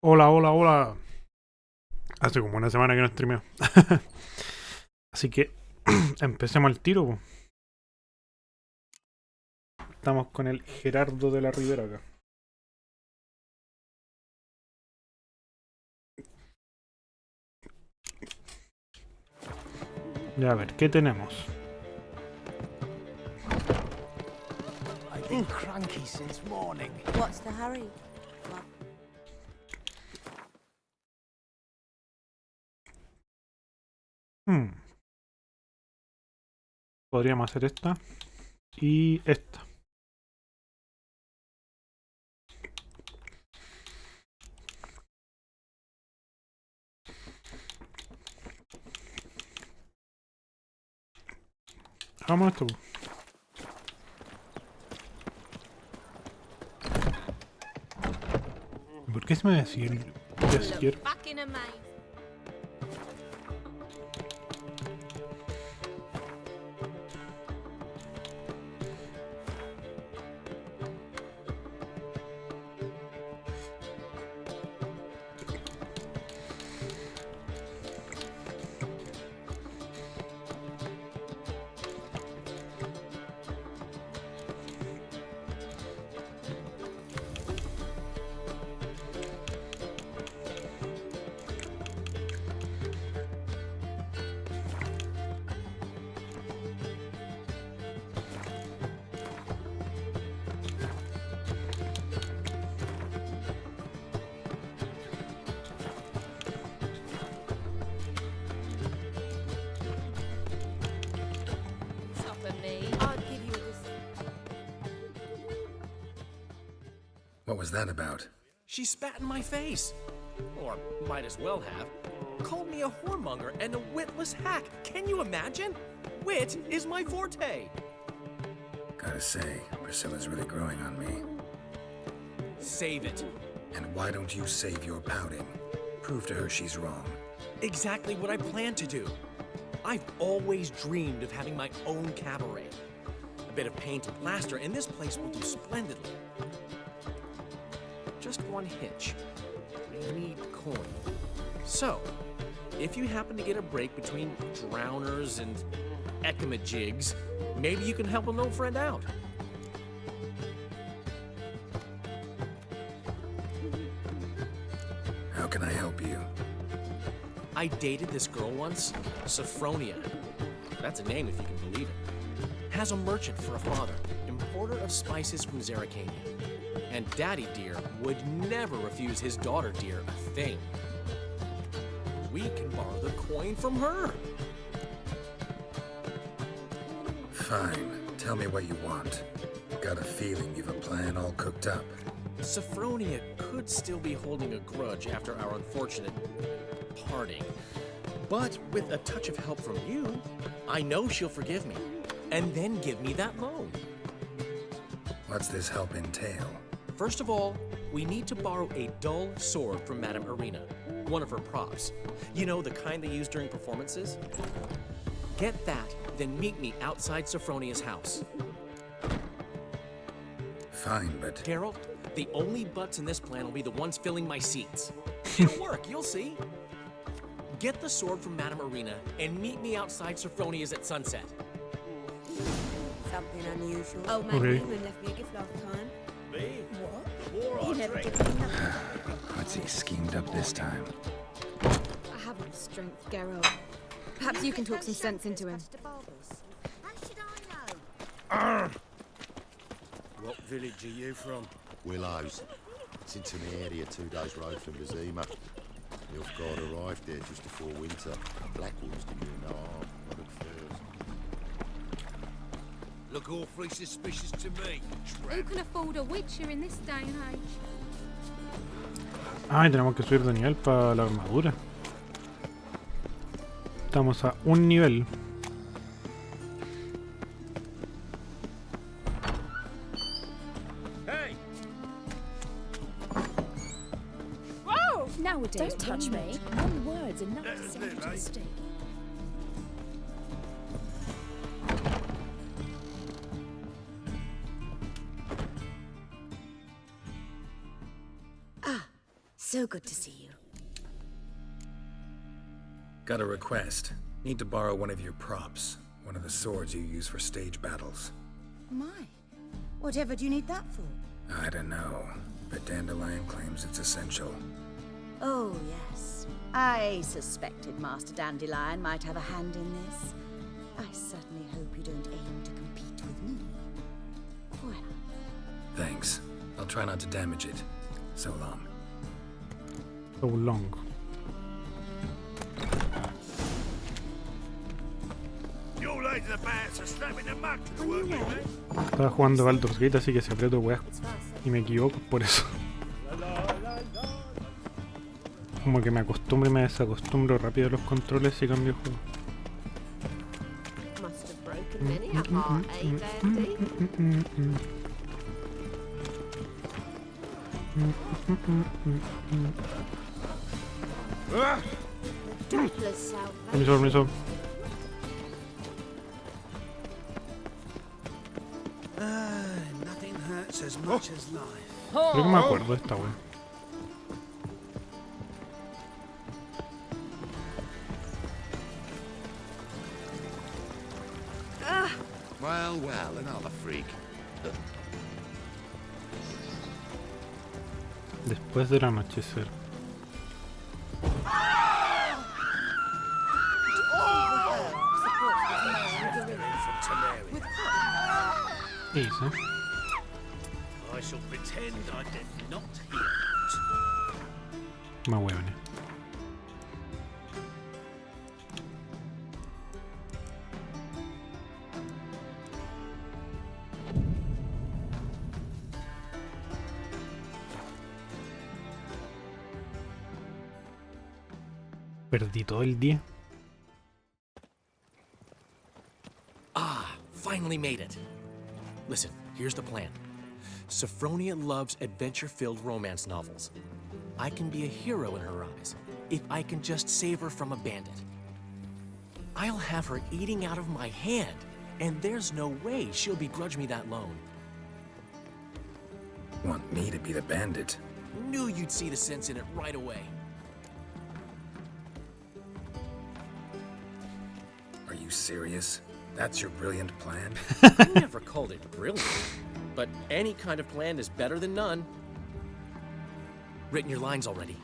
Hola, hola, hola. Hace como una semana que no streameo. Así que empecemos el tiro, po. Estamos con el Gerardo de la Ribera acá. Ya a ver, ¿qué tenemos? I've been cranky since morning. What's the hurry? Well, Hmm, Podríamos hacer esta y esta. Hagamos esto, po. ¿Por qué se me decía el Desier? back in a maze. Stop me. I'll give you this. What was that about? She spat in my face. Or might as well have. Called me a whoremonger and a witless hack. Can you imagine? Wit is my forte. Gotta say, Priscilla's really growing on me. Save it. And why don't you save your pouting? Prove to her she's wrong. Exactly what I plan to do. I've always dreamed of having my own cabaret. A bit of paint and plaster, and this place will do splendidly. Just one hitch. I need coin. So, if you happen to get a break between drowners and ecamajigs, maybe you can help an old friend out. How can I help you? I dated this girl once, Sophronia. That's a name if you can believe it. Has a merchant for a father, importer of spices from Zeracania. And Daddy Dear would never refuse his daughter Dear a thing. We can borrow the coin from her. Fine. Tell me what you want. Got a feeling you've a plan all cooked up. Sophronia could still be holding a grudge after our unfortunate parting. But with a touch of help from you, I know she'll forgive me. And then give me that loan. What's this help entail? First of all, we need to borrow a dull sword from Madame Arena, one of her props. You know, the kind they use during performances? Get that, then meet me outside Sophronia's house. Fine, but Carol, the only butts in this plan will be the ones filling my seats. It'll work, you'll see. Get the sword from Madame Arena and meet me outside Sophronia's at sunset. Something unusual. Oh, man, Okay. Newman left me a gift last time. Me? What? He never gives me nothing. what's he schemed up this time? I haven't the strength, Geralt. Perhaps you can talk some sense into him. How should I know? What village are you from? Willows. It's into the area 2 days' road from Vizima. The Guard arrived there just before winter. Blackwood's do you no harm, not at first. Look awfully suspicious to me. Who can afford a witcher in this day and age? Ay, tenemos que subir de nivel para la armadura. Estamos a un nivel. Hey! Nowadays, Don't touch me. One word's enough to That's send you it, to the mate. stake. So good to see you. Got a request. Need to borrow one of your props. One of the swords you use for stage battles. My. Whatever do you need that for? I don't know, but Dandelion claims it's essential. Oh, yes. I suspected Master Dandelion might have a hand in this. I certainly hope you don't aim to compete with me. Well, Thanks. I'll try not to damage it. So long. So long. You're late to the bands are slamming the mug to the work, man. Estaba jugando Baldur's Gate, así que si aprieto weas y me equivoco es por eso. Como que me acostumbro y me desacostumbro rápido a los controles y cambio de juego. Must have broken many a heart, eh, Dandy? Doppler's salvation. Permiso, permiso. Nothing hurts as much as life. Creo que me acuerdo de esta wea. Well, well, another freak. Después del anochecer. ¿Qué hice? I shall pretend I did not hear Más hueones. Perdí todo el día. Ah, finally made it. Listen, here's the plan. Sophronia loves adventure-filled romance novels. I can be a hero in her eyes if I can just save her from a bandit. I'll have her eating out of my hand, and there's no way she'll begrudge me that loan. Want me to be the bandit? Knew you'd see the sense in it right away. Are you serious? That's your brilliant plan? I never called it brilliant, but any kind of plan is better than none. Written your lines already,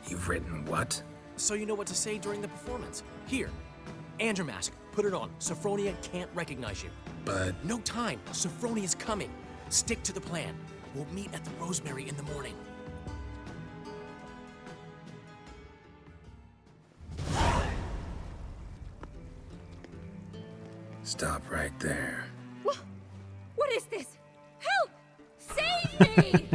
You've written what? so you know what to say during the performance. Here, and your mask. Put it on. Sophronia can't recognize you. But No time. Sophronia's coming. Stick to the plan. We'll meet at the Rosemary in the morning. stop right there. What is this? Help! Save me!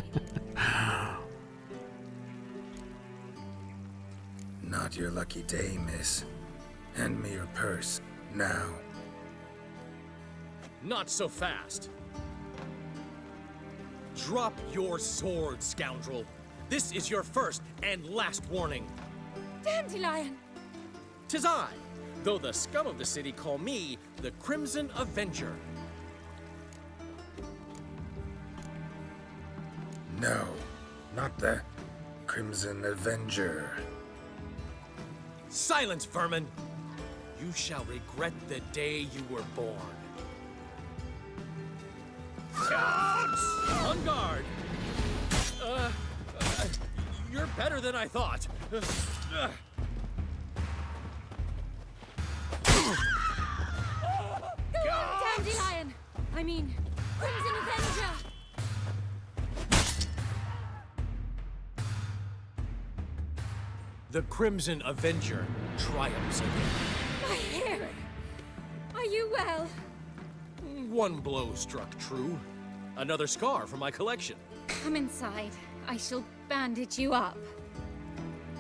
Not your lucky day, miss. Hand me your purse, now. Not so fast. Drop your sword, scoundrel. This is your first and last warning. Dandelion! 'Tis I, though the scum of the city call me the Crimson Avenger. No, not the Crimson Avenger. Silence, vermin! You shall regret the day you were born. On guard! You're better than I thought. Go on, Dandelion! I mean, Crimson Avenger! The Crimson Avenger triumphs again. My hair! Are you well? One blow struck true. Another scar from my collection. Come inside. I shall bandage you up.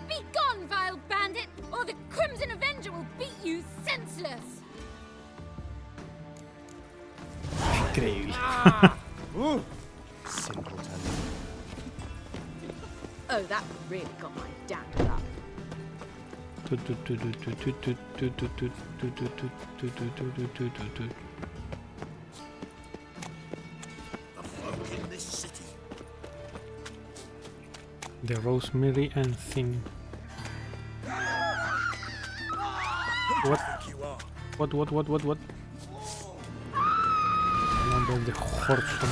Be gone, vile bandit, or the Crimson Avenger will beat you senseless! Increíble. Simpleton. Oh, that really got my dander up. The folk in this city. The Rosemary and Thing. What? Nombre de Horson.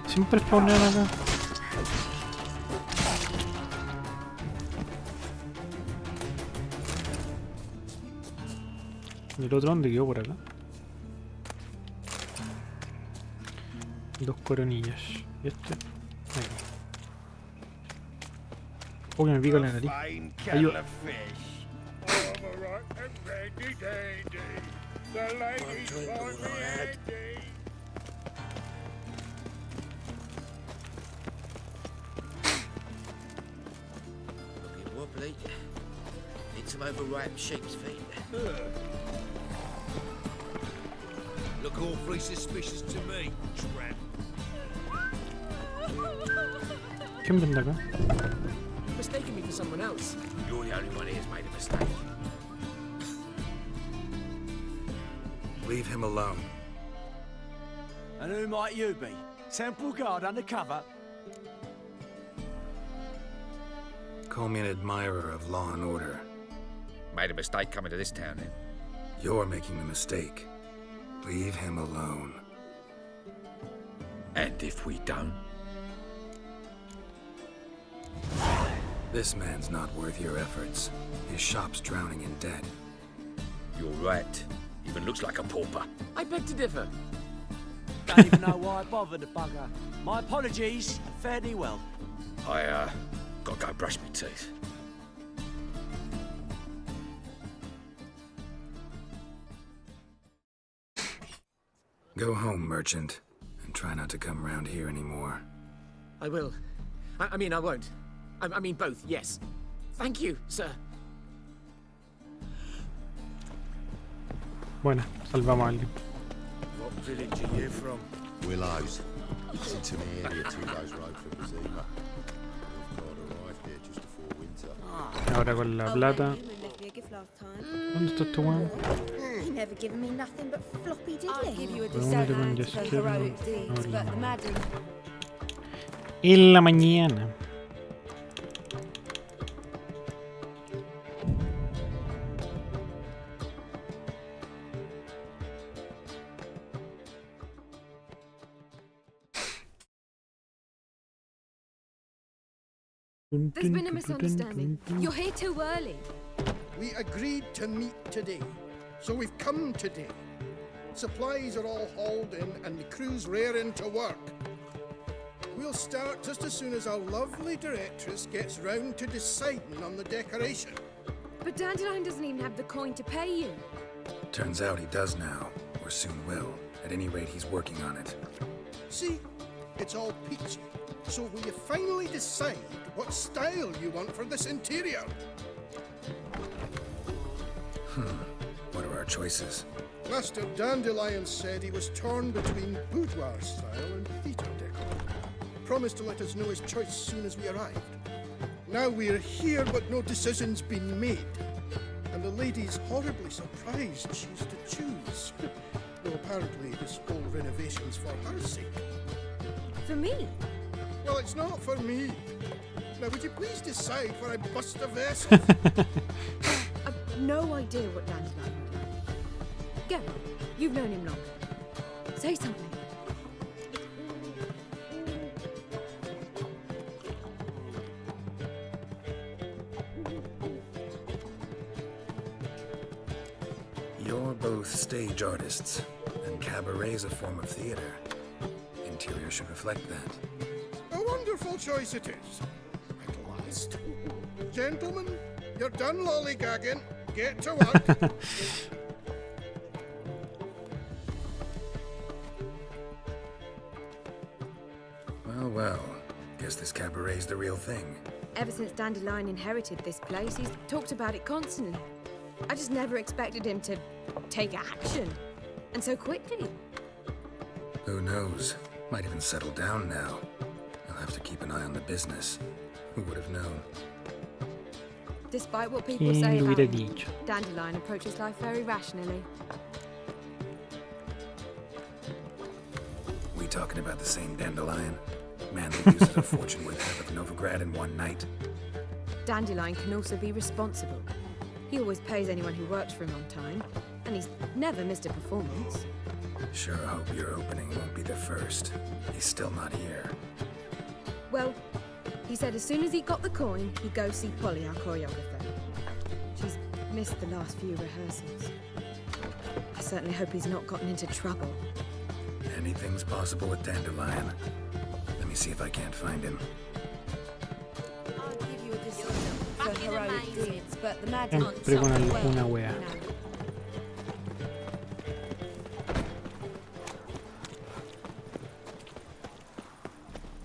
Siempre spawnean acá. ¿Y el otro dónde quedó? Por acá. 2 coronillas. ¿Y este? Ahí. Oh, que me pica la nariz. Ayuda. Wobbly. Need some overripe sheep's feet. Look awfully suspicious to me, tramp. ¿Quién vende acá? Mistaken me for someone else. You're the only one here's made a mistake. Leave him alone. And who might you be? Temple Guard undercover? Call me an admirer of law and order. Made a mistake coming to this town, then. You're making the mistake. Leave him alone. And if we don't? This man's not worth your efforts. His shop's drowning in debt. You're right. Even looks like a pauper. I beg to differ. Don't even know why I bothered the bugger. My apologies. Fare thee well. I, gotta go brush my teeth. Go home, merchant, and try not to come round here anymore. I will. I mean, I won't. I mean both, yes. Thank you, sir. Bueno, salvamos a alguien. What village are you from? Willows. It's into the area 2 days road from Zima. We've got arrived there just before winter. Ahora con la plata. ¿Dónde está este weón? He never given me nothing but floppy diddly. I'll give you a ¿Pero dónde te dessert pones for izquierdo? heroic deeds, but the madam... En la mañana. There's been a misunderstanding. You're here too early. We agreed to meet today, so we've come today. Supplies are all hauled in and the crew's raring to work. We'll start just as soon as our lovely directress gets round to deciding on the decoration. But Dandelion doesn't even have the coin to pay you. Turns out he does now, or soon will. At any rate, he's working on it. See, it's all peachy. So will you finally decide what style you want for this interior? What are our choices? Master Dandelion said he was torn between boudoir style and theatre decor. Promised to let us know his choice as soon as we arrived. Now we're here, but no decision's been made. And the lady's horribly surprised she's to choose. Though apparently this whole renovation's for her sake. For me? Well, it's not for me. Now, would you please decide before I bust a vessel? I've no idea what Dandelion would like. Go. You've known him longer. Say something. You're both stage artists, and cabaret's a form of theater. Interior should reflect that. A wonderful choice it is. At last. Gentlemen, you're done lollygagging. Get to work. Well, guess this cabaret's the real thing. Ever since Dandelion inherited this place, he's talked about it constantly. I just never expected him to take action. And so quickly. Who knows? Might even settle down now. I'll have to keep an eye on the business. Who would have known? Despite what people say about him, Dandelion approaches life very rationally. We talking about the same Dandelion? Man that uses a fortune worth half of Novigrad in one night? Dandelion can also be responsible. He always pays anyone who works for him on time, and he's never missed a performance. Sure hope your opening won't be the first. He's still not here. Well, he said as soon as he got the coin, he'd go see Polly, our choreographer. She's missed the last few rehearsals. I certainly hope he's not gotten into trouble. Anything's possible with Dandelion. Let me see if I can't find him. I'll give you a decision for heroic deeds, but the magic Siempre con alguna wea.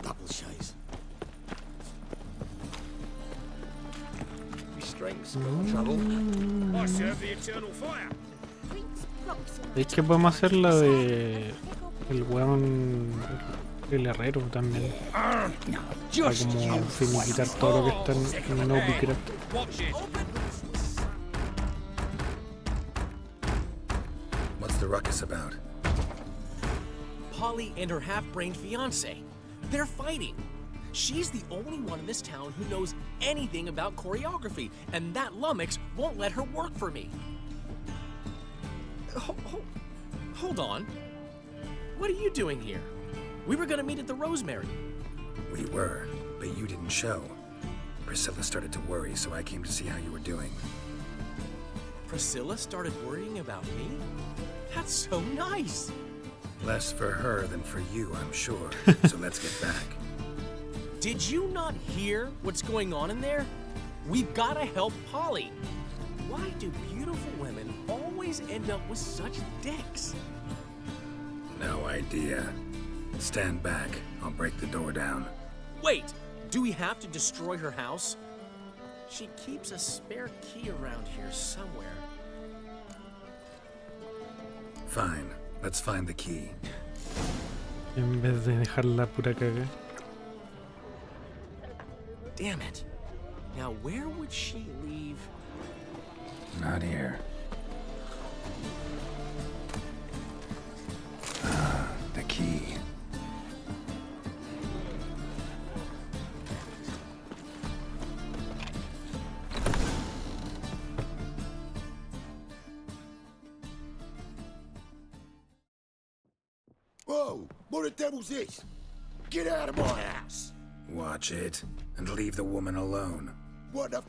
Double chase. Restraints, trouble. I serve the eternal fire. Es que podemos hacer la de el weón, el herrero también. Para como finiquitar todo lo que está en Novigrad. What's the ruckus about? Polly and her half-brained fiancé. They're fighting. She's the only one in this town who knows anything about choreography, and that lummox won't let her work for me. Hold on. What are you doing here? We were gonna meet at the Rosemary. We were, but you didn't show. Priscilla started to worry, so I came to see how you were doing. Priscilla started worrying about me? That's so nice. Less for her than for you, I'm sure. So let's get back. Did you not hear what's going on in there? We've gotta help Polly. Why do beautiful women always end up with such dicks? No idea. Stand back. I'll break the door down. Wait, do we have to destroy her house? She keeps a spare key around here somewhere. Fine. Let's find the key. En vez de dejarla pura caga. Damn it. Now where would she leave? Not here. The key. Whoa! What the devil's this? Get out of my house! Watch it, and leave the woman alone. What the...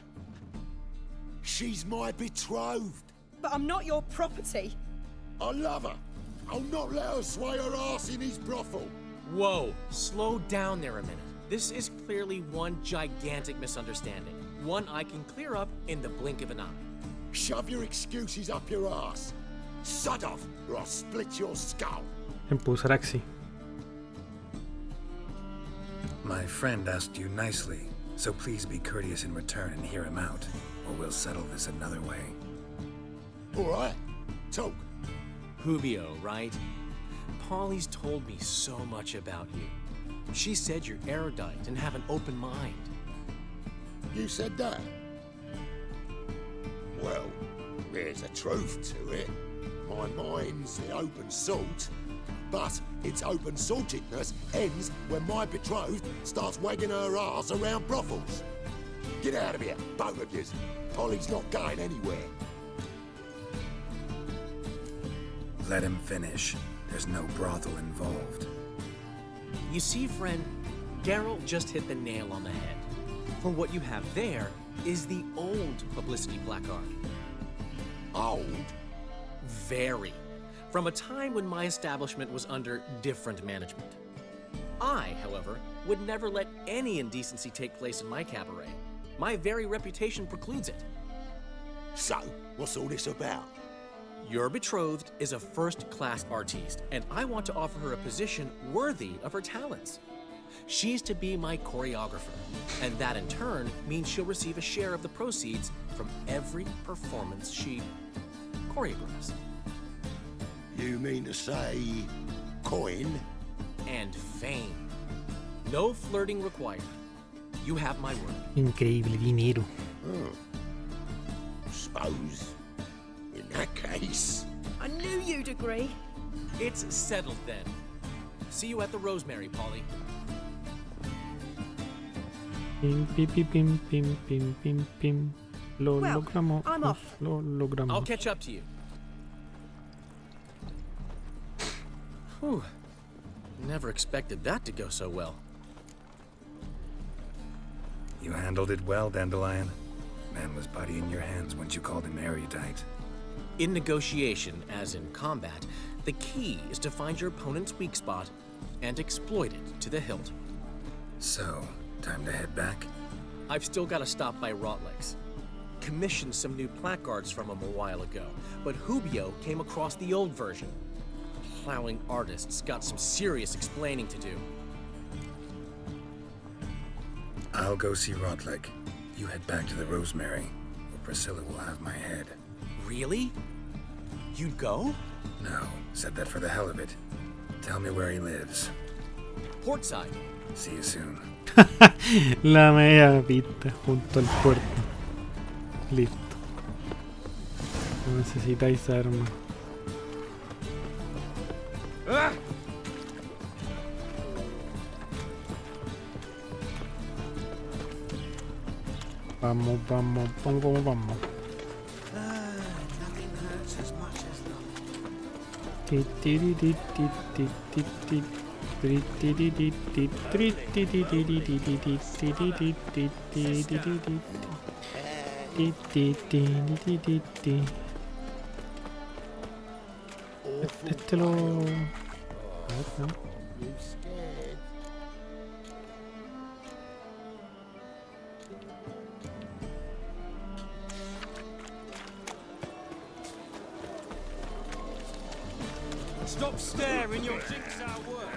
She's my betrothed. But I'm not your property. I love her. I'll not let her sway her ass in his brothel. Whoa, slow down there a minute. This is clearly one gigantic misunderstanding. One I can clear up in the blink of an eye. Shove your excuses up your ass. Sod off, or I'll split your skull. Empusaraxi. My friend asked you nicely, so please be courteous in return and hear him out, or we'll settle this another way. All right, talk. Hubio, right? Polly's told me so much about you. She said you're erudite and have an open mind. You said that? Well, there's a truth to it. My mind's the open salt, but its open saltedness ends when my betrothed starts wagging her ass around brothels. Get out of here, both of yous. Polly's not going anywhere. Let him finish. There's no brothel involved. You see, friend, Geralt just hit the nail on the head. For what you have there is the old publicity placard. Old? Very. From a time when my establishment was under different management. I, however, would never let any indecency take place in my cabaret. My very reputation precludes it. So, what's all this about? Your betrothed is a first-class artiste, and I want to offer her a position worthy of her talents. She's to be my choreographer, and that in turn means she'll receive a share of the proceeds from every performance she choreographs. You mean to say coin? And fame. No flirting required. You have my word. Increíble dinero. Suppose. In that case. I knew you'd agree. It's settled then. See you at the Rosemary, Polly. Pim, pim, pim, pim, pim, pim, pim. Lo Well, logramos. I'm off. Lo logramos. I'll catch up to you. Whew. Never expected that to go so well. You handled it well, Dandelion. Man was body in your hands once you called him erudite. In negotiation, as in combat, the key is to find your opponent's weak spot and exploit it to the hilt. So, time to head back? I've still got to stop by Rotlegs. Commissioned some new placards from him a while ago, but Hubio came across the old version. Plowing artists got some serious explaining to do. I'll go see Rotleg. You head back to the Rosemary, or Priscilla will have my head. Really? You'd go? No, said that for the hell of it. Tell me where he lives. Portside. See you soon. La media pista junto al puerto. Listo. No necesitáis armas. Vamos, vamos, vamos, vamos. Nothing hurts as much as love. Este lo... Stop staring, you'll jinx our work.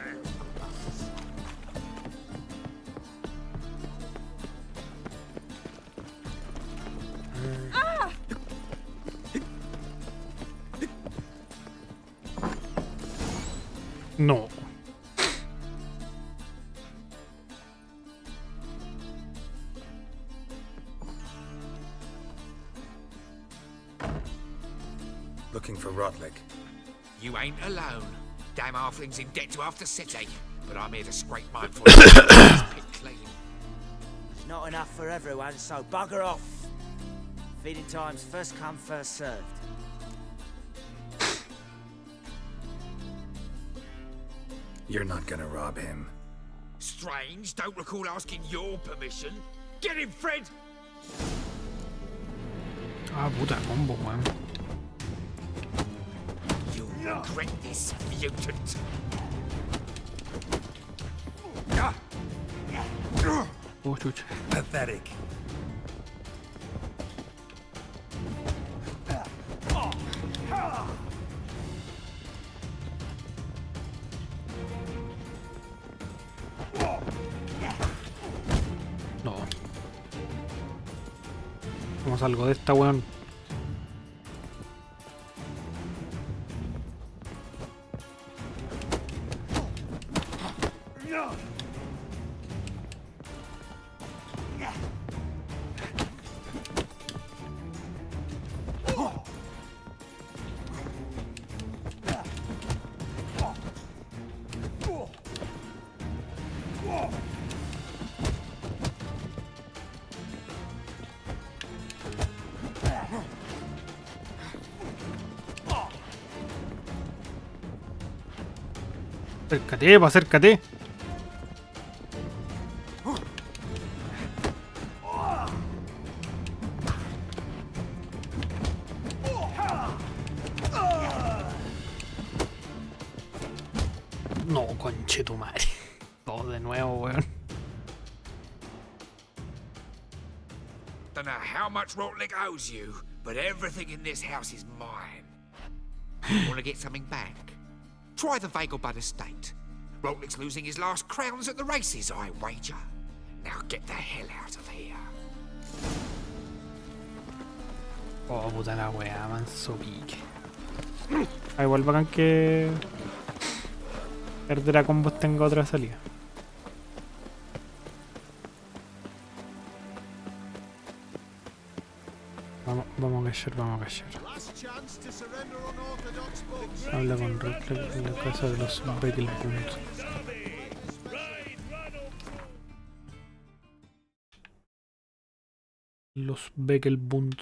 No. Looking for Rotleg. You ain't alone. Damn halfling's in debt to half the city, but I'm here to scrape mine for you. Pit clean. There's not enough for everyone, so bugger off. Feeding time's first come, first served. You're not gonna rob him. Strange, don't recall asking your permission. Get him, Fred! Ah, puta combo, man. You'll regret this, mutant. Oh, chucha. Pathetic. No. ¿Cómo salgo de esta, weón? Acércate, pa, acércate. No, conche tu madre. Todo de nuevo, weón. Don't know how much Rotleg owes you, but everything in this house is mine. Want to get something back? Try the Vagelbud estate. bloke's losing his last crowns at the races, I wager. Now get the hell out of here. Oh, puta la wea, manso pique. Igual bacán que perder a combos tenga otra salida. Vamos a callar. Habla con Rook en la casa de los Beckelbund. Los Beckelbund.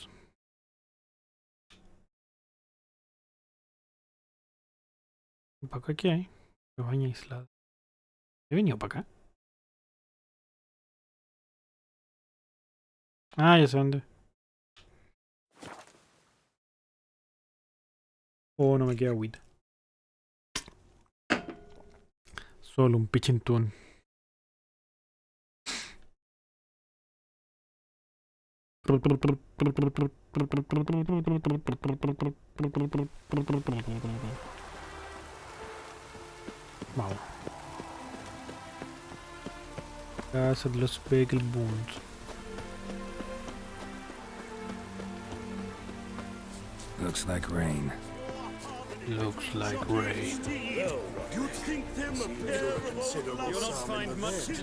¿Para acá qué hay? Cabaña aislada. ¿He venido para acá? Ah, ya sé dónde. Oh, no me queda agüita. Solo un pichintún. Vamos. Casa de los Beckelbund. Looks like rain. Looks like rain. You'd think them a pair of old lovers. You'll not find much to do.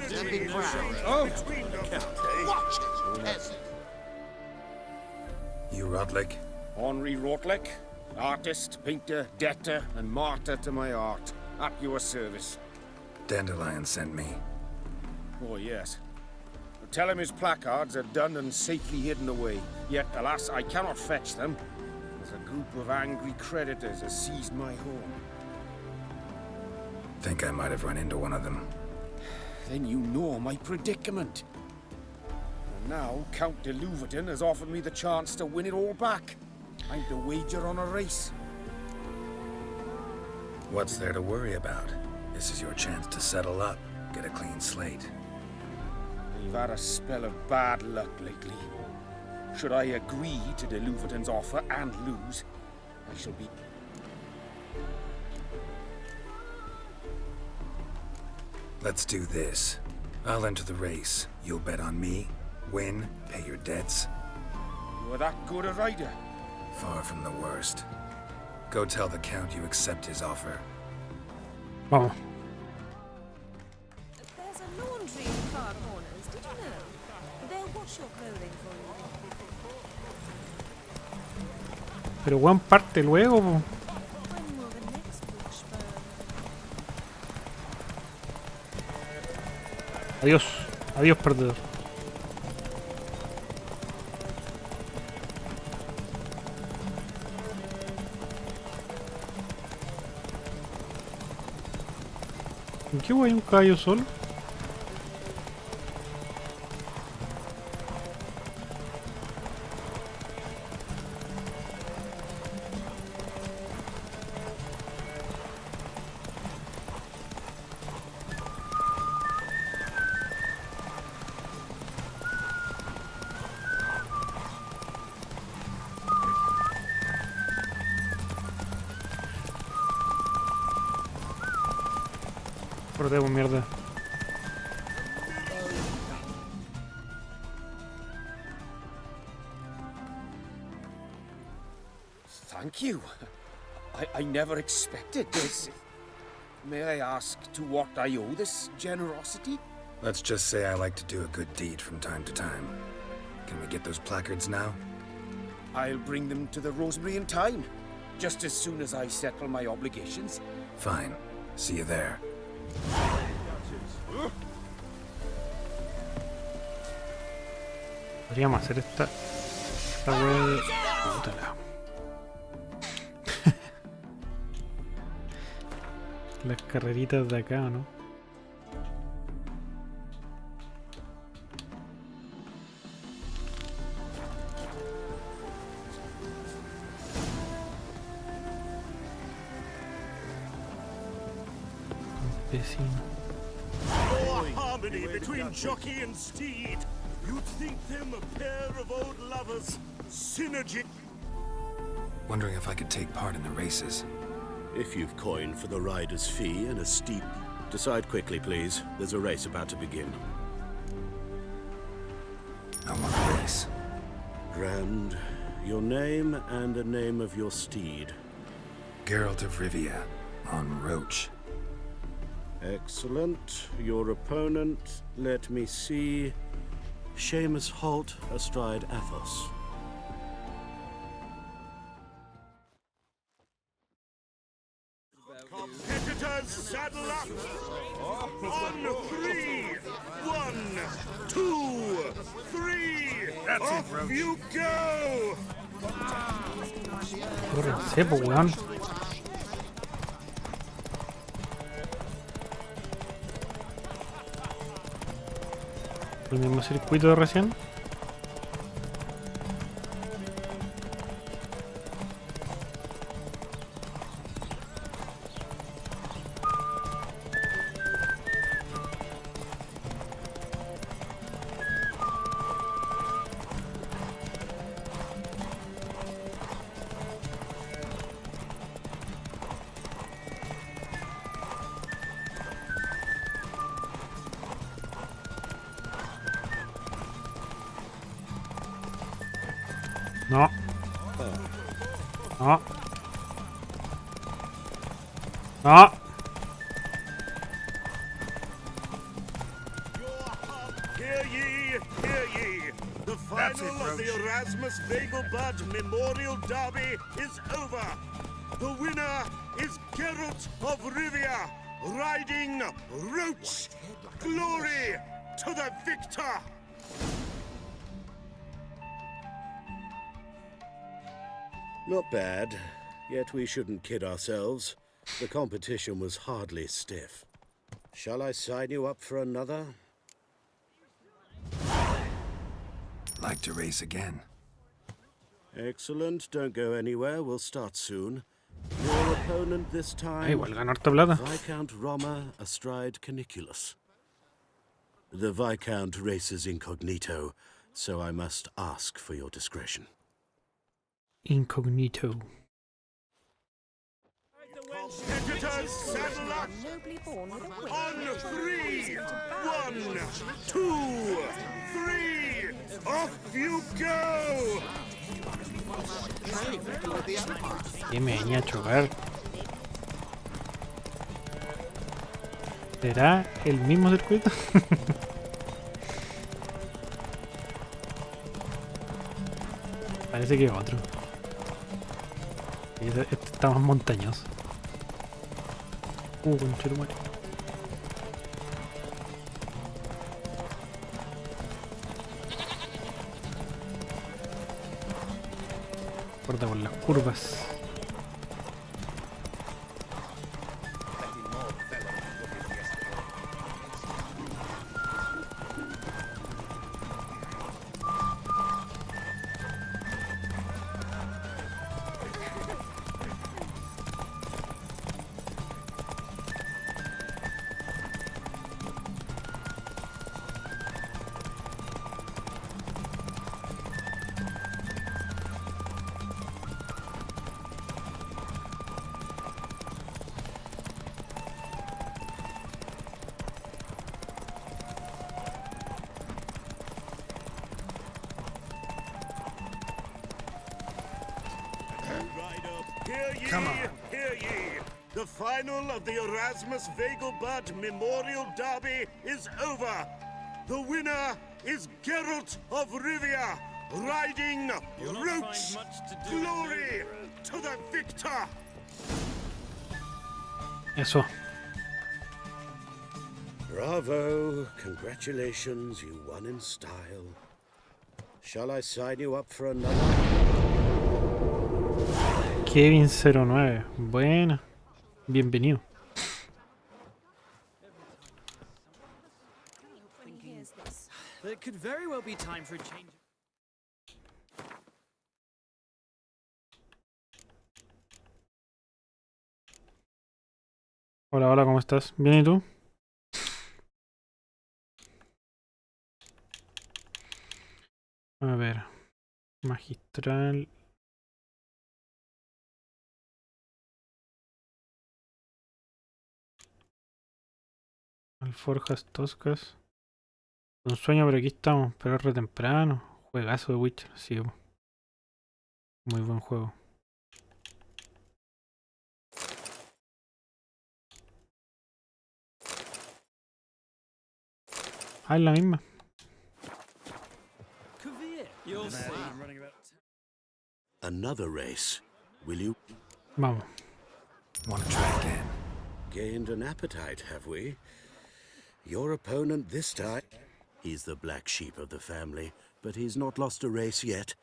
Watch it, peasant. You Rotlick? Henri Rotlick, artist, painter, debtor, and martyr to my art. At your service. Dandelion sent me. Oh, yes. Tell him his placards are done and safely hidden away. Yet, alas, I cannot fetch them, as a group of angry creditors has seized my home. Think I might have run into one of them. Then you know my predicament. And now, Count de Louverton has offered me the chance to win it all back. I'm to wager on a race. What's there to worry about? This is your chance to settle up, get a clean slate. I've had a spell of bad luck lately. Should I agree to de Louverton's offer and lose, I shall be... Let's do this. I'll enter the race. You'll bet on me, win, pay your debts. You are that good a rider? Far from the worst. Go tell the Count you accept his offer. Vamos. There's a laundry in far corners, did you know? They'll wash your clothing for you. Pero weón, parte luego, po. When will the next bush burn? Adiós. Adiós, perdedor. ¿En qué voy un caballo solo? Perdemos, mierda. Thank you. I never expected this. May I ask to what I owe this generosity? Let's just say I like to do a good deed from time to time. Can we get those placards now? I'll bring them to the Rosemary in time, just as soon as I settle my obligations. Fine. See you there. Podríamos hacer esta wea de... Puta la... Las carreritas de acá, ¿no? Campesino. Oh, harmony between jockey and steed. You'd think them a pair of old lovers. Synergy. Wondering if I could take part in the races. If you've coin for the rider's fee and a steep Decide quickly, please. There's a race about to begin. I want a race. Grand, your name and the name of your steed. Geralt of Rivia, on Roach. Excellent. Your opponent, let me see. Seamus Holt astride Athos. Competitors, saddle up! On 3! 1, 2, 3! Off you go! Córrense, po, weón. El mismo circuito de recién. No. No. No. Hear ye, hear ye! The final of the Erasmus Vegelbud Memorial Derby is over! The winner is Geralt of Rivia, riding Roach! Glory to the victor! Not bad, yet we shouldn't kid ourselves. The competition was hardly stiff. Shall I sign you up for another? Like to race again. Excellent, don't go anywhere, we'll start soon. Your opponent this time, igual ganar harta plata. Viscount Roma astride Caniculus. The Viscount races incognito, so I must ask for your discretion. Incognito. Competitors, saddle up! On 3! 1, 2, 3! Off you go! ¿Qué me venía a chocar? ¿Será el mismo circuito? Parece que otro. Este está más montañoso. Conchetumare. Corta con las curvas. Come on. Hear ye! The final of the Erasmus Vegelbud Memorial Derby is over! The winner is Geralt of Rivia, riding Roach! Glory to the victor! Eso. Bravo! Congratulations, you won in style. Shall I sign you up for another? Kevin 09. Buena. Bienvenido. There could very well be time for a change. Hola, hola, ¿cómo estás? ¿Bien y tú? A ver. Magistral. Alforjas toscas. Un sueño, pero aquí estamos. Pero es re temprano. Juegazo de Witcher, sí. Muy buen juego. Ah, es la misma. Another race. Will you? Vamos. Want to try again? Gained an appetite, have we? Your opponent this time. He's the black sheep of the family, but he's not lost a race yet.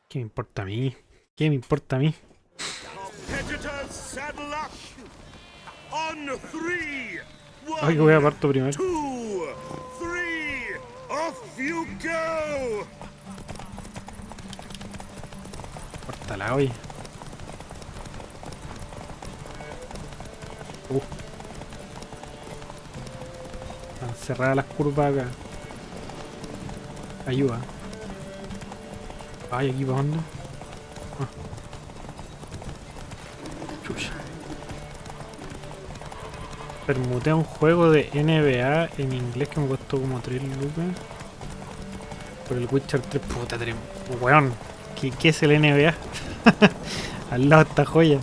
¿Qué me importa a mí? ¿Qué me importa a mí? Competitors, saddle up! On 3! Ay, que voy a parto primero. 2, 3! Off you go! Córtala, oye. Están cerradas las curvas acá. Ayuda. Ay, aquí para dónde. Ah. Chucha. Permuté un juego de NBA en inglés que me costó como 3 lucas. Por el Witcher 3, puta 3. Weón, ¿qué es el NBA? Al lado de esta joya.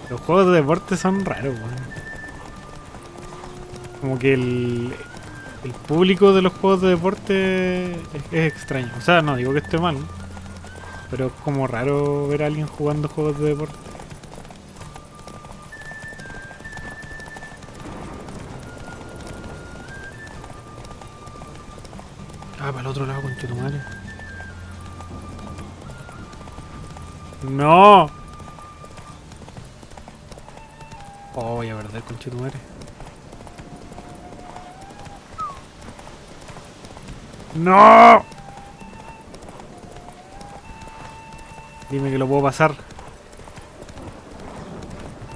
Los juegos de deporte son raros, weón. Como que el público de los juegos de deporte es extraño. O sea, no digo que esté mal, pero es como raro ver a alguien jugando juegos de deporte. Ah, para el otro lado, concha tu madre. ¡No! Oh, voy a perder, concha tu madre. ¡No! Dime que lo puedo pasar.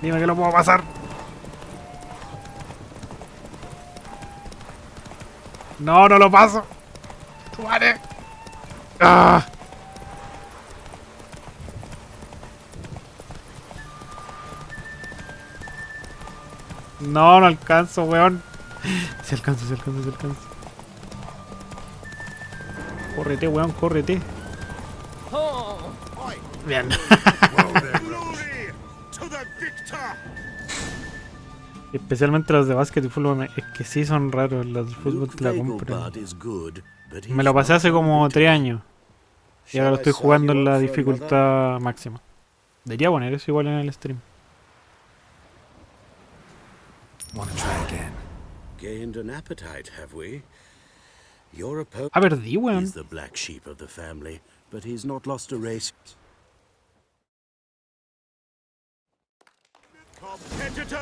Dime que lo puedo pasar. No, no lo paso. Tu madre. ¡Ah! No, no alcanzo, weón. Se alcanza, se alcanza, se alcanza. Córrete, weón, córrete. Bien. Especialmente los de básquet y fútbol, es que sí son raros. Los de fútbol te la compran. Me lo pasé hace como 3 años. Y ahora lo estoy jugando en la dificultad máxima. Debería poner eso igual en el stream. Want to try again? Gained an appetite, have we? Your opponent. Ah, perdí, weón. He's the black sheep of the family, but he's not lost a race.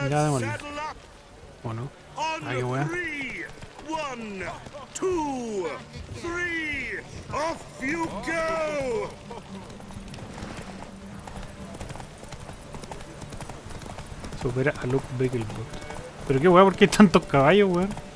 Ya démosle. ¿O no? Ah, qué weón. 1, 2, 3! Off you go! Supera a Luke Beckelbot. Pero qué weón, ¿por qué hay tantos caballos, weón?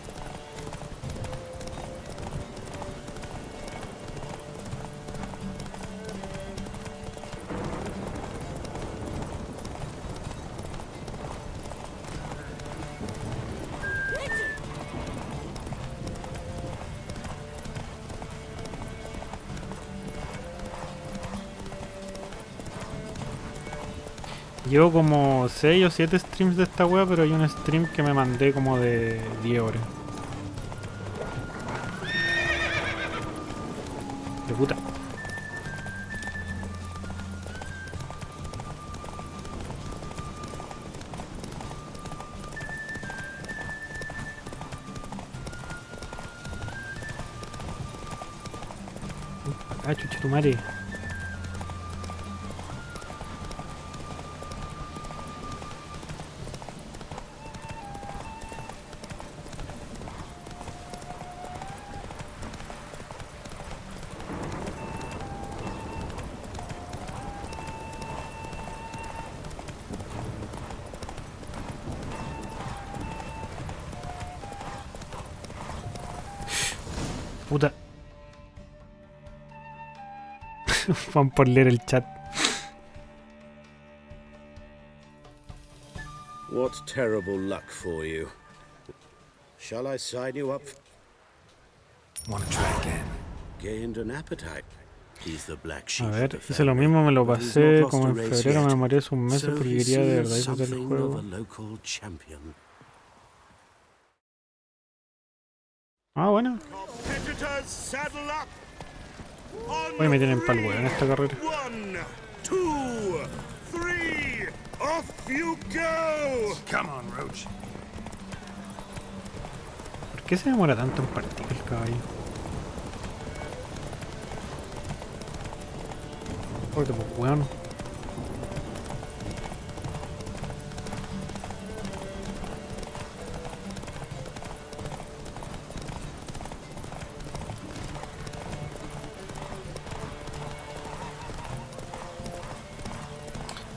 Llevo como 6 o 7 streams de esta wea, pero hay un stream que me mandé como de 10 horas. De puta. Ah, chucha tu madre. Puta. Van por leer el chat. What terrible luck for you. Shall I sign you up? Want to try again? Gained an appetite. He's the black A sheep of ver, the hice lo family, mismo, me lo but he's pasé not como en lost a race febrero, me yet. demoré hace un mes So porque he's quería de seen verdad disfrutar el something juego. of a local champion. Ah, bueno. Competitors, saddle up. Hoy me tienen pa'l huevo en esta carrera. 1, 2, 3, off you go. Come on, Roach. ¿Por qué se demora tanto en partir el caballo? Porque pues weón.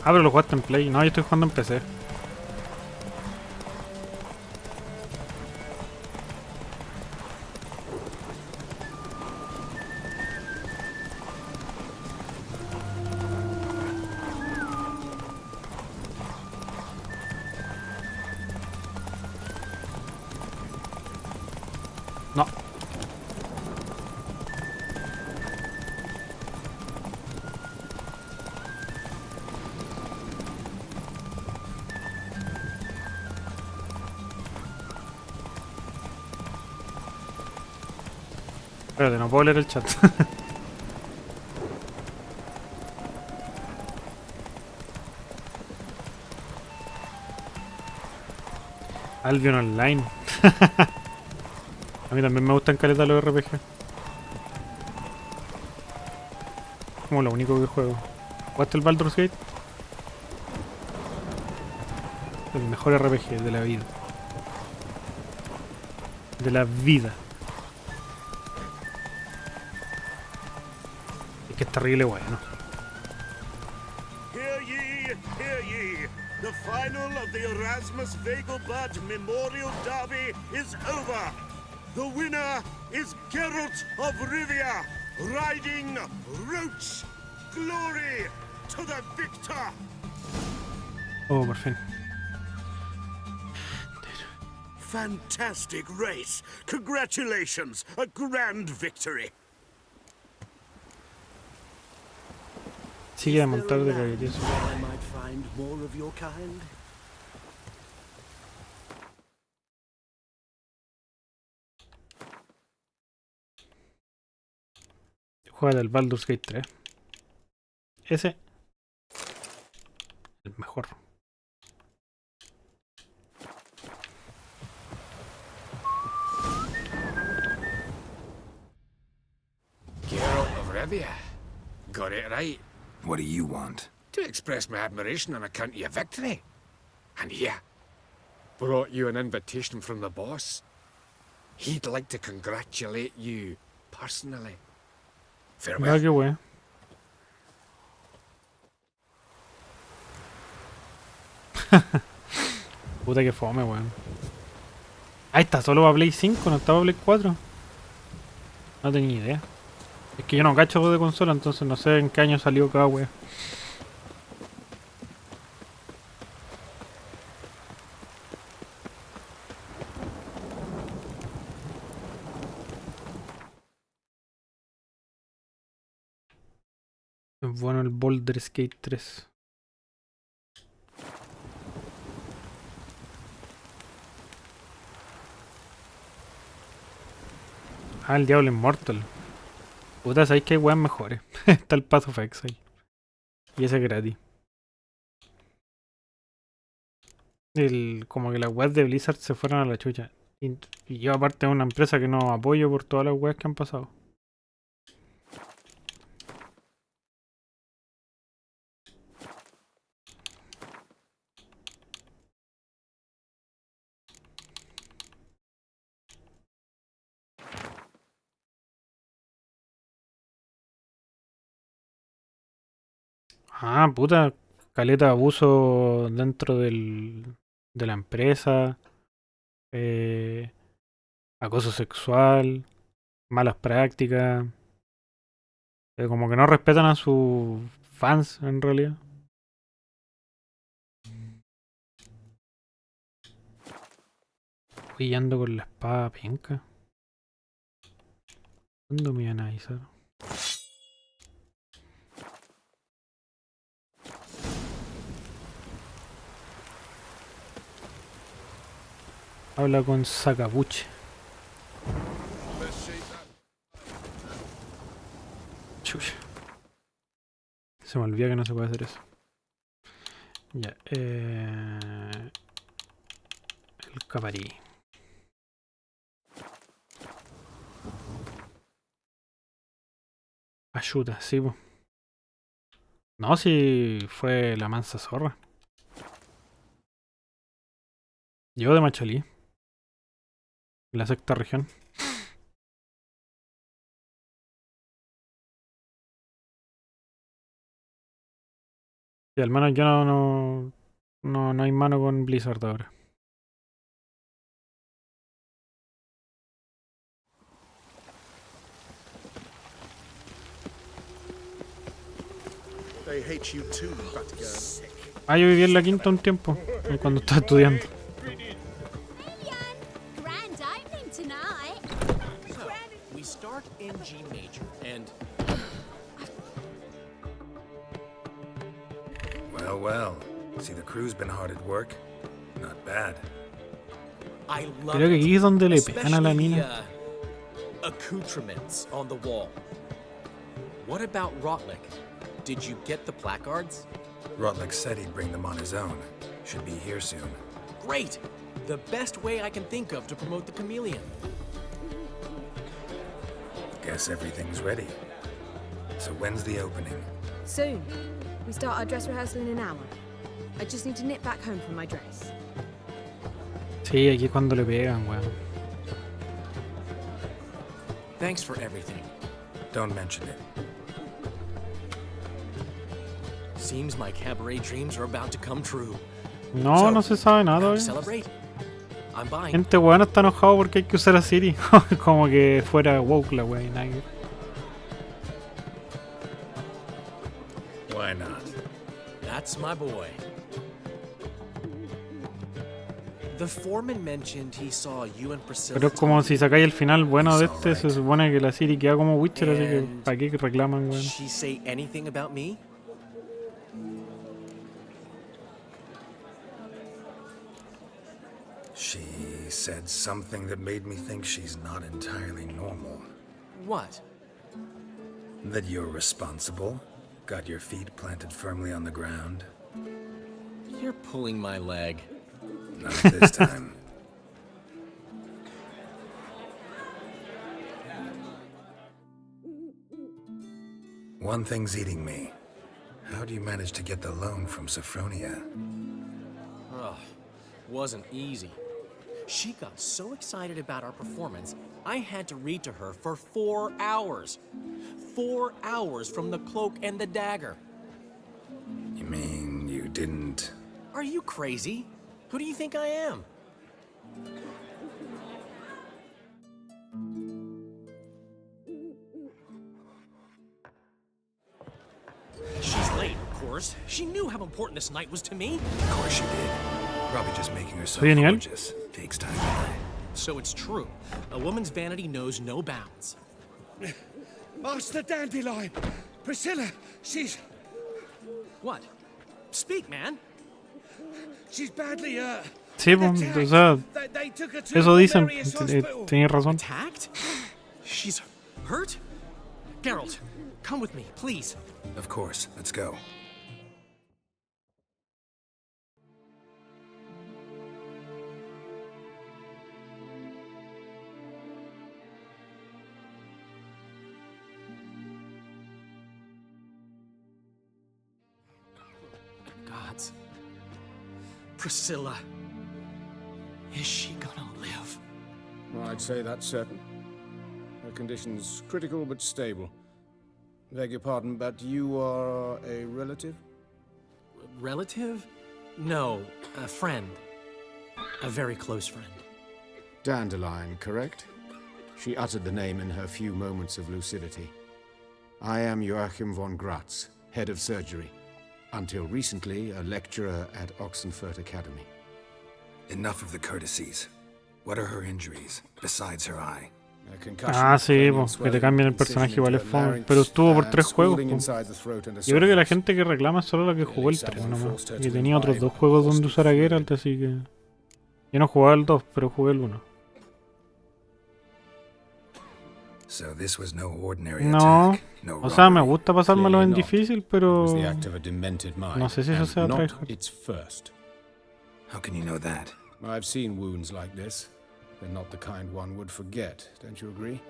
Ah, pero lo jugaste en Play. No, yo estoy jugando en PC. No. Espérate, no puedo leer el chat. Albion Online. A mí también me gustan caleta los RPG. Como lo único que juego. ¿Jugaste el Baldur's Gate? El mejor RPG de la vida. De la vida. Es que es terrible bueno. Hear ye, hear ye. The final of the Erasmus Vegelbud Memorial Derby is over. The winner is Geralt of Rivia, riding Roach. Glory to the victor. Oh, por fin. Fantastic race. Congratulations. A grand victory. Sigue a montar de caballeros. I might find more of your kind. Juega del Baldur's Gate 3. Ese. El mejor. Geralt of Rivia. Got it right. What do you want? To express my admiration on account of your victory. And here, brought you an invitation from the boss. He'd like to congratulate you personally. Mira qué wea. Puta que fome, weón. Ahí está, solo para Play 5, no estaba Play 4. No tenía idea. Es que yo no cacho de consola, entonces no sé en qué año salió cada wea. Es bueno el Baldur's Gate 3. Ah, el Diablo Immortal. Puta, sabéis que hay weas mejores. Está el Path of Exile. Y ese es gratis. Como que las weas de Blizzard se fueron a la chucha. Y yo aparte de una empresa que no apoyo por todas las weas que han pasado. Ah, puta, caleta de abuso dentro de la empresa, acoso sexual, malas prácticas, como que no respetan a sus fans en realidad. Pillando con la espada penca. ¿Cuándo me iban a avisar? Habla con Sacapuche. Chucha. Se me olvida que no se puede hacer eso. Ya, el caparí. Ayuda, sí, po. No, si fue la mansa zorra. Yo de Machalí. La sexta región. Y al menos yo no hay mano con Blizzard ahora. They hate you too, Batgirl. Ah, yo viví en la quinta un tiempo, cuando estaba estudiando. Grand opening tonight. So, we start in G major, and Well, well. See, the crew's been hard at work. Not bad. I love Creo que aquí es donde le pegan a la especially mina. the accoutrements on the wall. What about Rotlick? Did you get the placards? Rotlick said he'd bring them on his own. Should be here soon. Great! The best way I can think of to promote the chameleon. Guess everything's ready. So when's the opening? Soon. We start our dress rehearsal in an hour. I just need to nip back home for my dress. Sí, aquí es cuando le pegan, weón. Thanks for everything. Don't mention it. Seems my cabaret dreams are about to come true. No, no se sabe nada, Time to weón. celebrate. I'm buying. Gente weón está enojado porque hay que usar a Siri. Como que fuera woke la weón. Why not? That's my boy. The foreman mentioned he saw you and Priscilla. Pero es como si sacáis el final bueno de este, se supone que la Siri queda como Witcher, así que ¿para qué reclaman, weón? She say anything about me? She said something that made me think she's not entirely normal. What? That you're responsible, got your feet planted firmly on the ground. You're pulling my leg. Not this time. One thing's eating me. How do you manage to get the loan from Sophronia? Ugh, wasn't easy. She got so excited about our performance, I had to read to her for 4 hours. 4 hours from the cloak and the dagger. You mean you didn't... Are you crazy? Who do you think I am? She's late, of course. She knew how important this night was to me. Of course she did. Probably just making herself Oye, Miguel. gorgeous. Takes time. So it's true. A woman's vanity knows no bounds. Master Dandelion! Priscilla, she's... What? Speak, man. She's badly, Sí, pues, o sea, They took her to eso dicen, various hospital. tenías razón. Attacked? She's hurt? Geralt, come with me, please. Of course. Let's go. Gods. Priscilla. Is she gonna live? I'd say that's certain. Her condition's critical but stable. Beg your pardon, but you are a relative? Relative? No, a friend. A very close friend. Dandelion, correct? She uttered the name in her few moments of lucidity. I am Joachim von Gratz, head of surgery. Until recently, a lecturer at Oxenfurt Academy. Enough of the courtesies. What are her injuries, besides her eye? Ah, sí, pues, que te cambian el personaje igual es fome. Pero estuvo por 3 juegos. Pues. Yo creo que la gente que reclama es solo la que jugó el 3 nomás. Y tenía otros 2 juegos donde usar a Geralt, así que... Yo no jugaba el 2, pero jugué el 1. No, o sea, me gusta pasármelo en difícil, pero... No sé si eso sea tryhard. How can you know that? I've seen wounds like this. They're not the kind one would forget, don't you agree?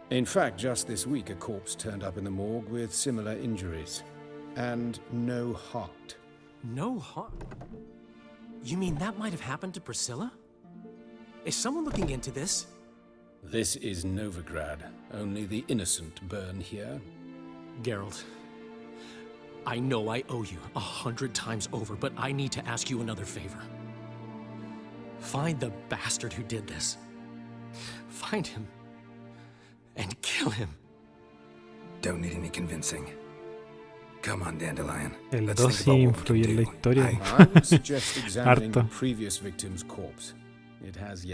In fact, just this week a corpse turned up in the morgue with similar injuries. And no heart. No heart? You mean that might have happened to Priscilla? Is someone looking into this? This is Novigrad. Only the innocent burn here. Geralt, I know I owe you 100 times over, but I need to ask you another favor. Find the bastard who did this. Find him and kill him. Don't need any convincing. Come on, Dandelion. El 2 sí influye en la historia. Harto.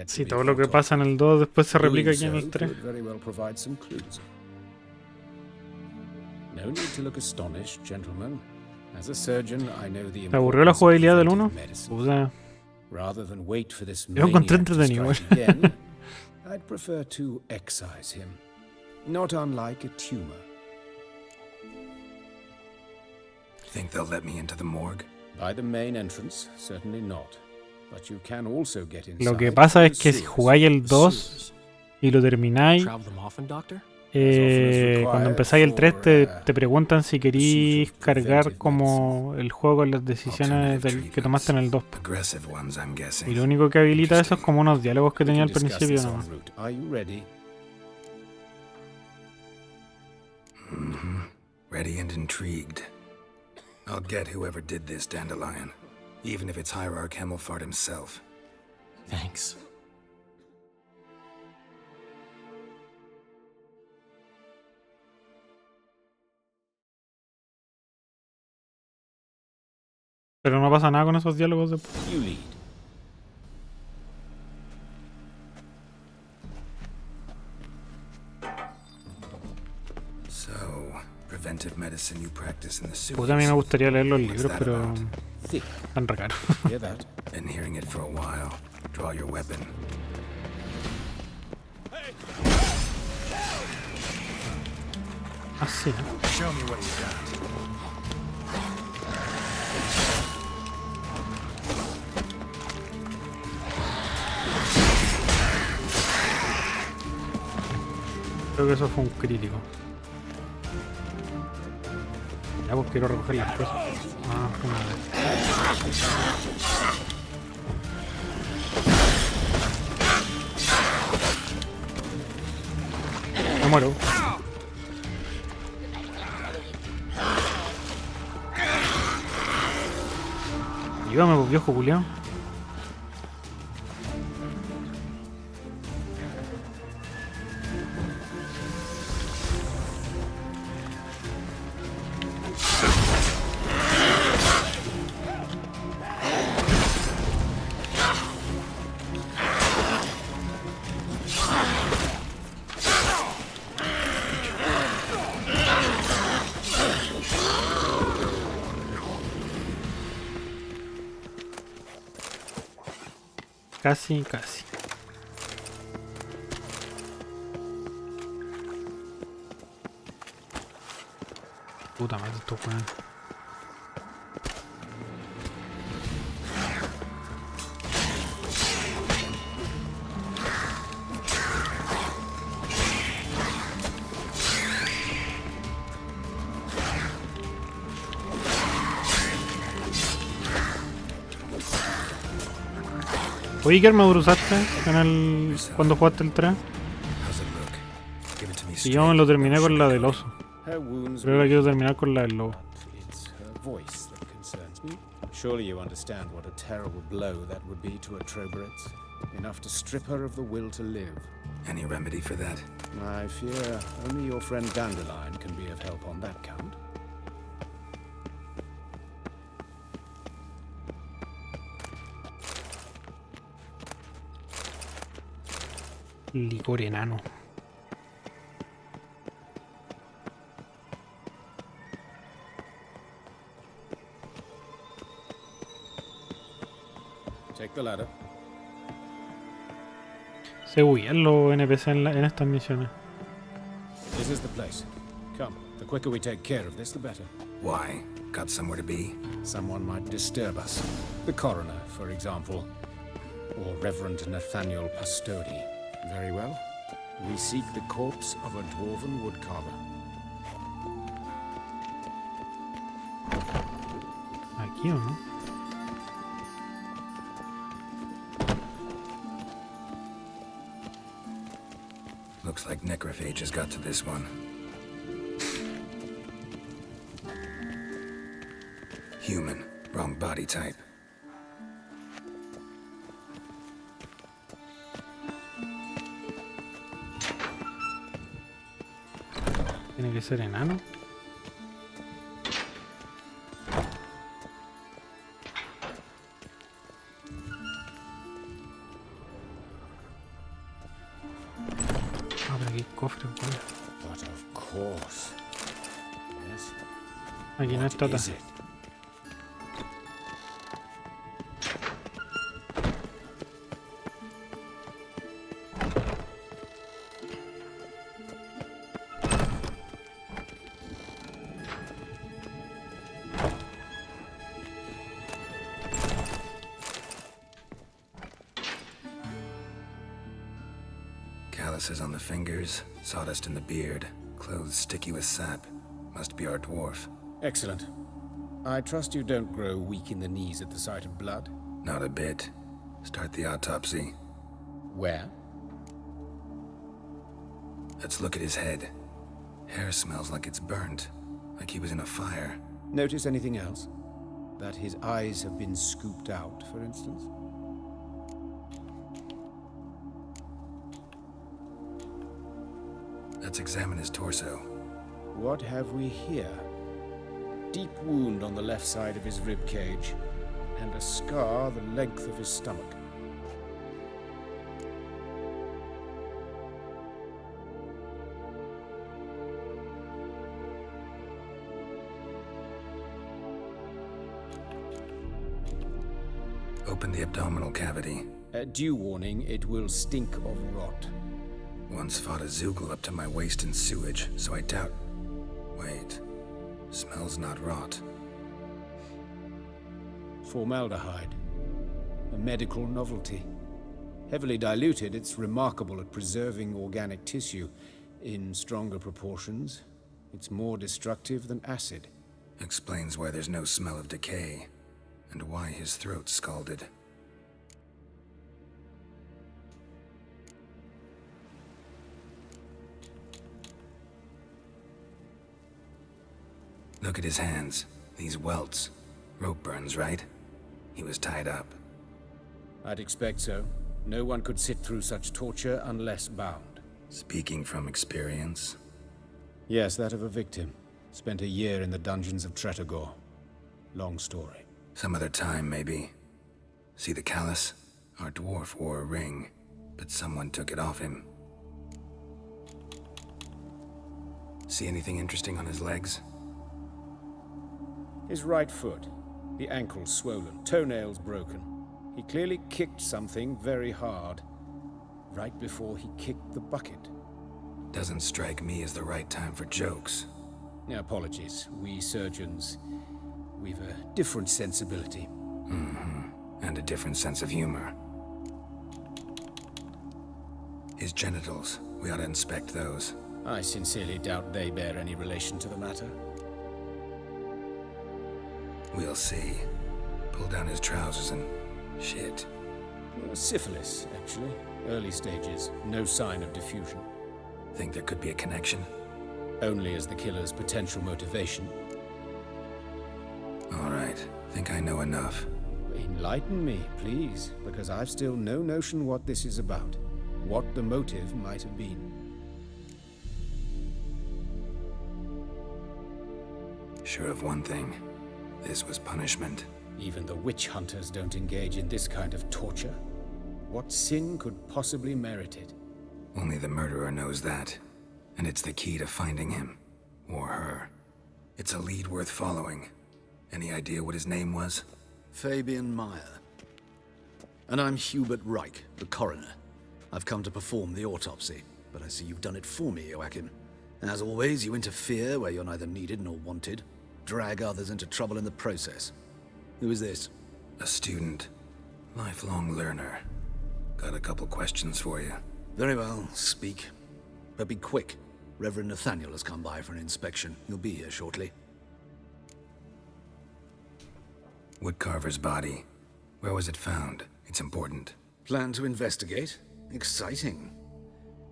Sí, todo lo que pasa en el 2 después se replica aquí en el 3. ¿Te aburrió la jugabilidad del 1? Puta. Yo encontré entretenido. I'd prefer to excise him, not unlike a tumor. Think they'll let me into the morgue? By the main entrance, certainly not. But you can also get inside. Lo que pasa es que si jugáis el 2 y lo termináis, cuando empezáis el 3 te preguntan si querís cargar como el juego con las decisiones que tomaste en el 2. Y lo único que habilita eso es como unos diálogos que tenía al principio nomás. Ready and intrigued. I'll get whoever did this, Dandelion. Even if it's Hierarch Hemmelfart himself. Thanks. Pero no pasa nada con esos diálogos después. Puta, a mí me gustaría leer los libros, pero tan raro. Been hearing it for a while. Draw your weapon. Así. Show me what you got. Creo que eso fue un crítico. Ya, pues quiero recoger las cosas. Ah, una vez. Me muero. Ayúdame, pues, viejo culiao. Casi, casi. Puta madre, esto fue. Oye, ¿qué armadura usaste cuando jugaste el 3? Y yo me lo terminé con la del oso. Pero ahora quiero terminar con la del lobo. Surely you understand what a terrible blow that would be to a Trobritz. Enough to strip her of the will to live. Any remedy for that? I fear only your friend Dandelion can be of help on that count. Licor enano. Take the ladder. Se huían los NPC en estas misiones. This is the place. Come, the quicker we take care of this, the better. Why? Got somewhere to be? Someone might disturb us. The coroner, for example. Or Reverend Nathaniel Pastodi. Very well. We seek the corpse of a dwarven woodcarver. Aquí o no? Looks like necrophages got to this one. Human. Wrong body type. Tiene que ser enano. Ah, pero aquí hay cofre, pues. But of course. Yes. Aquí no está. Is it? Calluses on the fingers, sawdust in the beard, clothes sticky with sap. Must be our dwarf. Excellent. I trust you don't grow weak in the knees at the sight of blood. Not a bit. Start the autopsy. Where? Let's look at his head. Hair smells like it's burnt, like he was in a fire. Notice anything else? That his eyes have been scooped out, for instance? Let's examine his torso. What have we here? Deep wound on the left side of his rib cage, and a scar the length of his stomach. Open the abdominal cavity. Due warning, it will stink of rot. Once fought a Zoogle up to my waist in sewage, so I doubt... Wait. Smells not rot. Formaldehyde. A medical novelty. Heavily diluted, it's remarkable at preserving organic tissue. In stronger proportions, it's more destructive than acid. Explains why there's no smell of decay, and why his throat's scalded. Look at his hands. These welts. Rope burns, right? He was tied up. I'd expect so. No one could sit through such torture unless bound. Speaking from experience? Yes, that of a victim. Spent a year in the dungeons of Tretogor. Long story. Some other time, maybe. See the callus? Our dwarf wore a ring, but someone took it off him. See anything interesting on his legs? His right foot. The ankle swollen, toenails broken. He clearly kicked something very hard. Right before he kicked the bucket. Doesn't strike me as the right time for jokes. Apologies. We surgeons, we've a different sensibility. Mm-hmm. And a different sense of humor. His genitals. We ought to inspect those. I sincerely doubt they bear any relation to the matter. We'll see. Pull down his trousers and... shit. Syphilis, actually. Early stages. No sign of diffusion. Think there could be a connection? Only as the killer's potential motivation. All right. Think I know enough. Enlighten me, please, because I've still no notion what this is about. What the motive might have been. Sure of one thing. This was punishment. Even the witch hunters don't engage in this kind of torture. What sin could possibly merit it? Only the murderer knows that, and it's the key to finding him. Or her. It's a lead worth following. Any idea what his name was? Fabian Meyer. And I'm Hubert Reich, the coroner. I've come to perform the autopsy, but I see you've done it for me, Joachim. As always, you interfere where you're neither needed nor wanted. Drag others into trouble in the process. Who is this? A student. Lifelong learner. Got a couple questions for you. Very well, speak. But be quick. Reverend Nathaniel has come by for an inspection. He'll be here shortly. Woodcarver's body. Where was it found? It's important. Plan to investigate? Exciting.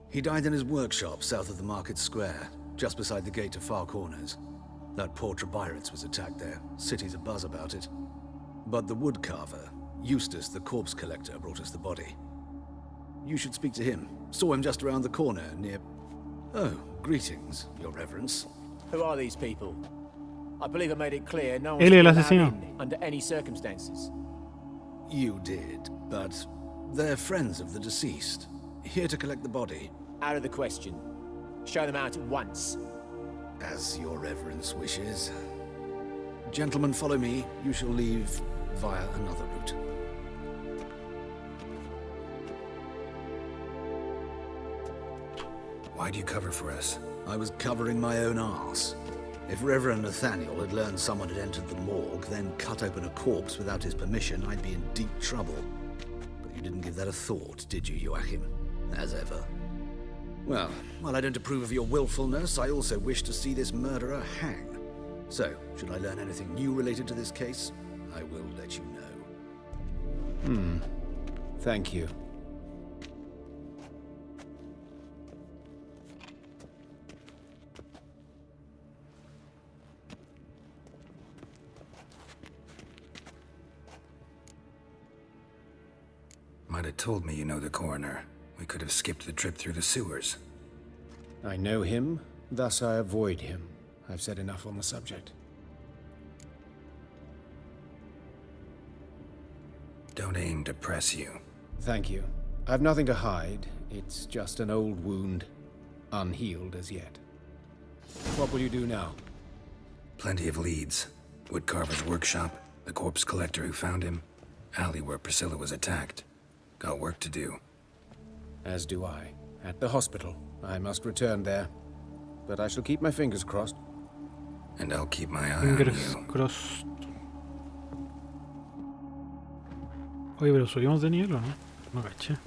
He died in his workshop south of the market square, just beside the gate to Far Corners. That poor Trebirates was attacked there. City's abuzz about it. But the woodcarver, Eustace the corpse collector, brought us the body. You should speak to him. Saw him just around the corner near... Oh, greetings, Your Reverence. Who are these people? I believe I made it clear no Él es el one's asesino. allowed in under any circumstances. You did, but they're friends of the deceased. Here to collect the body. Out of the question. Show them out at once. As Your Reverence wishes. Gentlemen, follow me. You shall leave via another route. Why'd you cover for us? I was covering my own arse. If Reverend Nathaniel had learned someone had entered the morgue, then cut open a corpse without his permission, I'd be in deep trouble. But you didn't give that a thought, did you, Joachim? As ever. Well, while I don't approve of your willfulness, I also wish to see this murderer hang. So, should I learn anything new related to this case, I will let you know. Thank you. Might have told me you know the coroner. We could have skipped the trip through the sewers. I know him, thus I avoid him. I've said enough on the subject. Don't aim to press you. Thank you. I've nothing to hide. It's just an old wound, unhealed as yet. What will you do now? Plenty of leads. Woodcarver's workshop, the corpse collector who found him, alley where Priscilla was attacked. Got work to do. As do I. At the hospital. I must return there. But I shall keep my fingers crossed. And I'll keep my eye Fingers on you. crossed. Oye, pero subimos de nivel o no? No caché.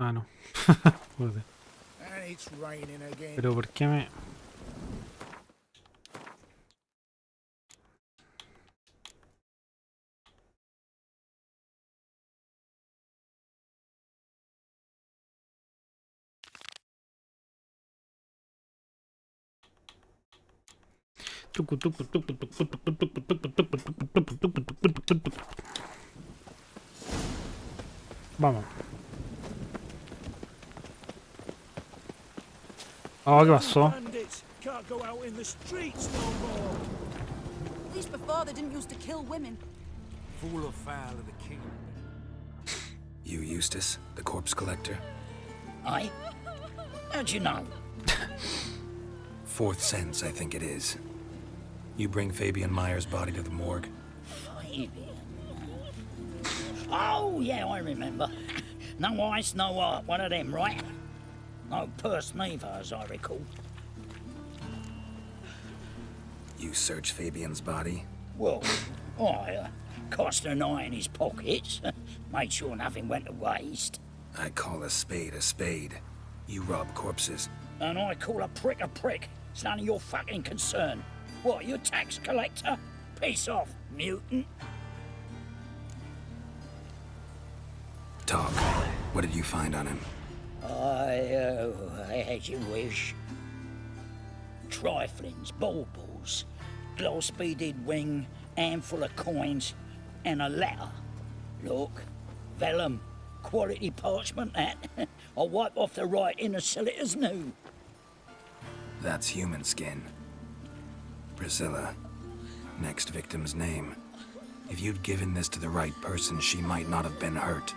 Ah, no. Joder. And it's raining again. Pero ¿por qué me...? Vamos. Oh, ¿qué pasó? Bandits can't go out in the streets no more. At least before they didn't used to kill women. Fool or foul of the king. You, Eustace, the corpse collector? Aye? How'd you know? Fourth sense, I think it is. You bring Fabian Meyer's body to the morgue? Fabian? Oh, yeah, I remember. No ice, no art, one of them, right? No purse neither, as I recall. You searched Fabian's body? Well, I cast an eye in his pockets, made sure nothing went to waste. I call a spade a spade. You rob corpses. And I call a prick a prick. It's none of your fucking concern. What, you tax collector? Piss off, mutant. Talk. What did you find on him? As you wish. Triflings, baubles, glass-beaded ring, handful of coins, and a letter. Look, vellum, quality parchment that. I'll wipe off the writing and sell it as new. That's human skin. Priscilla. Next victim's name. If you'd given this to the right person, she might not have been hurt.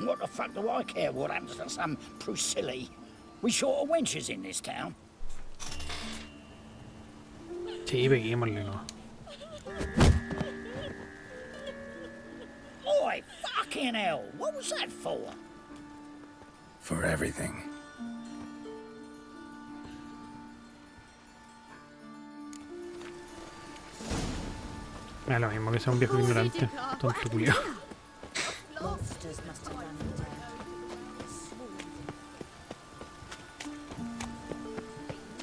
What the fuck do I care what happens to some Priscilla? We short of wenches in this town. Sí, peguémosle, no. Oi, fucking hell! What was that for? For everything. Me da lo mismo que sea un viejo ignorante, tonto culiao. Monsters must have run down.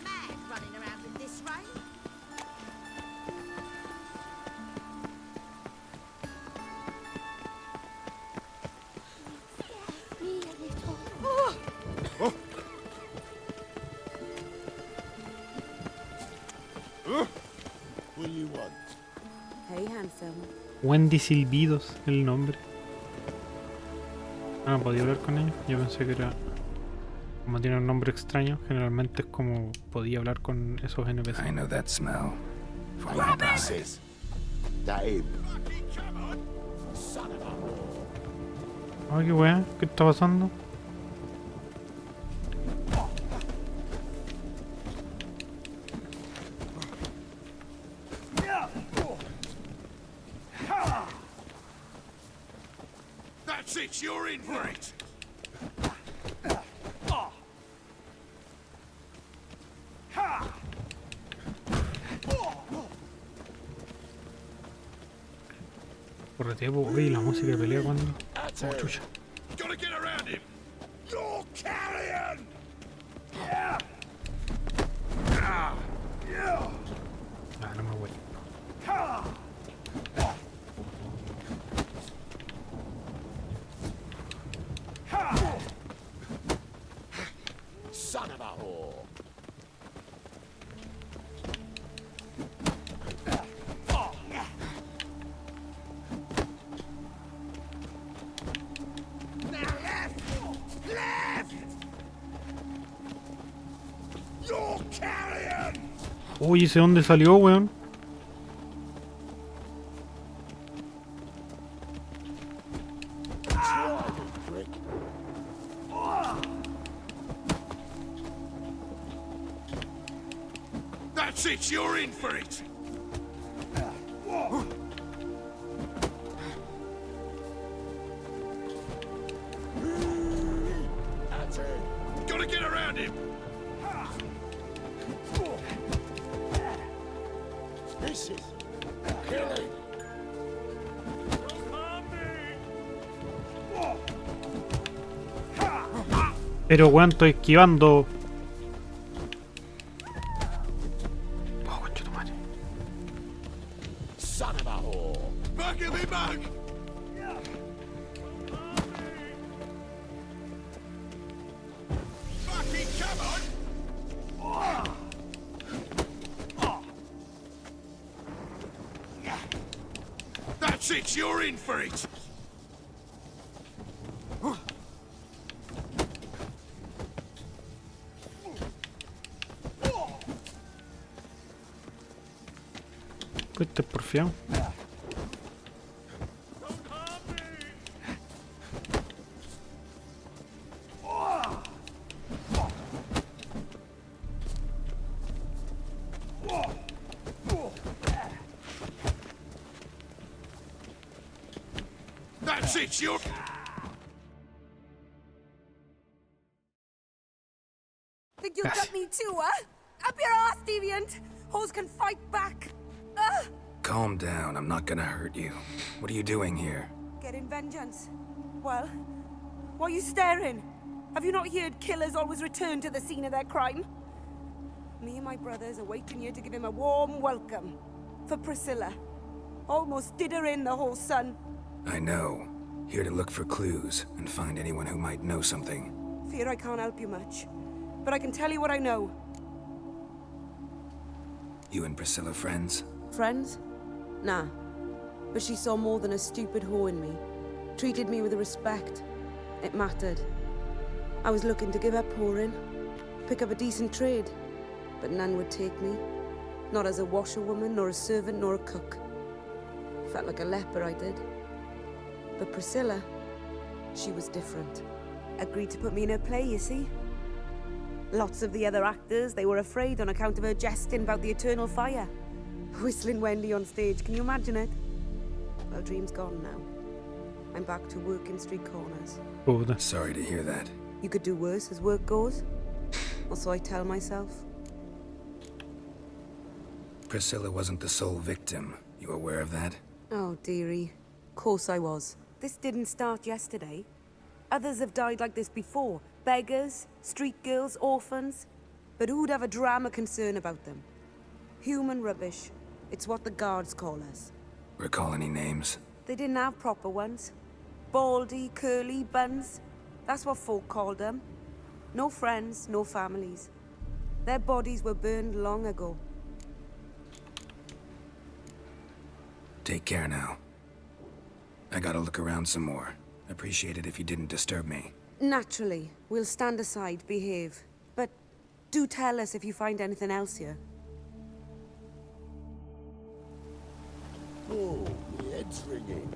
Mad running around in this rain. What do you want? Hey, handsome. Wendy Silbidos, el nombre. Ah, no podía hablar con ella. Yo pensé que era... Como tiene un nombre extraño, generalmente es como podía hablar con esos NPC. I know that smell. Ay, qué weá, ¿qué está pasando? That's it, you're in for it! Correte, po. Oye, la música de pelea cuando... Oh, chucha. Gotta get around him! You're carrion! Yeah! Ah, no me voy. Son of a whore! Uy, ¿ese dónde salió, weón? That's it, you're in for it! That's it. Gotta get around him! This is killing. Pero weón, estoy esquivando. Son of a whore! Back of me back! Fucking come on! That's it, you're in for it! Este es porfiado. That's it, you're... Think you got me too, huh? Up your ass, deviant! Hoes can fight back! Calm down, I'm not gonna hurt you. What are you doing here? Getting vengeance. Well, why are you staring? Have you not heard killers always return to the scene of their crime? Me and my brothers are waiting here to give him a warm welcome. For Priscilla. Almost did her in, the whole son. I know. Here to look for clues and find anyone who might know something. Fear I can't help you much. But I can tell you what I know. You and Priscilla friends? Friends? Nah. But she saw more than a stupid whore in me. Treated me with respect. It mattered. I was looking to give up whoring. Pick up a decent trade. But none would take me. Not as a washerwoman, nor a servant, nor a cook. Felt like a leper, I did. But Priscilla, She was different. Agreed to put me in her play, you see? Lots of the other actors, they were afraid on account of her jesting about the eternal fire. Whistling Wendy on stage, can you imagine it? Well, dream's gone now. I'm back to working street corners. Sorry to hear that. You could do worse as work goes. Or so I tell myself. Priscilla wasn't the sole victim. You aware of that? Oh, dearie. Course I was. This didn't start yesterday. Others have died like this before. Beggars, street girls, orphans. But who'd have a drama concern about them? Human rubbish. It's what the guards call us. Recall any names? They didn't have proper ones. Baldy, curly, buns. That's what folk called them. No friends, no families. Their bodies were burned long ago. Take care now. I gotta look around some more. Appreciate it if you didn't disturb me. Naturally. We'll stand aside, behave. But do tell us if you find anything else here. Oh, my head's ringing.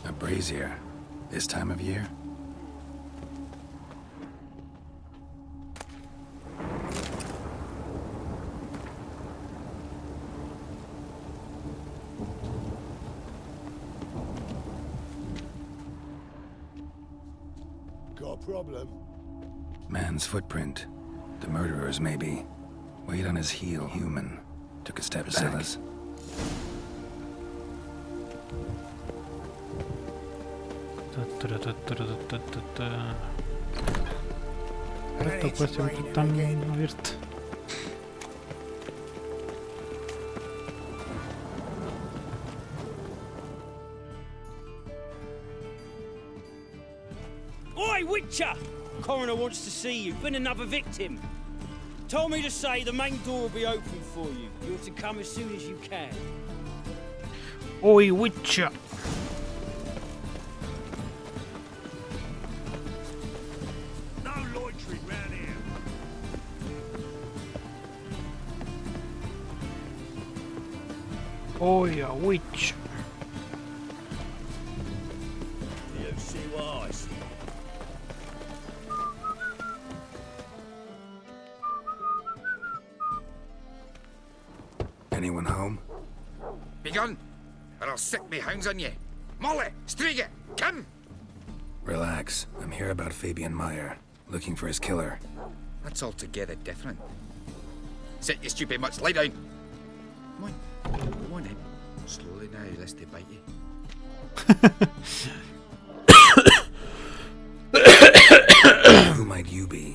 A brazier. This time of year? Got a problem? Man's footprint. The murderer's, maybe. Weight on his heel, human. Took a step back. Esta puede ser tan abierta. Oi, Witcher! Coroner wants to see you. Been another victim. Told me to say the main door will be open for you. You're to come as soon as you can. Oi, Witcher! No loitering round here. Oi, a witch! You see what I see? Anyone home? Begone, or I'll set me hounds on you. Molly, Striga, come! Relax. I'm here about Fabian Meyer. Looking for his killer. That's altogether different. Sit, you stupid much. Lie down. Come on then. Slowly now, lest they bite you. Who might you be?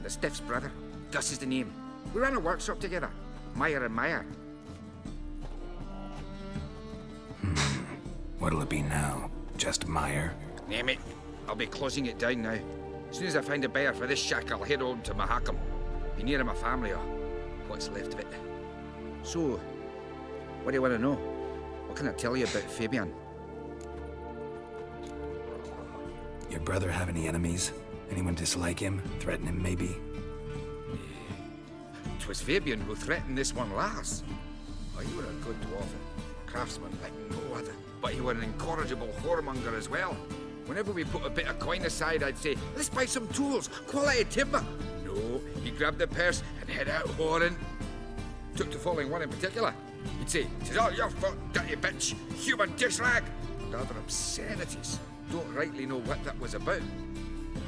The Stiff's brother. Gus is the name. We ran a workshop together. Meyer and Meyer. What'll it be now? Just Meyer? Name it. I'll be closing it down now. As soon as I find a buyer for this shack, I'll head on to Mahakam. Be near my family, or what's left of it. So, what do you want to know? What can I tell you about Fabian? Your brother have any enemies? Anyone dislike him? Threaten him, maybe? 'Twas Fabian who threatened this one last. Oh, you were a good dwarf, craftsman like no other. But he were an incorrigible whoremonger as well. Whenever we put a bit of coin aside, I'd say, let's buy some tools, quality timber. No, he grabbed the purse and head out whoring. Took to following one in particular. He'd say, "'Tis all your fault, dirty bitch, human dish rag," and other obscenities. Don't rightly know what that was about.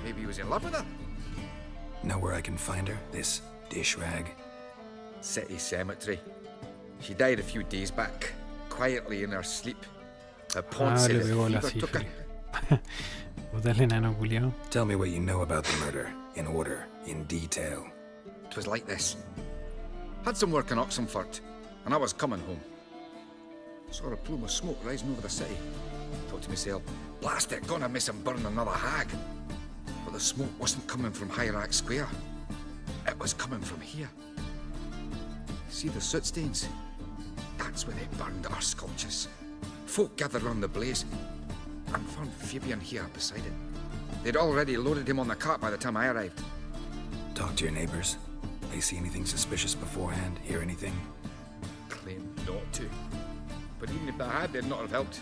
Maybe he was in love with her. Know where I can find her? This dish rag? City cemetery. She died a few days back, quietly in her sleep. Her pawn said le pegó la fever took her. sífilis. Tell me what you know about the murder, in order, in detail. 'Twas like this. Had some work in Oxenford, and I was coming home. Saw a plume of smoke rising over the city. Thought to myself, blast it, gonna miss and burn another hag. But the smoke wasn't coming from Hierarch Square. It was coming from here. See the soot stains? That's where they burned our sculptures. Folk gathered round the blaze and found Fabian here beside it. They'd already loaded him on the cart by the time I arrived. Talk to your neighbors. They see anything suspicious beforehand? Hear anything? Claimed not to. But even if they had, they'd not have helped.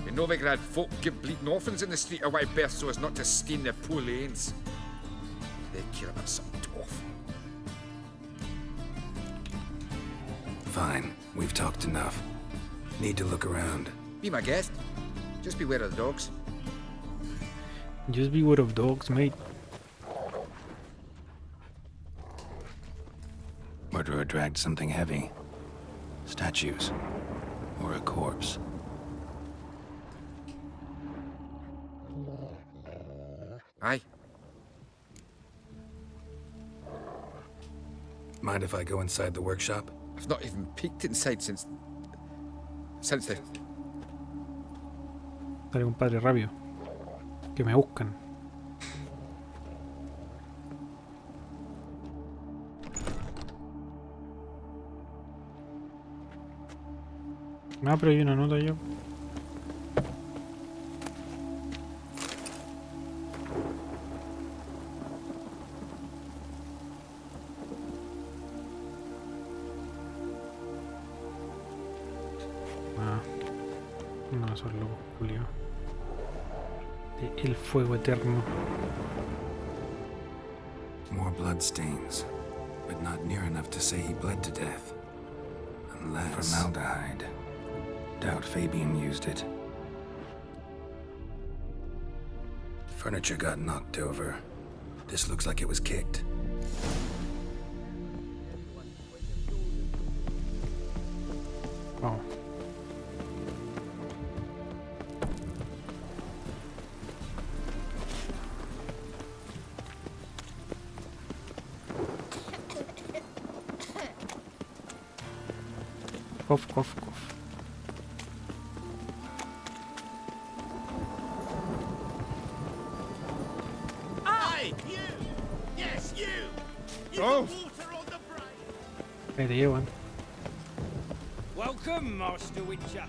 In Novigrad, folk give bleeding orphans in the street a wide berth so as not to stain their poor lanes. They care about some dwarf. Fine, we've talked enough. Need to look around. Be my guest. Just beware of the dogs. Just beware of dogs, mate. Murderer dragged something heavy. Statues. Or a corpse. Aye. Mind if I go inside the workshop? I've not even peeked inside since the... Dale, compadre, rápido. Que me buscan. Ah, pero hay una nota yo. Ah, no, esos locos culiados. El fuego eterno. More bloodstains, but not near enough to say he bled to death. Unless... Formaldehyde. Doubt Fabian used it. Furniture got knocked over. This looks like it was kicked. Oh. Cough, cough, cough. Aye, you! Yes, you! You Oh. got water on the brain! Ahí te llevan. Welcome, Master Witcher.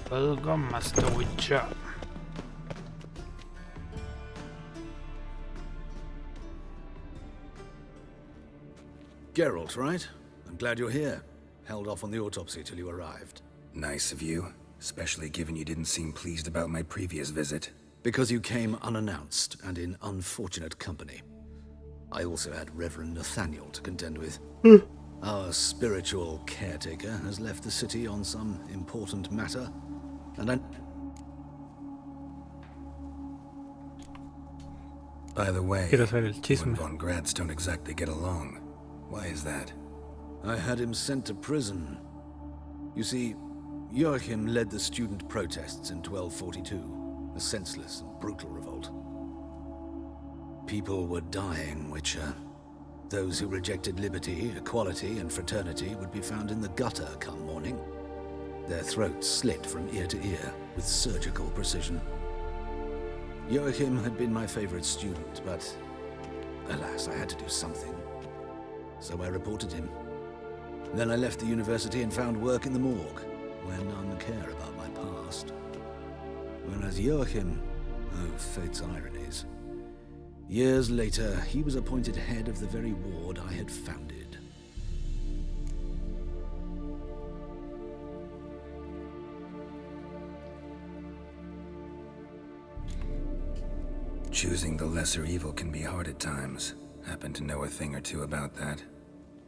Welcome, Master Witcher. Geralt, right? I'm glad you're here. Held off on the autopsy till you arrived. Nice of you, especially given you didn't seem pleased about my previous visit. Because you came unannounced and in unfortunate company. I also had Reverend Nathaniel to contend with. Our spiritual caretaker has left the city on some important matter, and I... By the way, Quiero saber el you chisme. and Von Gratz don't exactly get along. Why is that? I had him sent to prison. You see, Joachim led the student protests in 1242, a senseless and brutal revolt. People were dying, Witcher. Those who rejected liberty, equality, and fraternity would be found in the gutter come morning. Their throats slit from ear to ear with surgical precision. Joachim had been my favorite student, but alas, I had to do something. So I reported him. Then I left the university and found work in the morgue, where none care about my past. Whereas Joachim, oh, fate's ironies. Years later, he was appointed head of the very ward I had founded. Choosing the lesser evil can be hard at times. Happen to know a thing or two about that.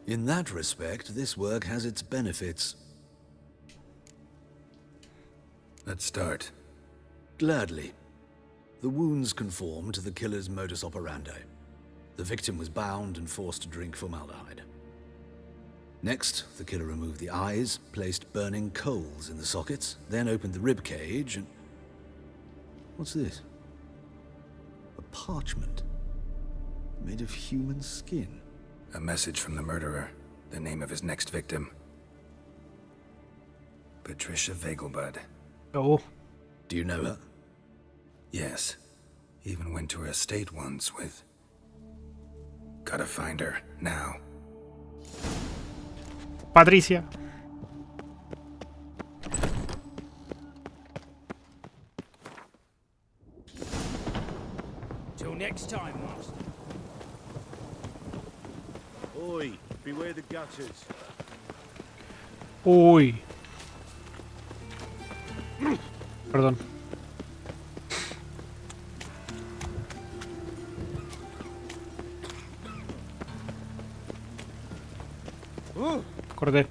In that respect, this work has its benefits. Let's start. Gladly. The wounds conform to the killer's modus operandi. The victim was bound and forced to drink formaldehyde. Next, the killer removed the eyes, placed burning coals in the sockets, then opened the rib cage and... What's this? A parchment. Made of human skin. A message from the murderer. The name of his next victim. Patricia Vegelbud. Oh. Do you know her? Yes. Even went to her estate once with... Gotta find her, now. Patricia. Till next time, Master. Oi, beware the gutters. Uy. Perdón. Corté.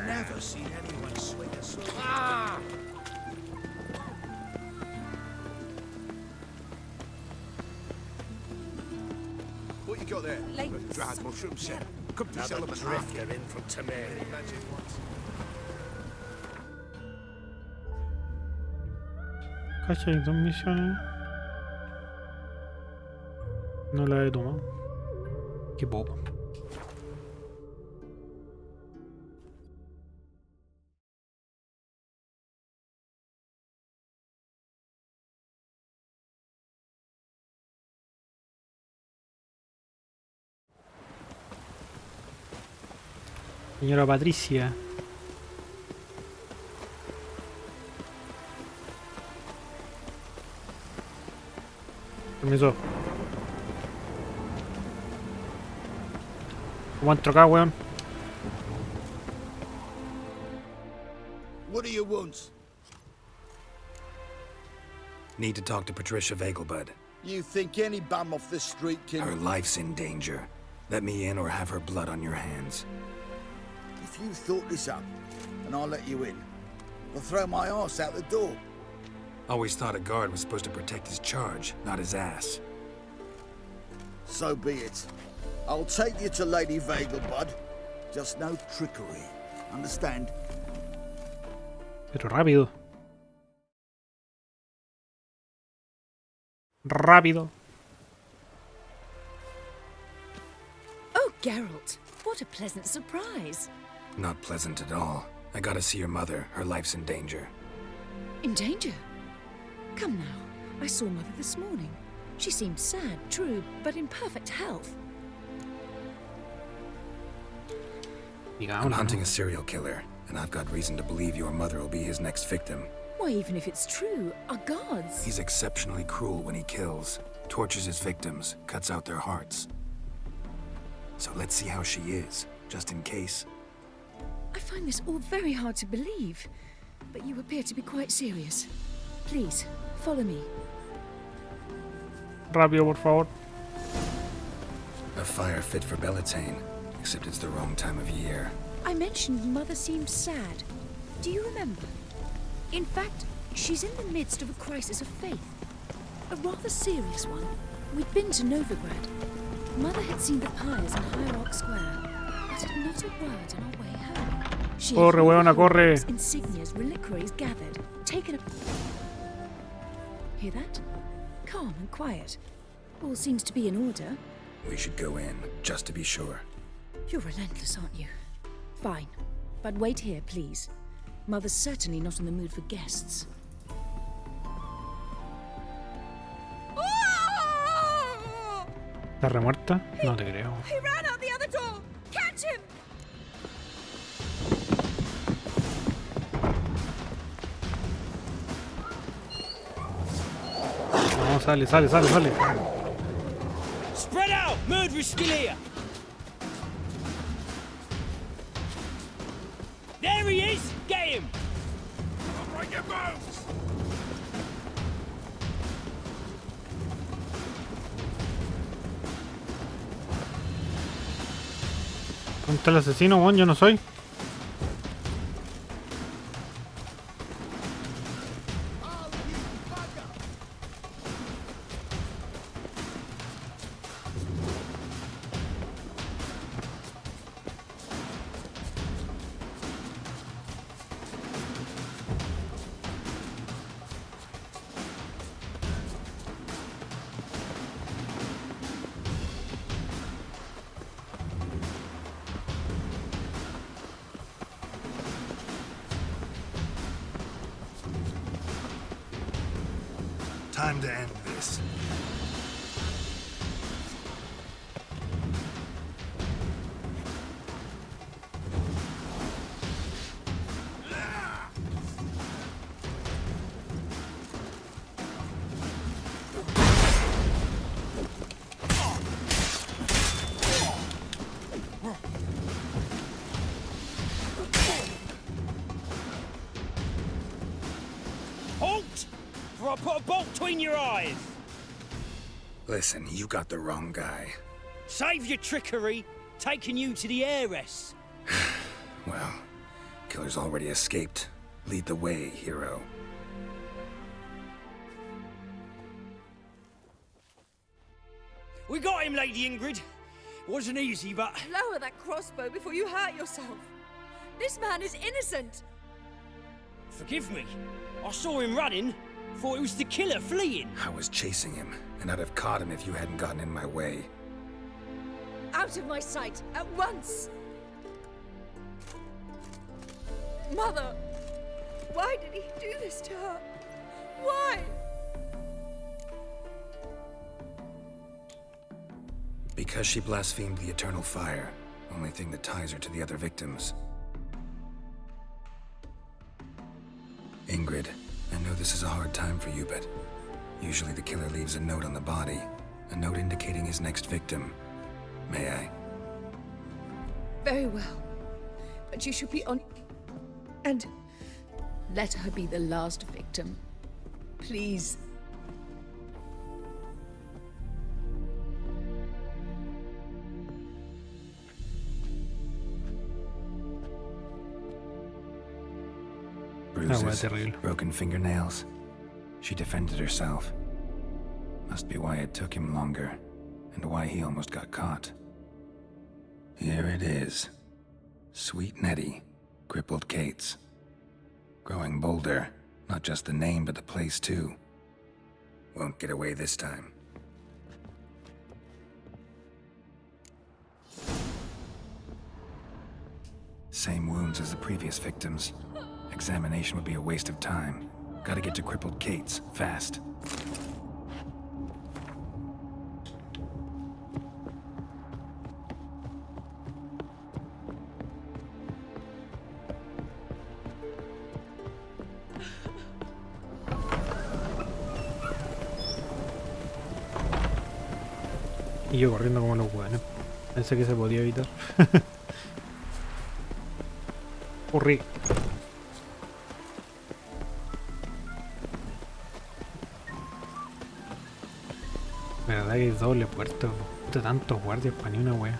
Never seen anyone swing a sword. What you got there? Dried mushroom set. Come to sell them drifter in from Tamari. Cacha, hay 2 misiones. No la he tomado. Qué poco. Señora Patricia. Permiso. ¿Cómo entro acá, weón? What do you want? Need to talk to Patricia Vegelbud. You think any bum off the street can... Her life's in danger. Let me in or have her blood on your hands. If you thought this up, and I'll let you in, I'll throw my ass out the door. Always thought a guard was supposed to protect his charge, not his ass. So be it. I'll take you to Lady Vegelbud. Just no trickery. Understand? Pero rápido. Rápido. Oh, Geralt, what a pleasant surprise. Not pleasant at all. I gotta see your mother. Her life's in danger. In danger? Come now, I saw Mother this morning. She seemed sad, true, but in perfect health. I'm hunting a serial killer, and I've got reason to believe your mother will be his next victim. Why, even if it's true, our gods... He's exceptionally cruel when he kills, tortures his victims, cuts out their hearts. So let's see how she is, just in case. I find this all very hard to believe, but you appear to be quite serious. Please, follow me. Rápido, por favor. A fire fit for Bellatane, except it's the wrong time of year. I mentioned Mother seemed sad. Do you remember? In fact, she's in the midst of a crisis of faith. A rather serious one. We'd been to Novigrad. Mother had seen the pyres in High Rock Square, but had not a word on our way home. She Corre, had weona, corre. insignias, reliquaries gathered, taken a... Hear that? Calm and quiet. All seems to be in order. We should go in, just to be sure. You're relentless, aren't you? Fine. But wait here, please. Mother's certainly not in the mood for guests. ¿Está remuerta? No te creo. He ran out the other door! Catch him! No, sale, sale, sale, sale. Spread out! Murderous still here! There he is! Get him! I'll break your bones! ¿Dónde está el asesino, weón? Yo no soy. Time to end this. between your eyes. Listen, you got the wrong guy. Save your trickery, taking you to the heiress. Well, killer's already escaped. Lead the way, hero. We got him, Lady Ingrid. Wasn't easy, but... Lower that crossbow before you hurt yourself. This man is innocent. Forgive me. I saw him running. Thought it was the killer fleeing. I was chasing him, and I'd have caught him if you hadn't gotten in my way. Out of my sight, at once! Mother! Why did he do this to her? Why? Because she blasphemed the eternal fire. Only thing that ties her to the other victims. Ingrid, I know this is a hard time for you, but usually the killer leaves a note on the body. A note indicating his next victim. May I? Very well. But you should be on... And let her be the last victim. Please. Bruises, broken fingernails. She defended herself. Must be why it took him longer, and why he almost got caught. Here it is. Sweet Nettie, crippled Kate's. Growing bolder, not just the name, but the place too. Won't get away this time. Same wounds as the previous victims. Examination would be a waste of time. Gotta get to crippled Kate's, fast. Y yo corriendo como los buenos. Pensé que se podía evitar. Corrí. Verdad que es doble puerta. De tantos guardias para ni una wea.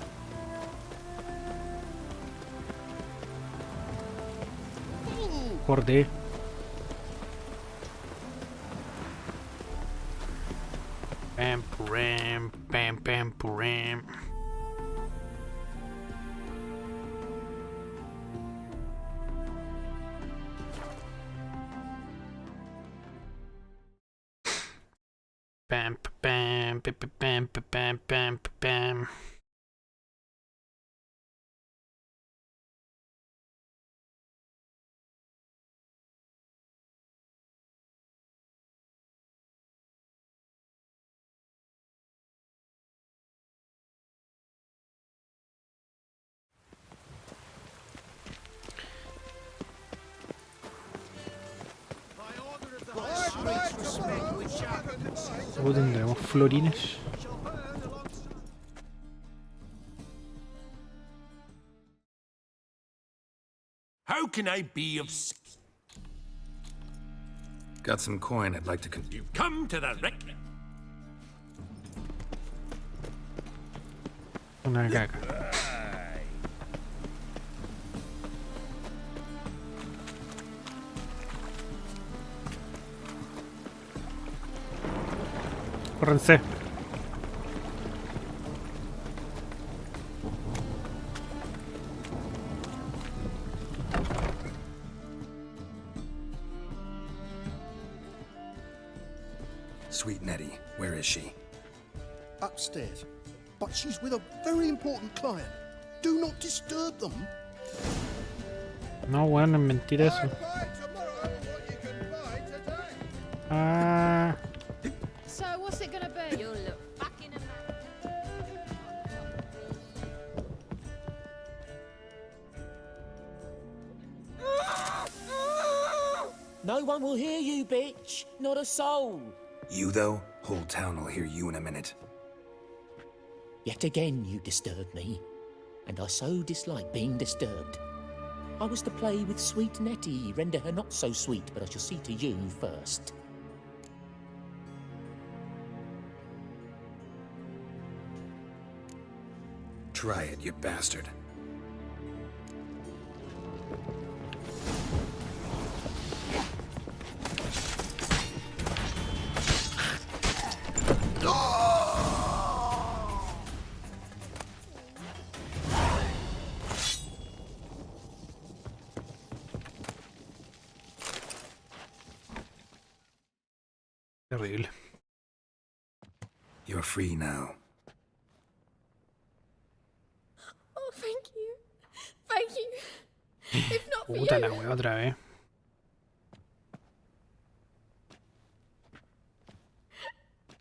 Corté. Pam pam pam pam pam. Bam bam bam bam bam bam bam. Luego tendremos florines. How can I be of... Got some coin I'd like to You've come to the wreck. Una caca. Córrense. Sweet Nettie, where is she? Upstairs. But she's with a very important client. Do not disturb them. No, bueno, es mentira eso. Ah. So what's it gonna be? You'll look fucking No one will hear you, bitch. Not a soul. You, though? Whole town will hear you in a minute. Yet again you disturb me, and I so dislike being disturbed. I was to play with sweet Nettie, render her not so sweet, but I shall see to you first. Try it, you bastard. Terrible. You're free now. Oh, thank you. Thank you. If not for Puta you. la wea otra vez.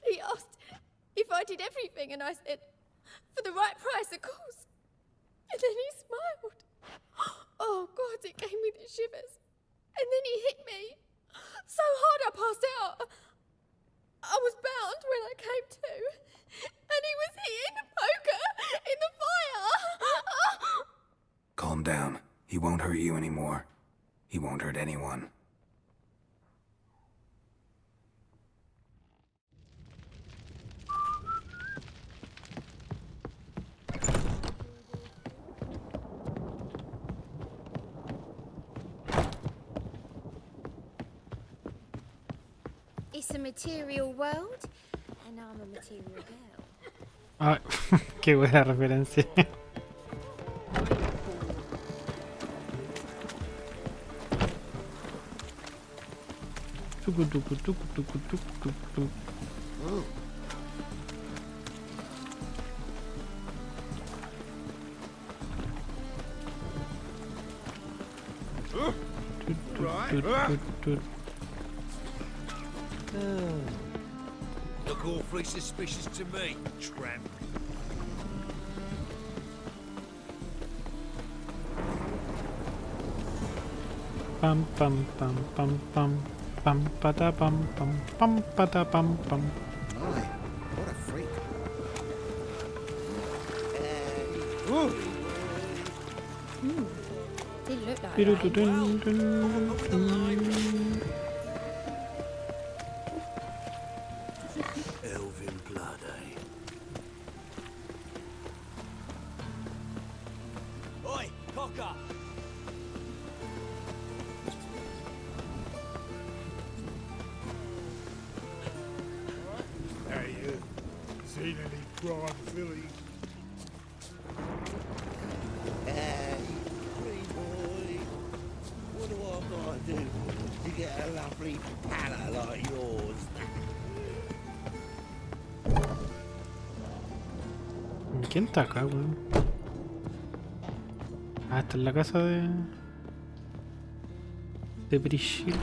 He asked if I did everything, and I said, for the right price, of course. And then he smiled. Oh, God, it gave me the shivers. And then he hit me so hard I passed out. I was bound when I came to, and he was hitting the poker in the fire. Calm down. He won't hurt you anymore. He won't hurt anyone. It's a material world, and I'm a material girl. Ah, qué buena referencia. Tucu, tucu, tucu, tucu, tucu, tucu, tucu. Look awfully suspicious to me, tramp. Pam pam pam pam pam pam pata pam pam pam pata pam pam. My, what a freak. Didn't look like Dun, that. dun, dun, dun. Elven blood, eh? Oi, cocker! Hey, you. Seen any crime, Philly? Hey, pretty boy. What do I gotta do to get a lovely palate like yours? ¿Quién está acá, weón? Ah, esta es la casa de Brigitte.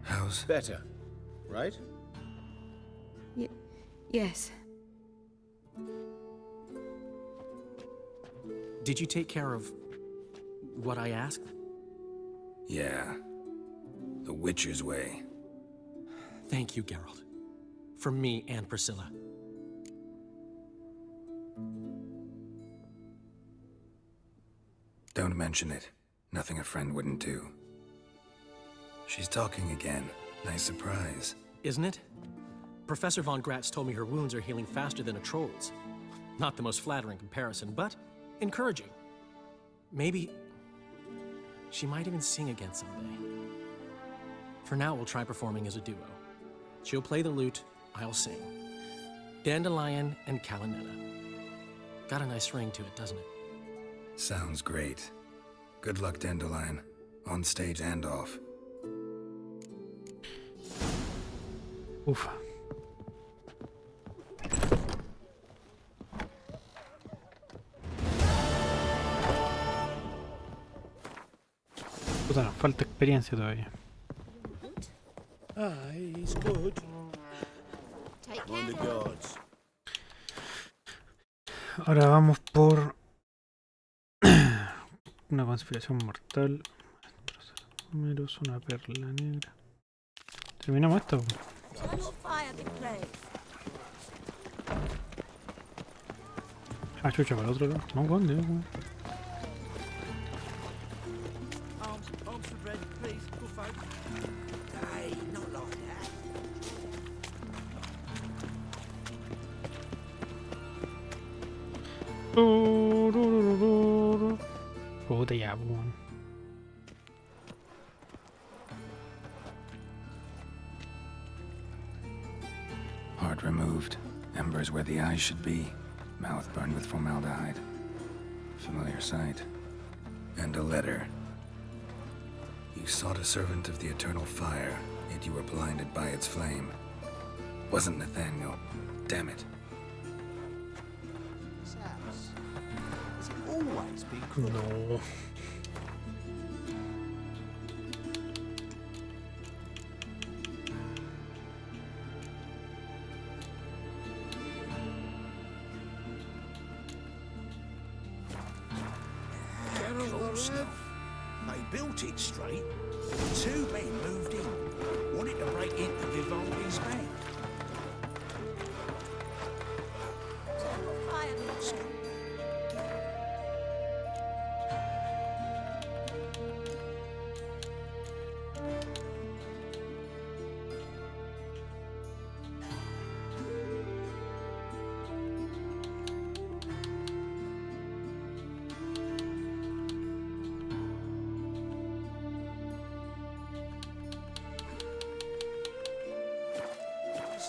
How's better, right? Yes. Did you take care of what I asked? Yeah. The Witcher's way. Thank you, Geralt. For me and Priscilla. Don't mention it. Nothing a friend wouldn't do. She's talking again. Nice surprise. Isn't it? Professor Von Gratz told me her wounds are healing faster than a troll's. Not the most flattering comparison, but encouraging. Maybe she might even sing again someday. For now, we'll try performing as a duo. She'll play the lute, I'll sing. Dandelion and Calinetta. Got a nice ring to it, doesn't it? Sounds great. Good luck, Dandelion. On stage and off. Ufa. Puta, nos falta experiencia todavía. He's good. Take On the guards. Ahora vamos por una conspiración mortal, números, una perla negra. Terminamos esto. Turn your fire, big play. Ah, chucha, para el otro lado. No, ¿dónde? Arms for bread, please, good folk. Hey, not like that. Puta ya, weón. Heart removed, embers where the eyes should be, mouth burned with formaldehyde. Familiar sight. And a letter. You sought a servant of the eternal fire, yet you were blinded by its flame. Wasn't Nathaniel. Damn it. This house, has it always been crooked? No. Cool stuff. They built it straight. Two men moved in, wanted to break into Vivaldi's band.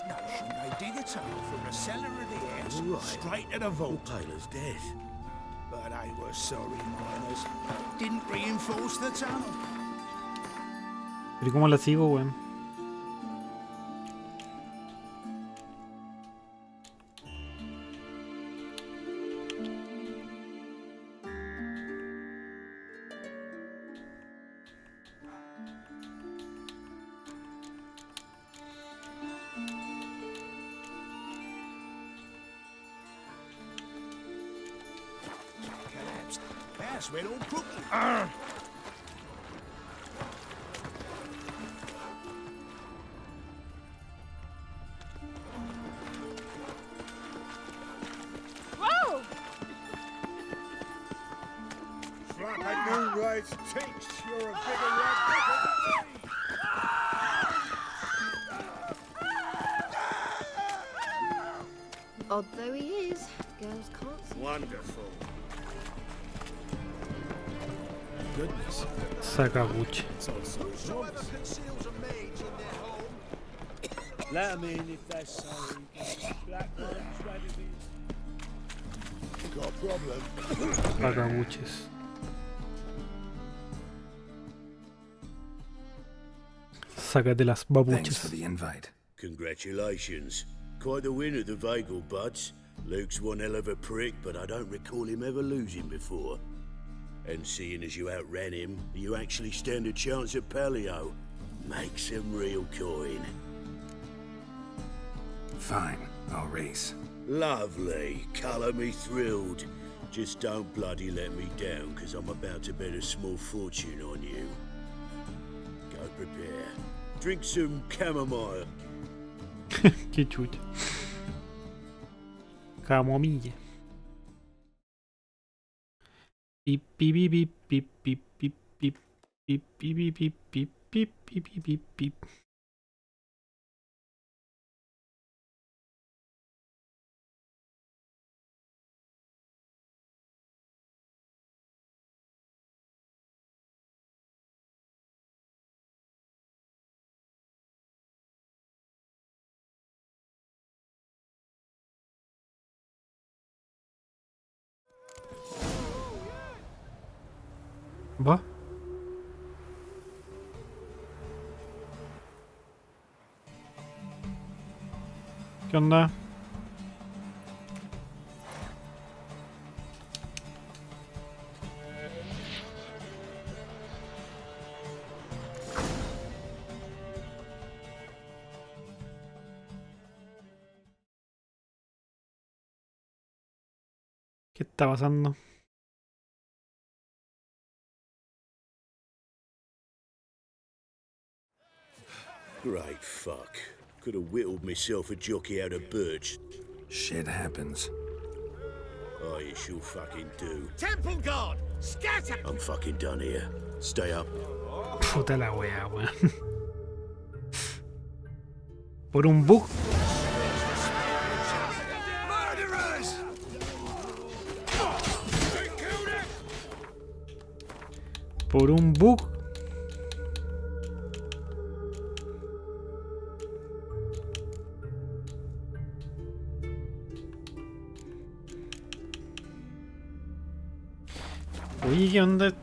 Notion they dig a tunnel from the cellar of the house straight to the vault. Taylor's dead. But they were sorry miners. Didn't reinforce the tunnel. ¿Pero cómo la sigo, weón? Collapsed. House went all crooked. Whoa! Flat like moonrise tinks, you're a bigger rat than me. Odd though he is, girls can't see. Wonderful. Goodness. Sacabuche. Let them in if they're sorry. Black Got a problem. Sacabuches. Sácate las Thanks babuches. for the invite. Congratulations. Quite the winner, the Vagel Buds. Luke's one hell of a prick, but I don't recall him ever losing before. And seeing as you outran him, you actually stand a chance at Paleo. Make some real coin. Fine, I'll race. Lovely. Colour me thrilled. Just don't bloody let me down, because I'm about to bet a small fortune on you. Go prepare. Drink some chamomile. Qué chucha. Camomilla. Pip pip pip pip pip pip pip pip pip pip pip pip pip pip pip pip. ¿Va? ¿Qué onda? ¿Qué está pasando? Great fuck. Could have whittled myself a jockey out of birch. Shit happens. Oh, you sure fucking do. Temple guard, scatter! I'm fucking done here. Stay up. Puta la wea, weón. Por un bug. Murderers! Por un bug. Oye, ¿qué onda?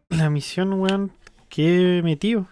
La misión, weón. ¿Qué metido?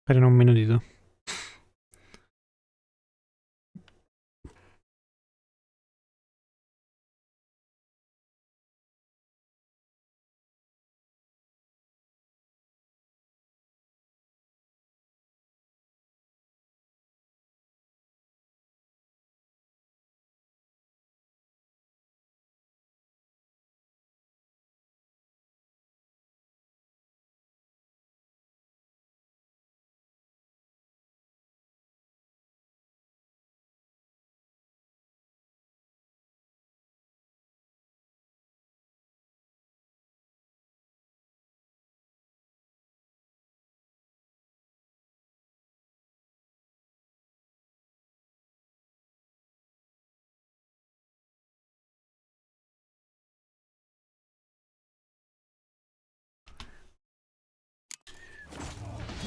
Esperen un minutito.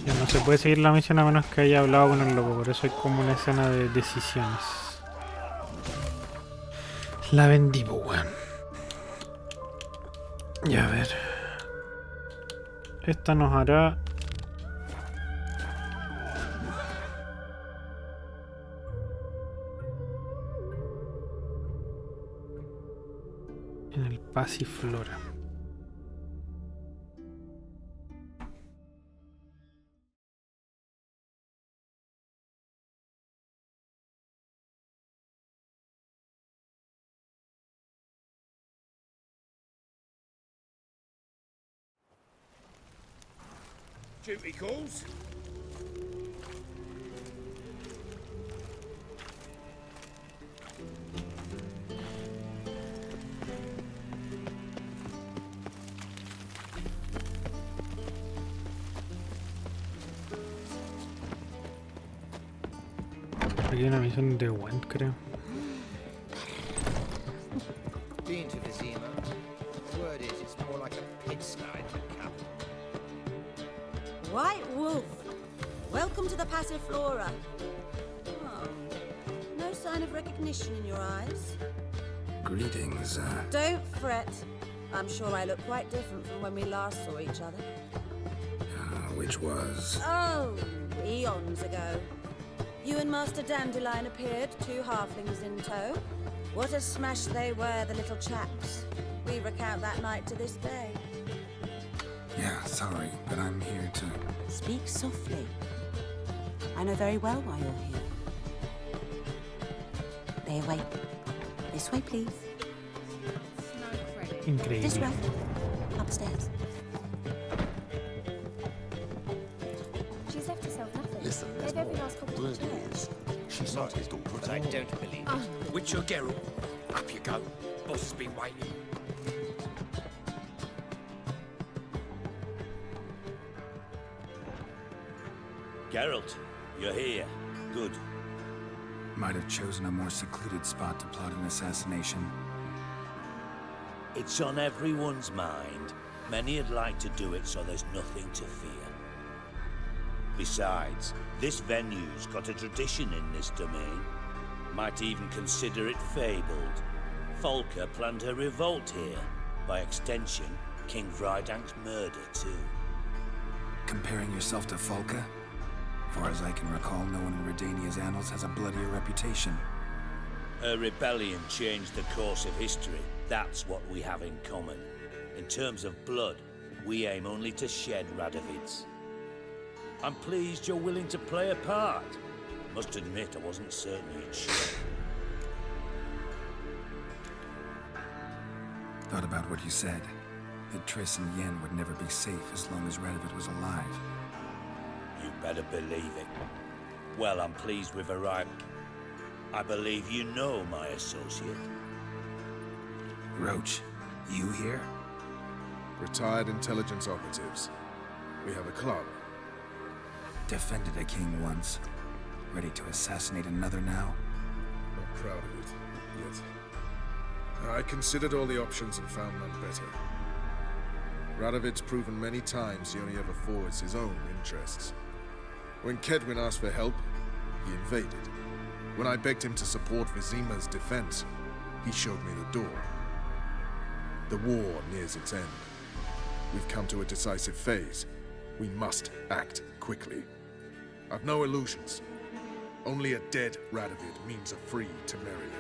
Ya no se puede seguir la misión a menos que haya hablado con el loco, por eso hay como una escena de decisiones. La vendí, weón. Ya a ver. Esta nos hará... en el Pasiflora. Duty calls. Aquí hay una misión de Went, creo. Been to Vizima. Word is, it's more like a pigsty than a capital. White Wolf, welcome to the Passiflora. Oh, no sign of recognition in your eyes. Greetings, Don't fret. I'm sure I look quite different from when we last saw each other. which was... Oh, eons ago. You and Master Dandelion appeared, 2 halflings in tow. What a smash they were, the little chaps. We recount that night to this day. Yeah, sorry, but I'm here to... Speak softly. I know very well why you're here. They away. This way, please. Increíble. This way. Upstairs. She's left herself nothing. Listen, there's every last couple of chairs. She's not his daughter. But I don't believe it. Witcher Geralt, up you go. Boss has been waiting. Geralt, you're here. Good. Might have chosen a more secluded spot to plot an assassination. It's on everyone's mind. Many would like to do it so there's nothing to fear. Besides, this venue's got a tradition in this domain. Might even consider it fabled. Folka planned her revolt here. By extension, King Vrydank's murder too. Comparing yourself to Folka? Far as I can recall, no one in Redania's annals has a bloodier reputation. Her rebellion changed the course of history. That's what we have in common. In terms of blood, we aim only to shed Radovid's. I'm pleased you're willing to play a part. Must admit, I wasn't certain you'd show. Thought about what you said. That Triss and Yen would never be safe as long as Radovid was alive. You better believe it. Well, I'm pleased we've arrived. I believe you know my associate. Roach, you here? Retired intelligence operatives. We have a club. Defended a king once. Ready to assassinate another now? Not proud of it, yet. I considered all the options and found none better. Radovid's proven many times he only ever forwards his own interests. When Kedwin asked for help, he invaded. When I begged him to support Vizima's defense, he showed me the door. The war nears its end. We've come to a decisive phase. We must act quickly. I've no illusions. Only a dead Radovid means a free Temeria.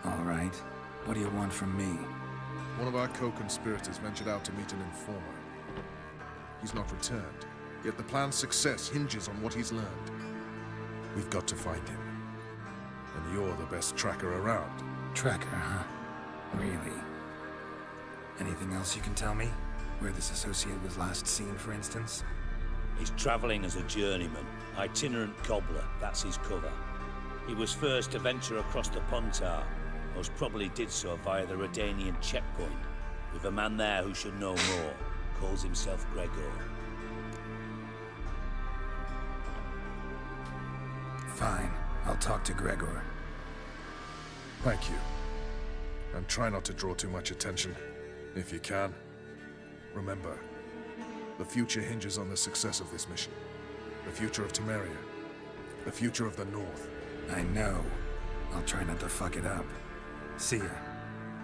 All right. What do you want from me? One of our co-conspirators ventured out to meet an informer. He's not returned, yet the plan's success hinges on what he's learned. We've got to find him. And you're the best tracker around. Tracker, huh? Really? Anything else you can tell me? Where this associate was last seen, for instance? He's traveling as a journeyman, itinerant cobbler, that's his cover. He was first to venture across the Pontar, most probably did so via the Redanian checkpoint, with a man there who should know more, calls himself Gregor. Fine, I'll talk to Gregor. Thank you. And try not to draw too much attention, if you can. Remember, the future hinges on the success of this mission. The future of Temeria. The future of the North. I know. I'll try not to fuck it up. See ya.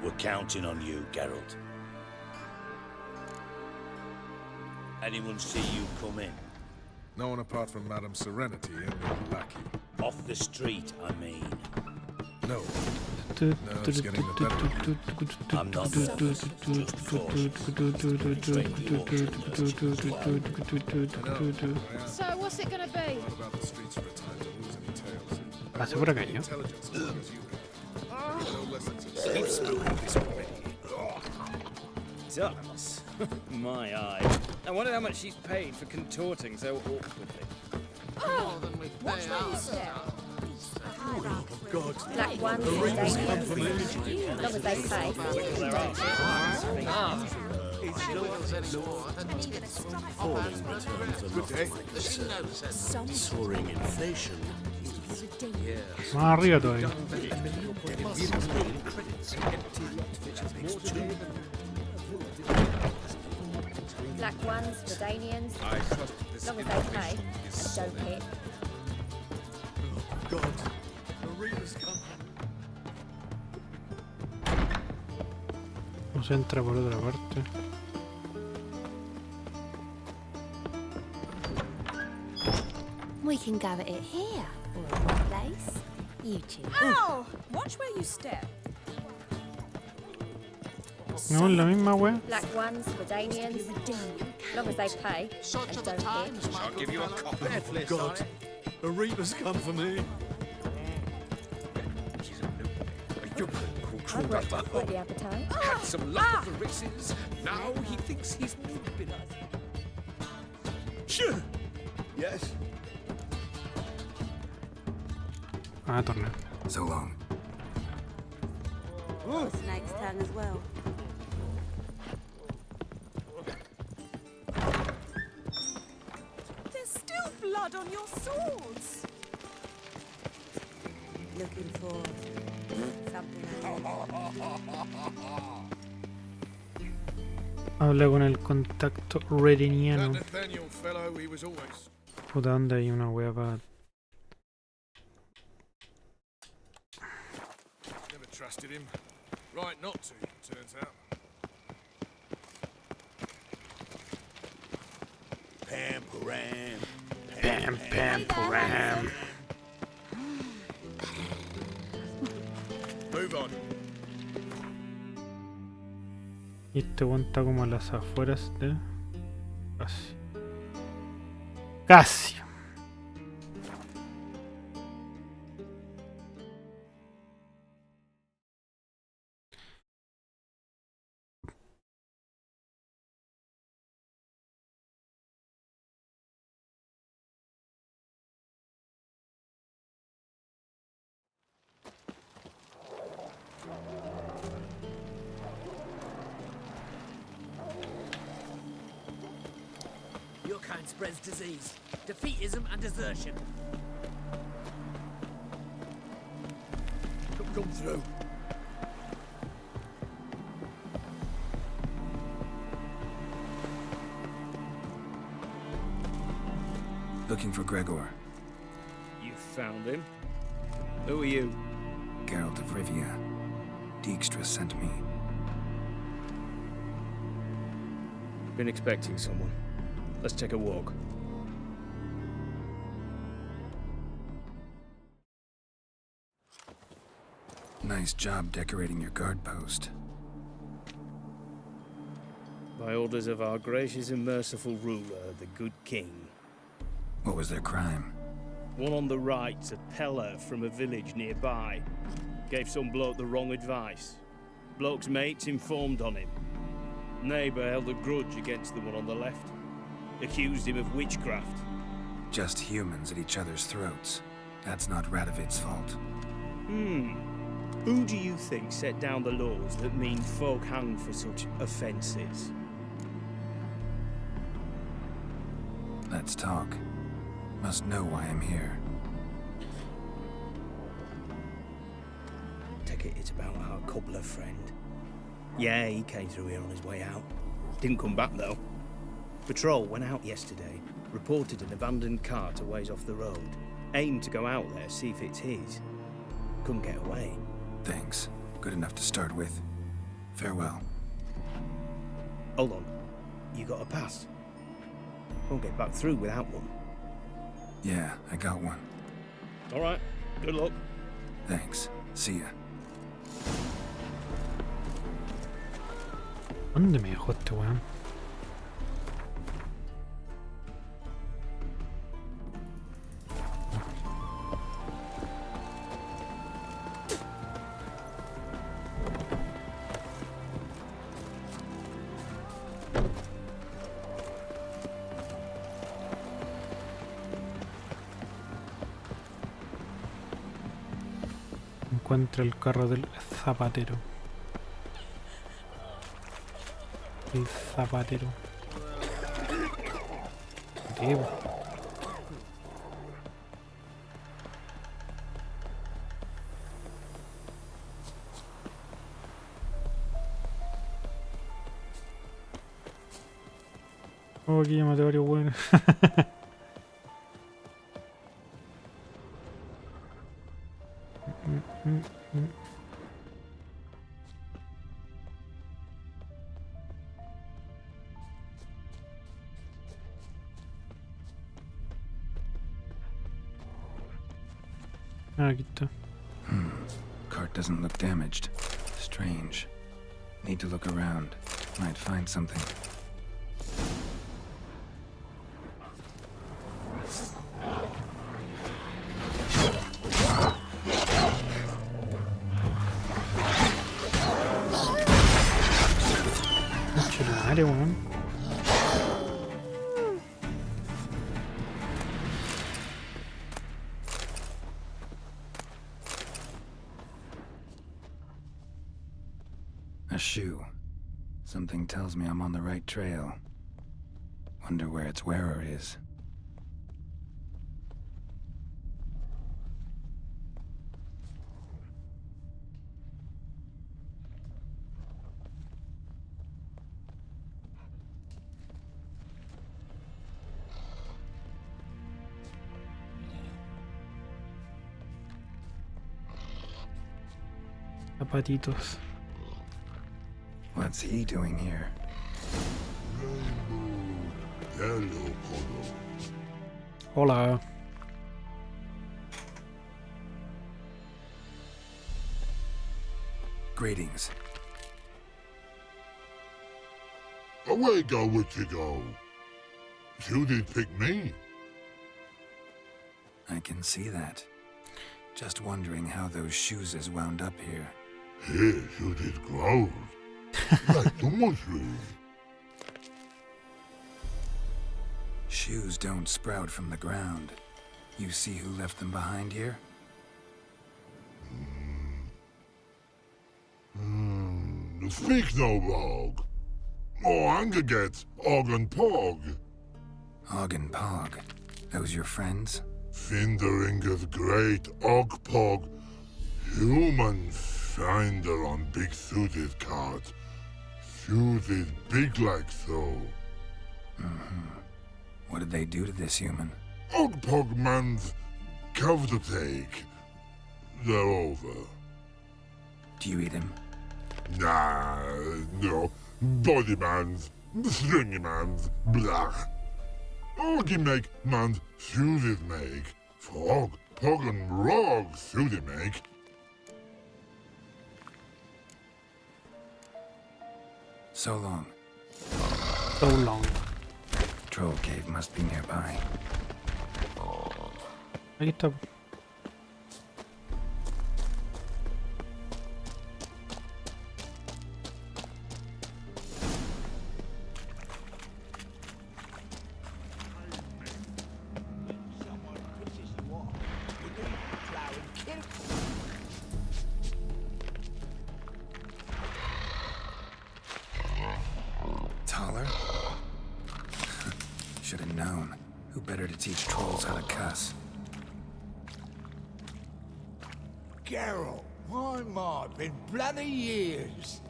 We're counting on you, Geralt. Anyone see you come in? No one apart from Madame Serenity and the lackey. Off the street, I mean. No. Nerves getting the better of you. I'm not nervous, just So, what's it gonna be? Pase por acá, ¿no? Keep spooking this already. Does? My eye. I wonder how much she's paid for contorting so awkwardly. Oh, watch where you step. Oh, God. Black ones and Danians. As long as they pay. Falling returns are not quite soaring inflation. Más arriba todavía. Black ones, Redanians. As long as they pay. Don't hit. God, the Reaper's come. Nos entra por otra parte. We can go at it here, or at my place. You choose. Ow! Watch where you step. No, es la misma wea. Black ones, Redanians. As long as they pay. And don't hit. I'll give you a copy. God, the Reaper's come for me. I've worked up quite the appetite. Had some luck at the races. Now he thinks he's been. Sure. Yes. Torneo. So long. A snake's tongue as well. There's still blood on your swords. Looking for something. Habla con el contacto redeniano. That Nathaniel fellow, he was always... Puta, ¿dónde hay una wea para...? Never trusted him. Right not to, turns out. Pam-param. Pam-pam-param. Move on. Y este weón está como a las afueras de... Casi. Casi. Your kind spreads disease, defeatism and desertion. Come through. Looking for Gregor. You found him? Who are you? Geralt of Rivia. Dijkstra sent me. Been expecting someone. Let's take a walk. Nice job decorating your guard post. By orders of our gracious and merciful ruler, the good king. What was their crime? One on the right's a peller from a village nearby. Gave some bloke the wrong advice. Bloke's mates informed on him. Neighbour held a grudge against the one on the left. Accused him of witchcraft. Just humans at each other's throats. That's not Radovid's fault. Who do you think set down the laws that mean folk hang for such offences? Let's talk. Must know why I'm here. Take it it's about our cobbler friend. Yeah, he came through here on his way out. Didn't come back though. Patrol went out yesterday, reported an abandoned cart a ways off the road. Aimed to go out there, see if it's his. Couldn't get away. Thanks. Good enough to start with. Farewell. Hold on. You got a pass? Won't get back through without one. Yeah, I got one. All right. Good luck. Thanks. See ya. ¿Dónde me dejó este weón? Encuentra el carro del zapatero. El zapatero. Tío. Oh, aquí ya maté varios buenos. Aquí está. Cart doesn't look damaged. Strange. Need to look around. Might find something. madre, weón. A shoe. Something tells me I'm on the right trail. Wonder where its wearer is. Zapatitos. What's he doing here? Hola. Greetings. Away go with you go. You did pick me. I can see that. Just wondering how those shoes has wound up here. Here you did grow. Like the mushroom. Shoes don't sprout from the ground. You see who left them behind here? Speak no log. Oh, anger gets Og and Pog. Og and Pog. Those your friends? Finderingeth great Og Pog. Human finder on big suited cart. Suited big like so. What did they do to this human? Og Pog man's cover to take. They're over. Do you eat him? Nah, no. Body man's, stringy man's, blah. Oggy make man's suited make. Frog, Pog and Rog suited make. So long. So long. Troll cave must be nearby. Ahí está. Taller? Should have known. Who better to teach trolls how to cuss? Geralt, my, been bloody years.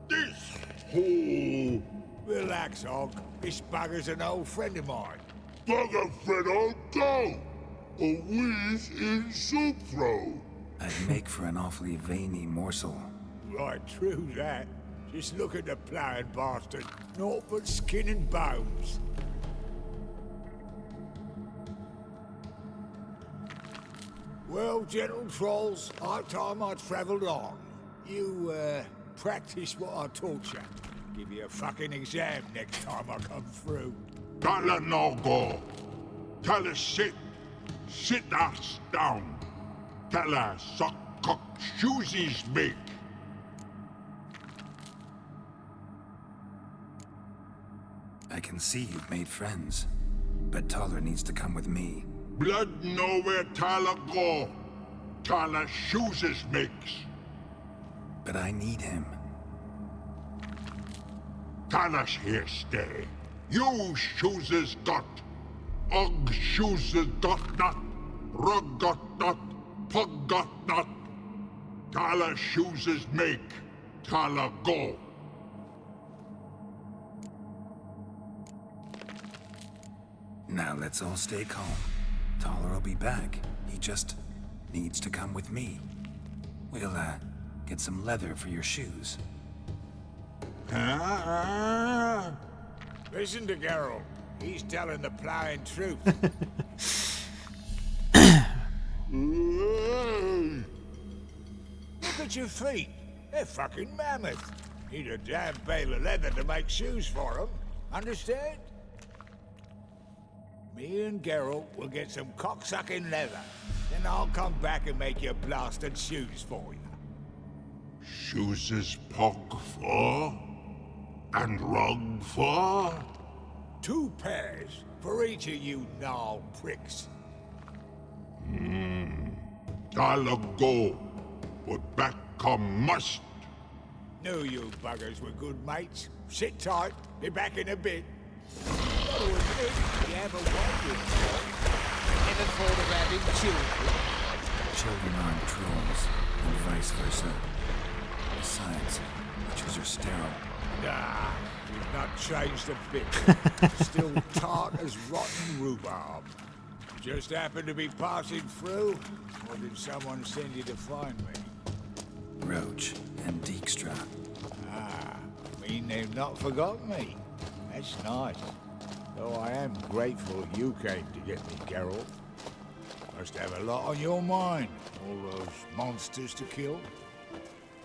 This hole. Relax, Og. This bugger's an old friend of mine. Bugger friend old go. A wheeze in soup throw. I'd make for an awfully veiny morsel. Right, true that. Just look at the ploughing bastard. Naught but skin and bones. Well, gentle trolls, high time I travelled on. You, practice what I taught you. Give you a fucking exam next time I come through. Don't let no go. Tell her sit. Sit ass down. Tell her suck cock shoesies big. I can see you've made friends, but Taller needs to come with me. Blood nowhere Tyler go. Tyler shoeses makes. But I need him. Tyler's here stay. You shoeses got. Og shoeses got not. Rug got not. Pug got not. Tyler shoeses make. Tyler go. Now let's all stay calm. Taller will be back. He just needs to come with me. We'll, get some leather for your shoes. Listen to Geralt. He's telling the ploughing truth. Look at your feet. They're fucking mammoth. Need a damn bale of leather to make shoes for them. Understand? Me and Geralt will get some cocksucking leather. Then I'll come back and make your blasted shoes for you. Shoeses pog for? And rug for? 2 pairs for each of you gnarled pricks. I'll go, but back come must. Knew you buggers were good mates. Sit tight, be back in a bit. Gotta admit, you have a wondered. Never thought of having children. Children aren't trolls, and vice versa. Besides, witches are sterile. Nah, you've not changed a bit. Still tart as rotten rhubarb. Just happened to be passing through, or did someone send you to find me? Roach and Dijkstra. Ah, mean they've not forgotten me. That's nice. Though I am grateful you came to get me, Geralt. Must have a lot on your mind, all those monsters to kill.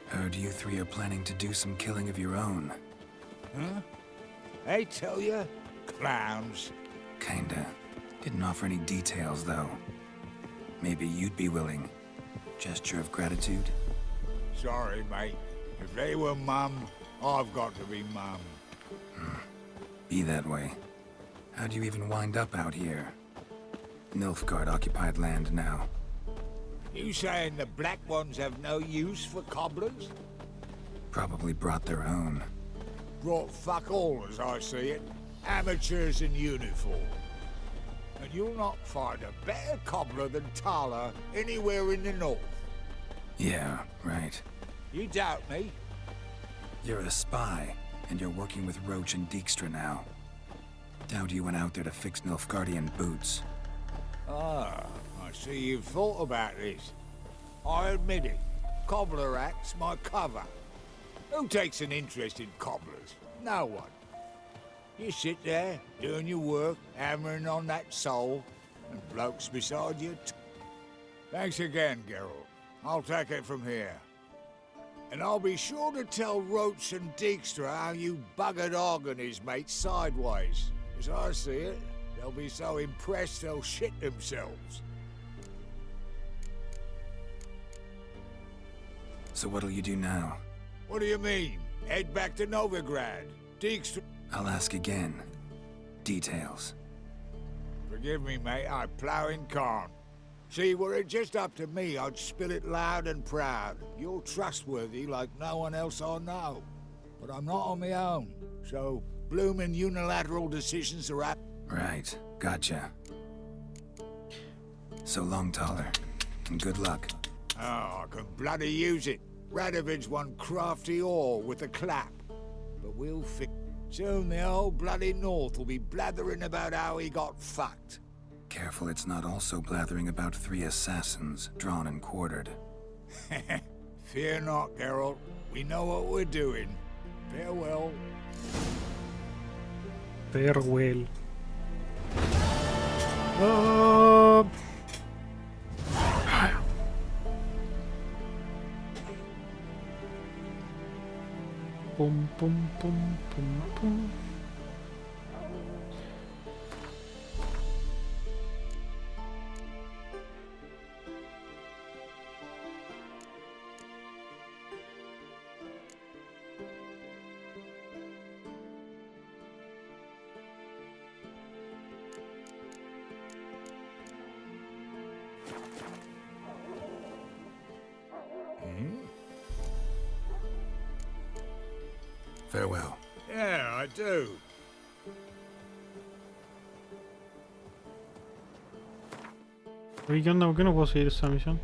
Heard you 3 are planning to do some killing of your own. Huh? I tell you, clowns. Kinda. Didn't offer any details, though. Maybe you'd be willing. Gesture of gratitude? Sorry, mate. If they were mum, I've got to be mum. Be that way. How'd you even wind up out here? Nilfgaard-occupied land now. You saying the Black Ones have no use for cobblers? Probably brought their own. Brought fuck all, as I see it. Amateurs in uniform. And you'll not find a better cobbler than Tala anywhere in the north. Yeah, right. You doubt me? You're a spy, and you're working with Roach and Dijkstra now. Doubt you went out there to fix Nilfgaardian boots. Ah, I see you've thought about this. I admit it. Cobbler act's my cover. Who takes an interest in cobblers? No one. You sit there, doing your work, hammering on that soul, and blokes beside you. Thanks again, Geralt. I'll take it from here. And I'll be sure to tell Roach and Dijkstra how you buggered Og and his mates sideways. As I see it, they'll be so impressed they'll shit themselves. So what'll you do now? What do you mean? Head back to Novigrad? Dijkstra... I'll ask again. Details. Forgive me, mate, I plough in corn. See, were it just up to me, I'd spill it loud and proud. You're trustworthy like no one else I know. But I'm not on my own, so bloomin' unilateral decisions are up. Right, gotcha. So long, Taller, and good luck. Oh, I can bloody use it. Radovid's one crafty ore with a clap. But we'll fix. Soon the old bloody North will be blathering about how he got fucked. Careful it's not also blathering about 3 assassins, drawn and quartered. Fear not, Geralt. We know what we're doing. Farewell. Farewell. Pum pum pum pum pum. Farewell. Yeah, I do. Oye, ¿qué onda? ¿Por qué no puedo seguir esa misión?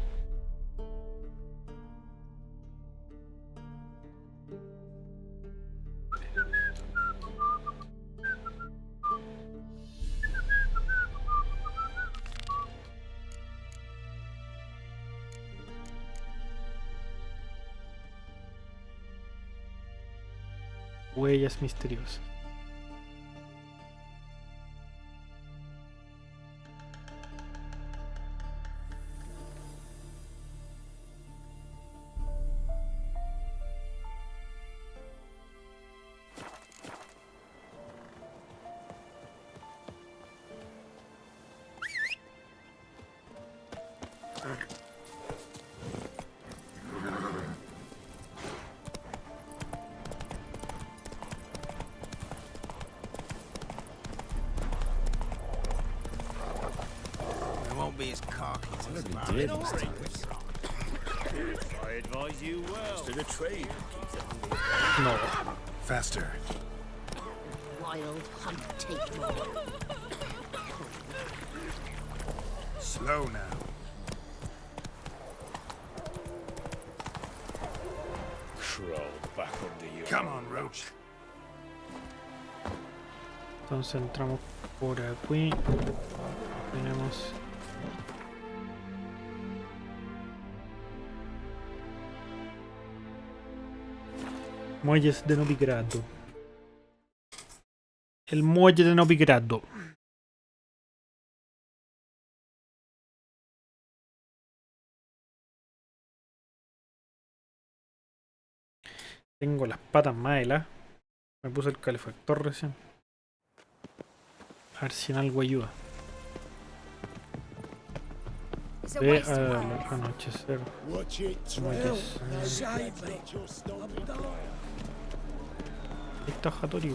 Huellas misteriosas. be as cocky as his did. I advise you well. To the trade. No. Faster. Wild hunt take more. Slow now. Crawl back under you. Come on, Roach. Entonces entramos por aquí. Tenemos muelles de Novigrado. El muelle de Novigrado. Tengo las patas más heladas. Me puse el calefactor recién. A ver si en algo ayuda. Ve al anochecer. Ahí está Hattori.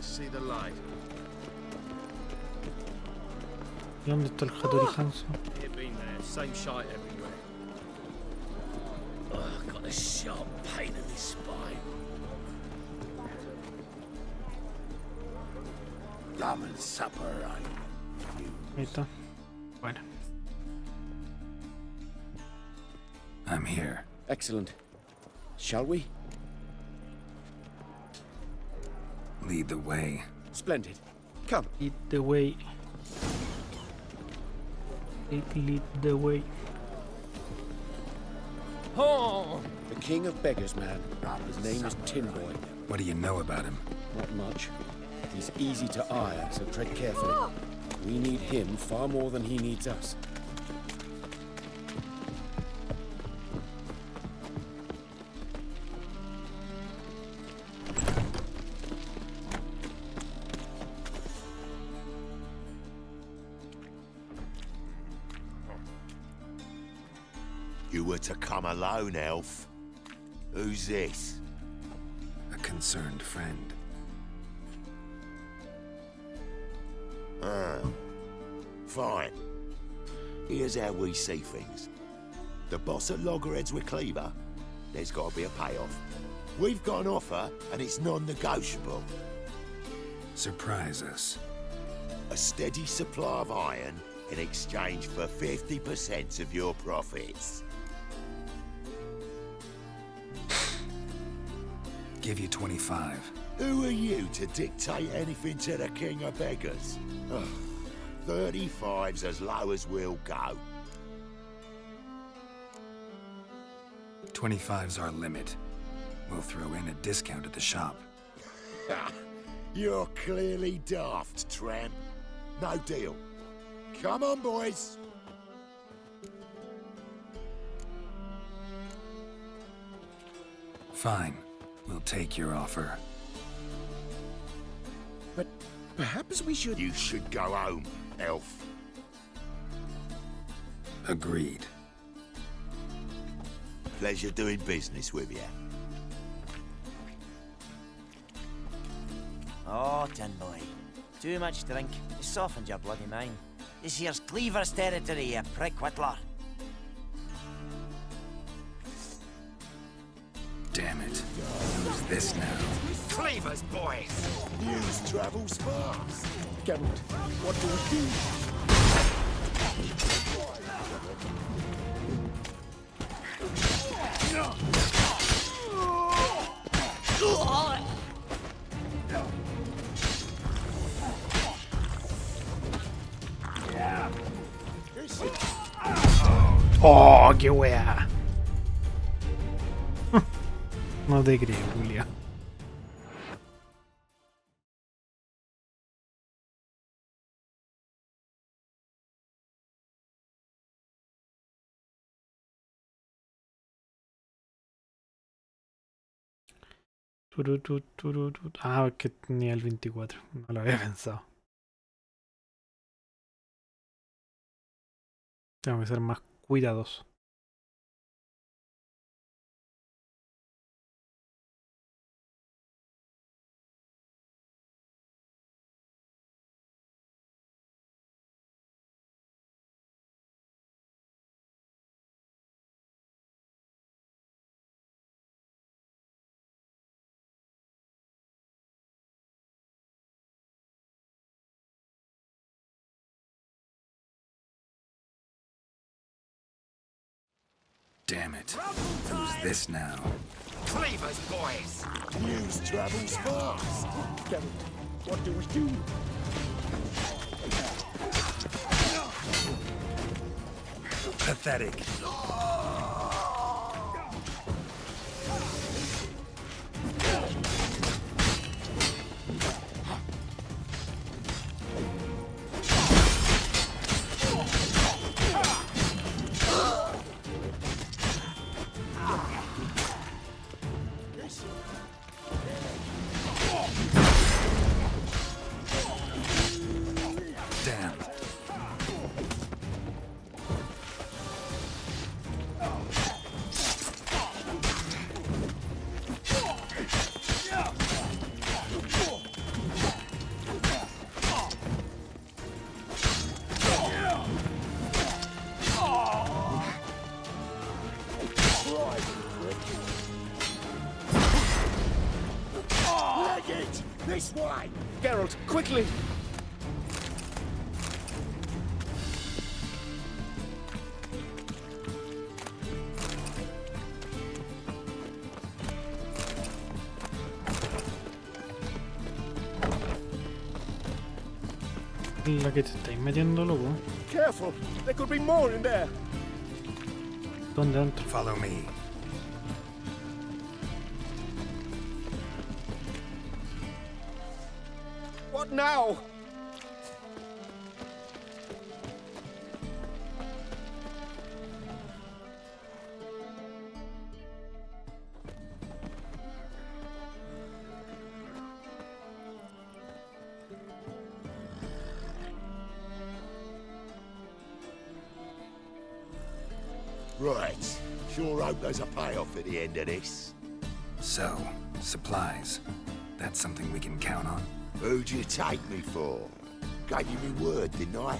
See the light. ¿Y dónde está el Hattori Hanzo? You've been there. Same shite everywhere. Ugh, got a sharp pain in my spine. Lamb and supper, Ahí está. Bueno. I'm here. Excellent. Shall we? Lead the way. Splendid. Come. Lead the way. Lead the way. Oh! The king of beggars, man. His name is Tin Boy. What do you know about him? Not much. He's easy to ire, so tread carefully. We need him far more than he needs us. You were to come alone, elf. Who's this? A concerned friend. Ah, fine. Here's how we see things. The boss at Loggerheads with Cleaver, there's got to be a payoff. We've got an offer, and it's non-negotiable. Surprise us. A steady supply of iron in exchange for 50% of your profits. Give you 25. Who are you to dictate anything to the king of beggars? Ugh, 35's as low as we'll go. 25's our limit. We'll throw in a discount at the shop. You're clearly daft, tramp. No deal. Come on, boys. Fine. We'll take your offer. But perhaps we should... You should go home, elf. Agreed. Pleasure doing business with you. Oh, Tin Boy. Too much drink. You softened your bloody mind. This here's Cleaver's territory, you prick whittler. Damn it. Who's this now? Cleaver's boys. News travels fast. Geralt, what do we do? ¡Oh, qué wea! No te creo, Julia. Ah, que tenía el 24. No lo había pensado. Tengo que ser más cuidadoso. Damn it. Who's this now? Cleavers, boys! News travels fast! Geralt, what do we do? Pathetic. This way! Geralt, quickly! La que te estáis metiendo, loco. Careful! There could be more in there! ¿Dónde entro? Follow me. What now? Right. Sure hope there's a payoff at the end of this. So, supplies. That's something we can count on? Who'd you take me for? Gave you me word, didn't I?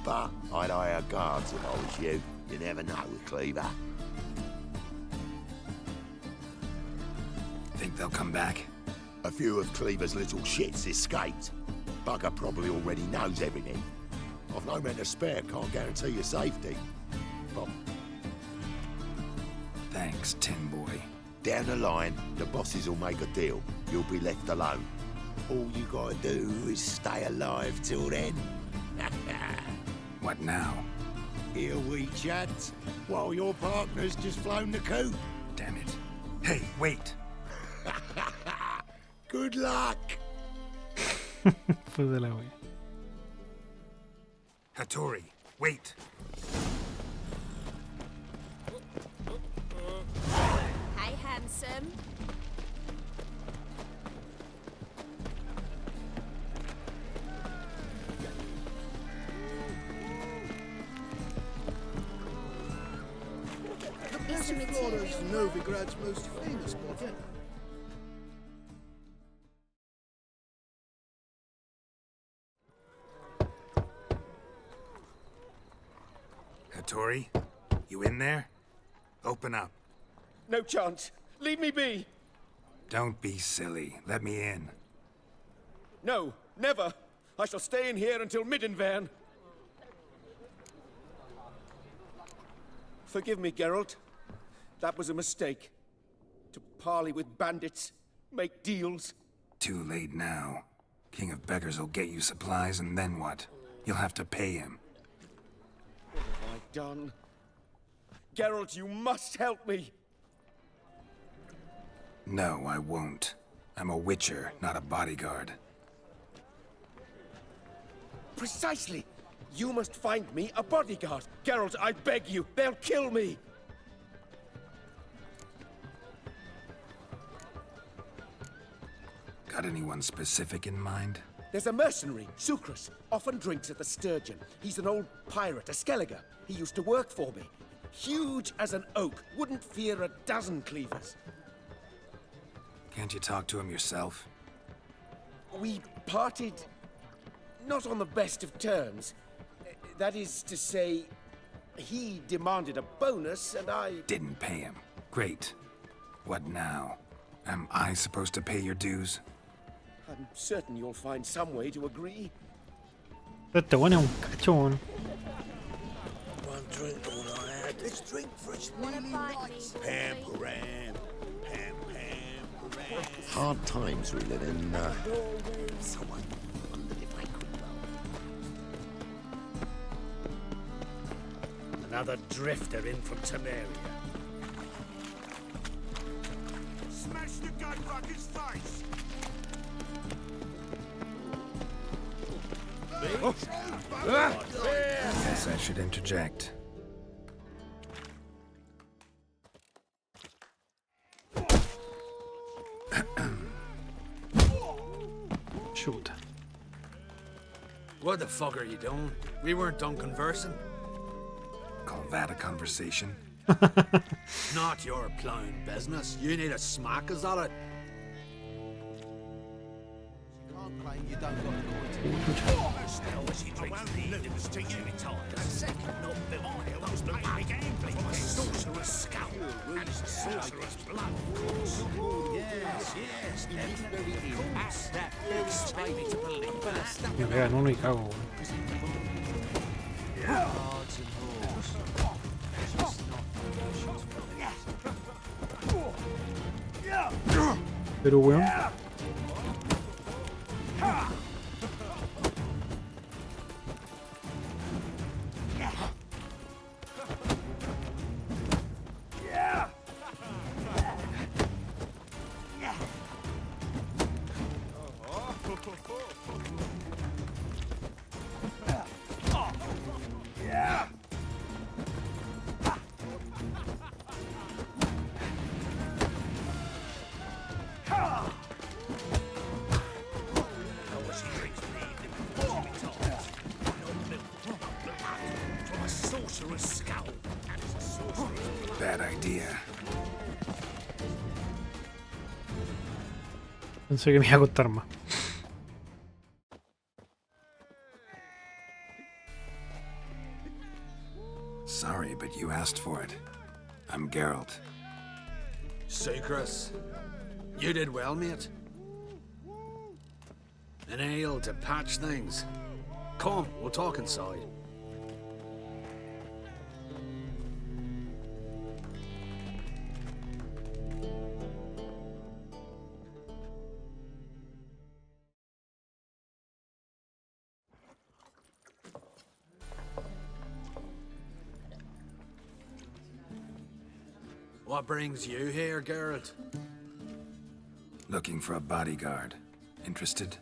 But I'd hire guards if I was you. You never know with Cleaver. Think they'll come back? A few of Cleaver's little shits escaped. Bugger probably already knows everything. I've no men to spare, can't guarantee your safety. But thanks, Tin Boy. down the line, the bosses will make a deal. You'll be left alone. All you gotta do is stay alive till then. What now? Here we chat, while your partner's just flown the coop. Damn it. Hey, wait! Good luck! Fue de la wea. Hattori, wait! Hey, handsome. Flora is Novigrad's most famous body. Hattori, you in there? Open up. No chance. Leave me be. Don't be silly. Let me in. No, never. I shall stay in here until Middenvern. Forgive me, Geralt. That was a mistake. To parley with bandits, make deals. Too late now. King of Beggars will get you supplies, and then what? You'll have to pay him. What have I done? Geralt, you must help me! No, I won't. I'm a witcher, not a bodyguard. Precisely! You must find me a bodyguard. Geralt, I beg you, they'll kill me! Got anyone specific in mind? There's a mercenary, Sucrus, often drinks at the Sturgeon. He's an old pirate, a Skelliger. He used to work for me. Huge as an oak, wouldn't fear a dozen cleavers. Can't you talk to him yourself? We parted not on the best of terms. That is to say, he demanded a bonus and I... Didn't pay him. Great. What now? Am I supposed to pay your dues? I'm certain you'll find some way to agree. Este bueno es un cacho, weón. One drink all I had. Let's drink for it's really nice. Pam-param. Pam-pam-param. Hard times we live in. Someone wondered if I could well. Another drifter in from Temeria. Smash the gunfucker's face! Guess I should interject. Shoot. What the fuck are you doing? We weren't done conversing. Call that a conversation? Not your plowing business. You need a smack, is that it? Can't claim you don't got the coin. First now as he drinks lose to you and second not the oil was the gambling from a sorcerer's skull and a sorcerer's blood, of course. Yes, that's very cool. That expect me to believe that. Me pegan uno y cago, weón. Cards and balls. Just not emotions. Pero weón. Bad idea. Pensé que me iba a costar más. Sorry, but you asked for it. I'm Geralt. See, Chris, you did well, mate. An ale to patch things. Come, we'll talk inside. What brings you here, Geralt? Looking for a bodyguard. Interested?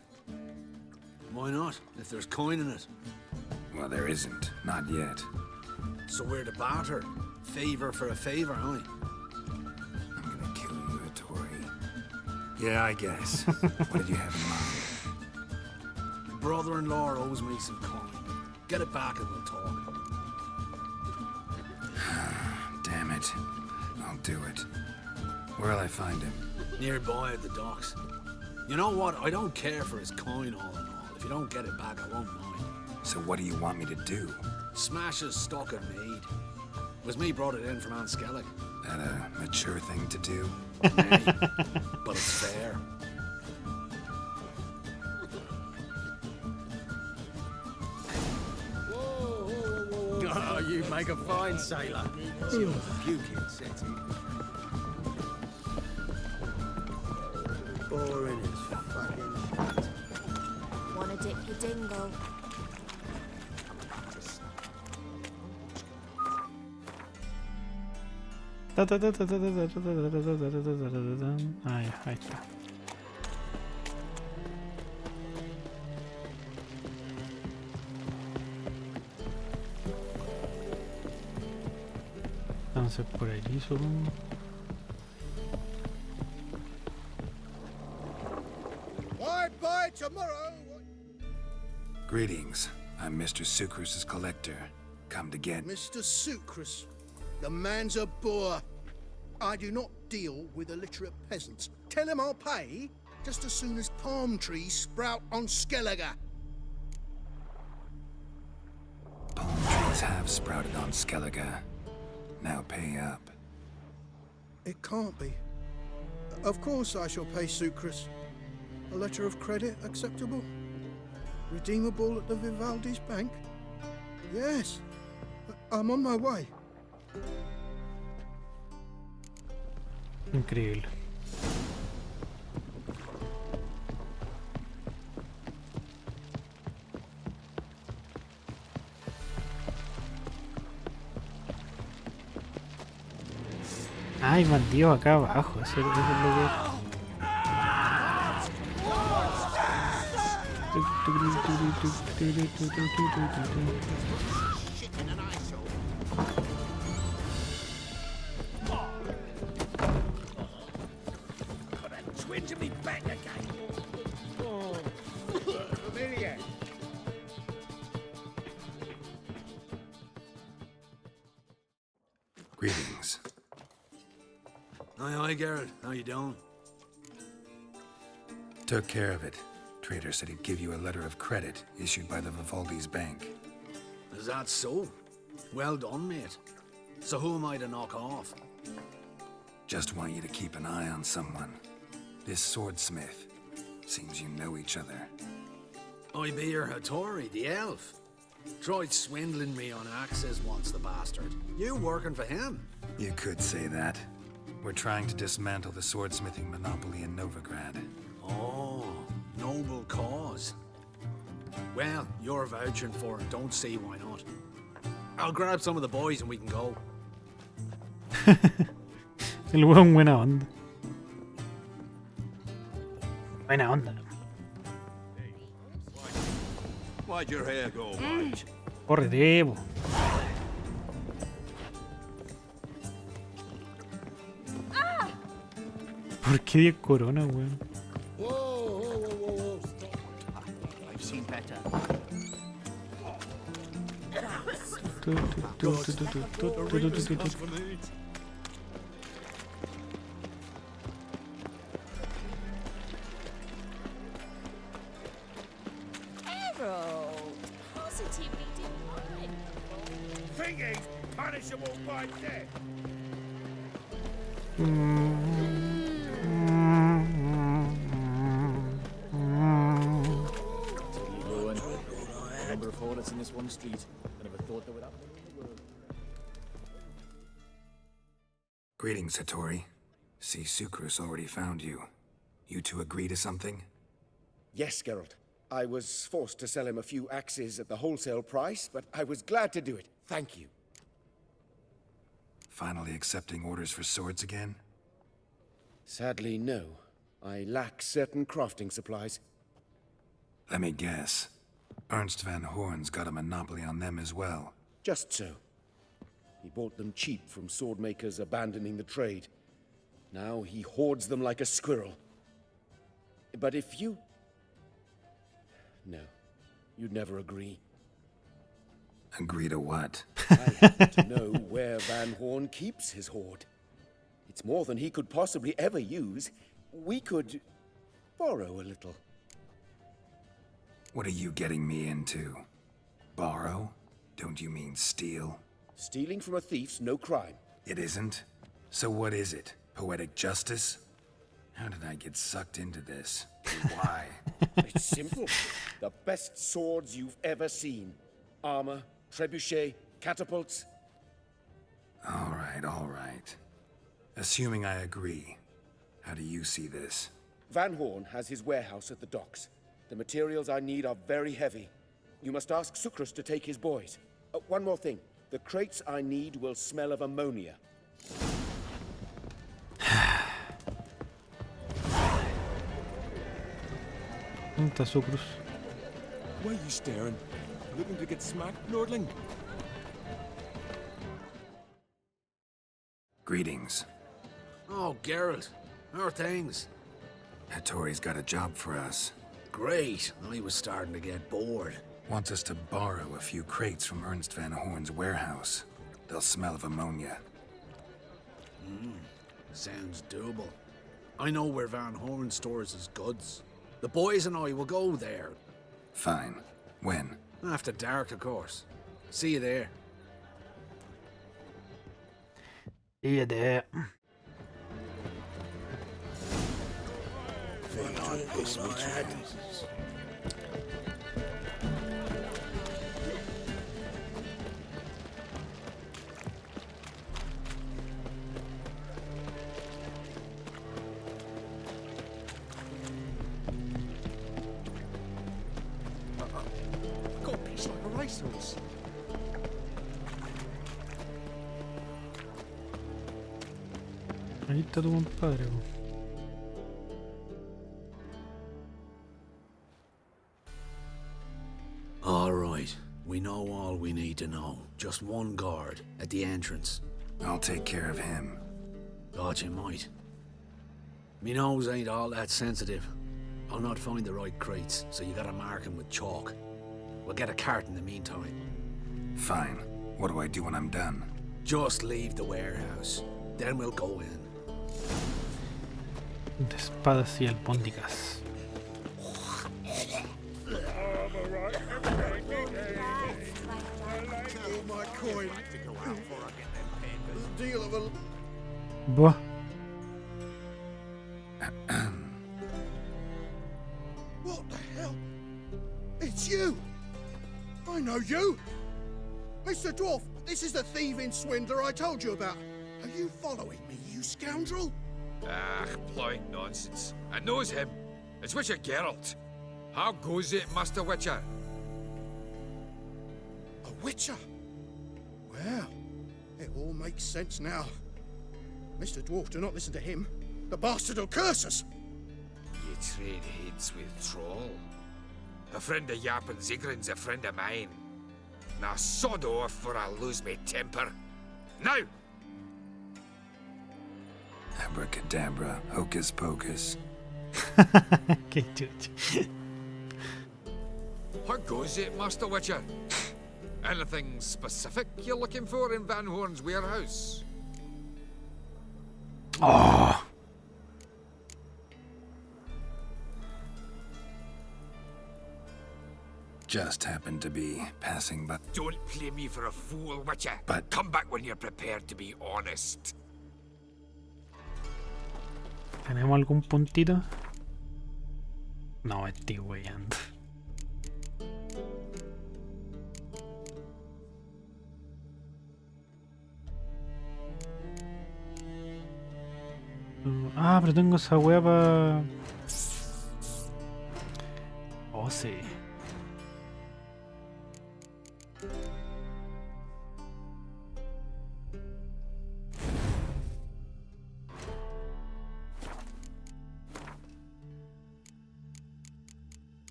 Why not, if there's coin in it? Well, there isn't. Not yet. So we're to barter. Favor for a favor, aren't we? I'm gonna kill you, Ettore. Yeah, I guess. What did you have in mind? Brother-in-law owes me some coin. Get it back and we'll talk. Damn it. I'll do it. Where'll I find him? Nearby at the docks. You know what? I don't care for his coin all in all. If you don't get it back, I won't mind. So what do you want me to do? Smash his stock of mead. It was me brought it in from Aunt Skellig. That a mature thing to do? Maybe, but it's fair. Oh, you make a fine sailor. Puking setting. Boring as fucking shit. Wanna dip your dingle? Ah, ya, ahí está. Entonces por allí supongo. Bye tomorrow. Greetings. I'm Mr. Sucrus's collector. Come to get... Mr. Sucrus, the man's a boor. I do not deal with illiterate peasants. Tell him I'll pay just as soon as palm trees sprout on Skellige. Palm trees have sprouted on Skellige. Now pay up. It can't be. Of course I shall pay Sucrus. A letter of credit acceptable? Redeemable at the Vivaldi's bank? Yes. I'm on my way. Increíble. Hay bandidos acá abajo, eso es lo que... Greetings. Aye, Geralt. How you doing? Took care of it. Trader said he'd give you a letter of credit issued by the Vivaldi's bank. Is that so? Well done, mate. So who am I to knock off? Just want you to keep an eye on someone. This swordsmith. Seems you know each other. I be your Hattori, the elf. Tried swindling me on axes once, the bastard. You working for him? You could say that. We're trying to dismantle the swordsmithing monopoly in Novigrad. Oh, noble cause. Well, you're vouching for it. Don't see why not. I'll grab some of the boys and we can go. El weón buena onda. Buena onda. Why'd your hair go white? Córrete, po. ¿Por qué 10 coronas, weón? Whoa, stop. I've seen better. Positively divine. Thingies punishable by death. Number of hornets in this one street. I never thought there would happen in the world. Greetings, Hattori. See, Sucrus already found you. You two agree to something? Yes, Geralt. I was forced to sell him a few axes at the wholesale price, but I was glad to do it. Thank you. Finally accepting orders for swords again? Sadly, no. I lack certain crafting supplies. Let me guess. Ernst van Horn's got a monopoly on them as well. Just so. He bought them cheap from sword makers abandoning the trade. Now he hoards them like a squirrel. But if you... No. You'd never agree. Agree to what? I happen to know where Van Horn keeps his hoard. It's more than he could possibly ever use. We could borrow a little. What are you getting me into? Borrow? Don't you mean steal? Stealing from a thief's no crime. It isn't? So what is it? Poetic justice? How did I get sucked into this? And why? It's simple. The best swords you've ever seen. Armor, trebuchet, catapults. All right. Assuming I agree, how do you see this? Van Horn has his warehouse at the docks. The materials I need are very heavy. You must ask Sucrus to take his boys. One more thing. The crates I need will smell of ammonia. ¿Dónde está Sucrus? Why are you staring? Looking to get smacked, Lordling? Greetings. Oh, Geralt. How are things? Hattori's got a job for us. Great. I was starting to get bored. Wants us to borrow a few crates from Ernst van Horn's warehouse. They'll smell of ammonia. Sounds doable. I know where Van Horn stores his goods. The boys and I will go there. Fine. When? After dark, of course. See you there. See you there. choice. Ahí está tu compadre, po. All right. We know all we need to know. Just one guard at the entrance. I'll take care of him. God, you might. Me nose ain't all that sensitive. I'll not find the right crates, so you gotta mark them with chalk. We'll get a cart in the meantime. Fine. What do I do when I'm done? Just leave the warehouse. Then we'll go in. De espadas y albóndigas. My coin. Deal of a... Buah. What the hell? It's you! I know you! Mr. Dwarf, this is the thieving swindler I told you about. Are you following me, you scoundrel? Ah, plowing nonsense. I knows him. It's Witcher Geralt. How goes it, Master Witcher? A witcher? Well, it all makes sense now. Mr. Dwarf, do not listen to him. The bastard will curse us. You trade heads with Troll. A friend of Yap and Zigrin's a friend of mine. Now sod off or I'll lose my temper. Now! Abracadabra, hocus pocus. Qué chucha. How goes it, Master Witcher? Anything specific you're looking for in Van Horn's warehouse? Oh. Just happened to be passing by. Don't play me for a fool, Witcher. But come back when you're prepared to be honest. ¿Tenemos algún puntito? No, estoy weyando. Ah, pero tengo esa wea pa... Oh, sí.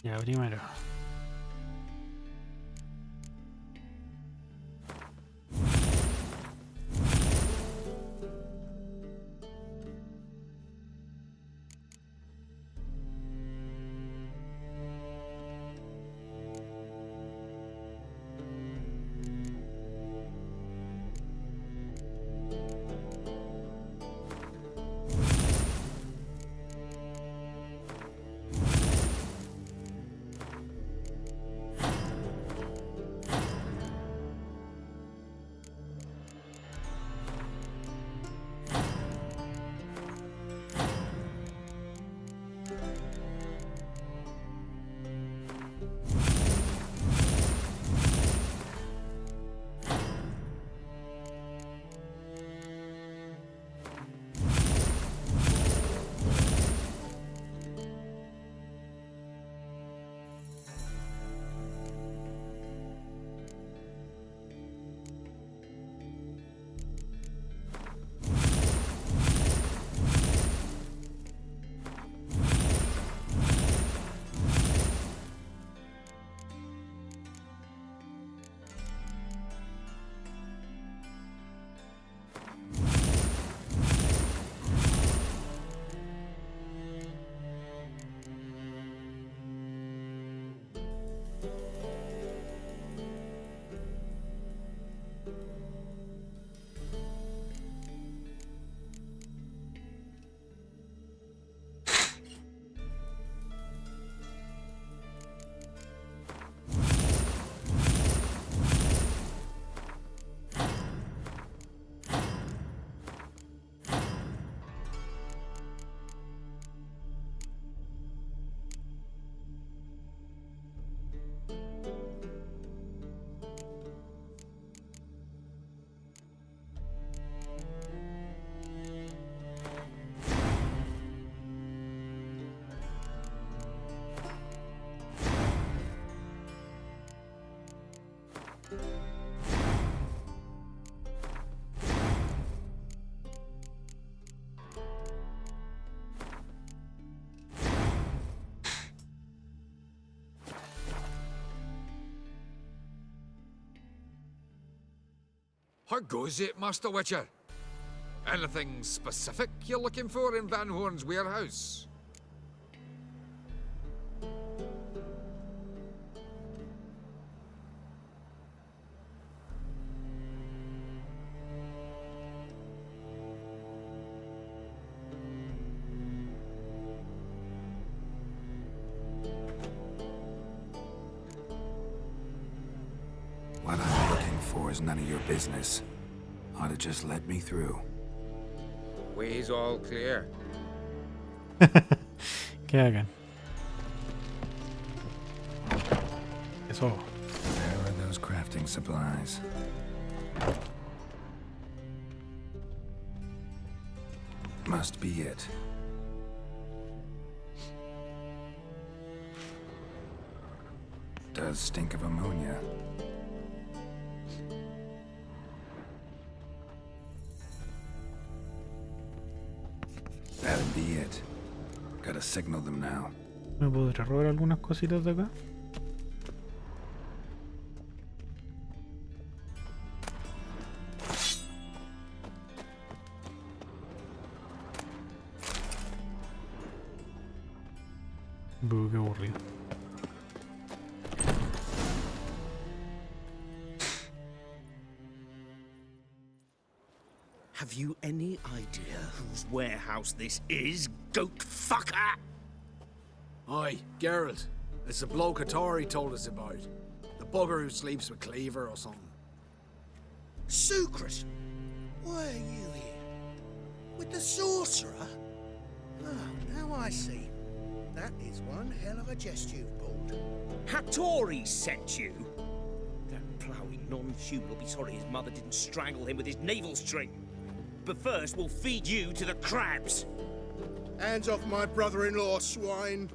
Ya, primero. How goes it, Master Witcher? Anything specific you're looking for in Van Horn's warehouse? What I'm looking for is none of your business. Ought to just let me through. Way's all clear. ¿Qué hagan? Eso. Where are those crafting supplies? Must be it. Does stink of ammonia. That'd be it. Gotta signal them now. ¿Me podré robar algunas cositas de acá? Qué aburrido. Have you any idea whose warehouse this is, goat fucker? Aye, Geralt. It's the bloke Atari told us about. The bugger who sleeps with Cleaver or something. Sucrus, why are you here? With the sorcerer? Oh, now I see. That is one hell of a jest you've pulled. Hattori sent you? That ploughing non-human will be sorry his mother didn't strangle him with his navel string. But first, we'll feed you to the crabs. Hands off my brother-in-law, swine.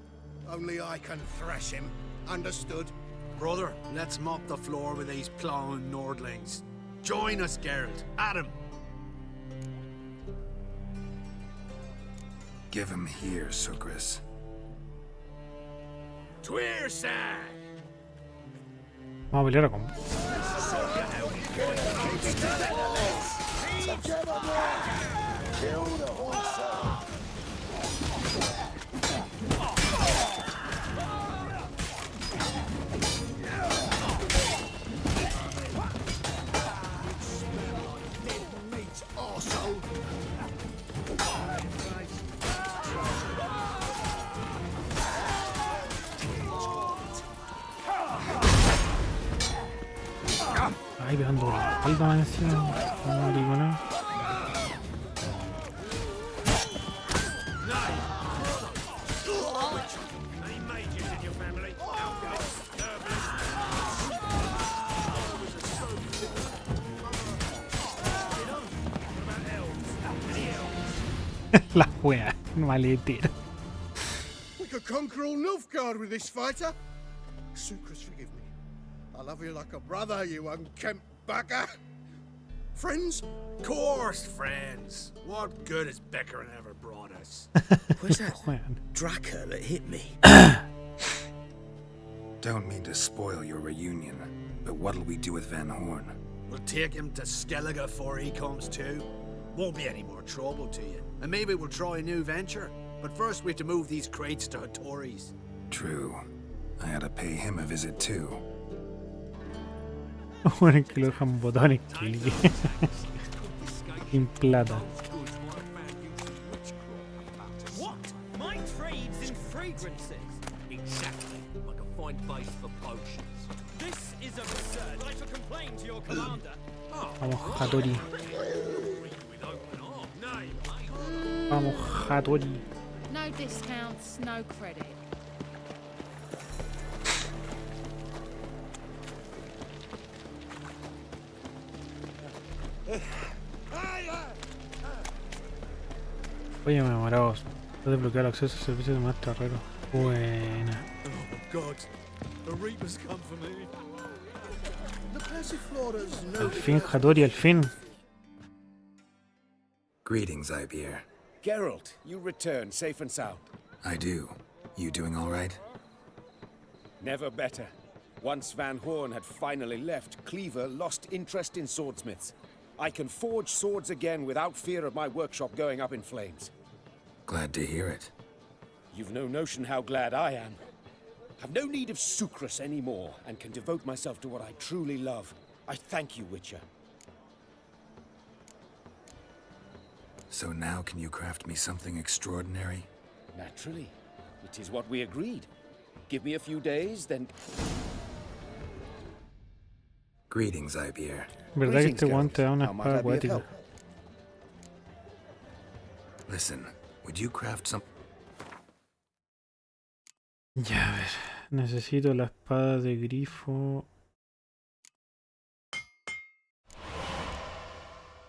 Only I can thrash him. Understood? Brother, let's mop the floor with these plowing Nordlings. Join us, Geralt. Adam. Give him here, Sucrus. Tweerside! Vamos a pelear a combo. Ay, pegando por la espalda más encima. Como maricona. La wea, maletera. We could conquer all Nilfgaard with this fighter. Sucrus, forgive me. I love you like a brother, you unkempt bugger. Friends? Course, friends. What good has Becker ever brought us? Where's that Dracker that hit me? Don't mean to spoil your reunion, but what'll we do with Van Horn? We'll take him to Skellige before he comes to. Won't be any more trouble to you. And maybe we'll try a new venture. But first we have to move these crates to Hattori's. True. I had to pay him a visit too. Bueno, que lo dejan botones clic. En plata. What? My trade's in fragrances. Exactly. Like a fine base for potions. This is absurd. I shall complain to your commander. Vamos, Hattori. Vamos, Hattori. No discounts, no credit. Oye, memorados. Puedes desbloquear el acceso a servicios de maestro herrero. Buena. Oh, God. The Reapers come for me. The Persiflora's no. Al fin, Hattori, al fin. Greetings, Ibeer. Geralt, you return safe and sound. I do. You doing all right? Never better. Once Van Horn had finally left, Cleaver lost interest in swordsmiths. I can forge swords again without fear of my workshop going up in flames. Glad to hear it. You've no notion how glad I am. I've no need of sucrus anymore, and can devote myself to what I truly love. I thank you, Witcher. So now can you craft me something extraordinary? Naturally. It is what we agreed. Give me a few days, then... Greetings, Ibier. ¿Verdad que este guante da una espada acuática? Listen, would you craft some... Ya, a ver. Necesito la espada de grifo.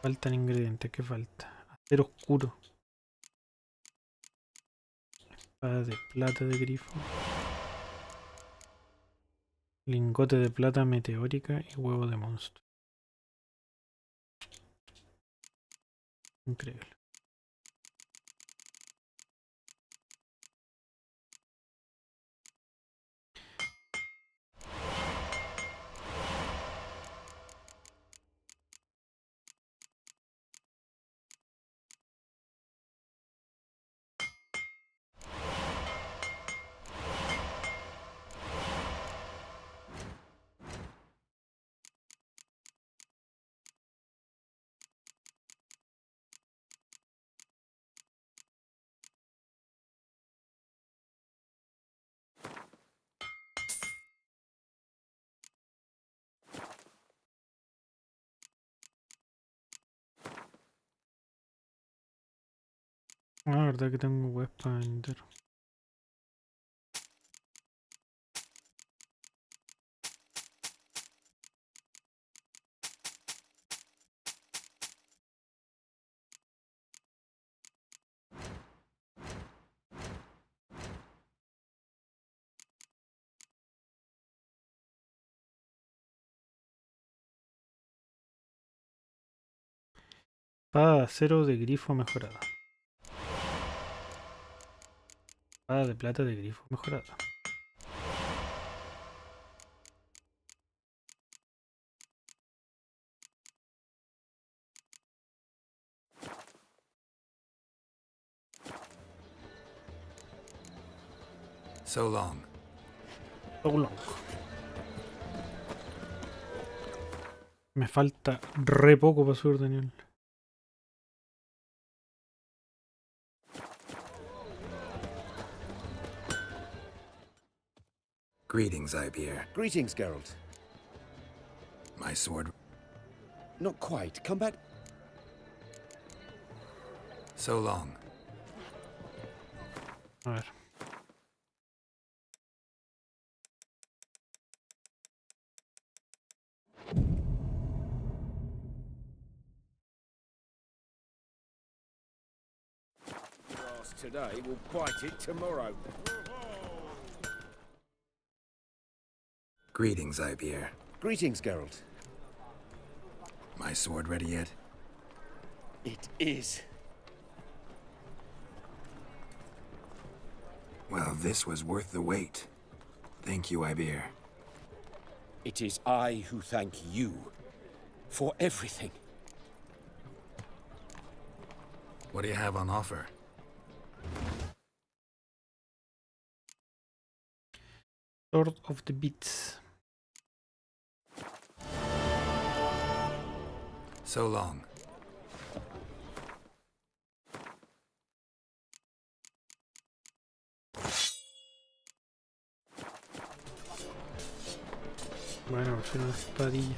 Faltan ingredientes. ¿Qué falta? Acero oscuro. Espada de plata de grifo. Lingote de plata meteórica y huevo de monstruo. Increíble. Ah, verdad que tengo web para vender. Espada de acero de grifo mejorada. Espada de plata de grifo mejorada. So long. So long. Me falta re poco para subir, Daniel. Greetings, Ibier. Greetings, Geralt. My sword... Not quite. Come back... So long. A ver. Grass today will bite it tomorrow. Greetings, Ibier. Greetings, Geralt. My sword ready yet? It is. Well, this was worth the wait. Thank you, Ibier. It is I who thank you for everything. What do you have on offer? Sword of the Beats. So long. Bueno, prefiero una espadilla.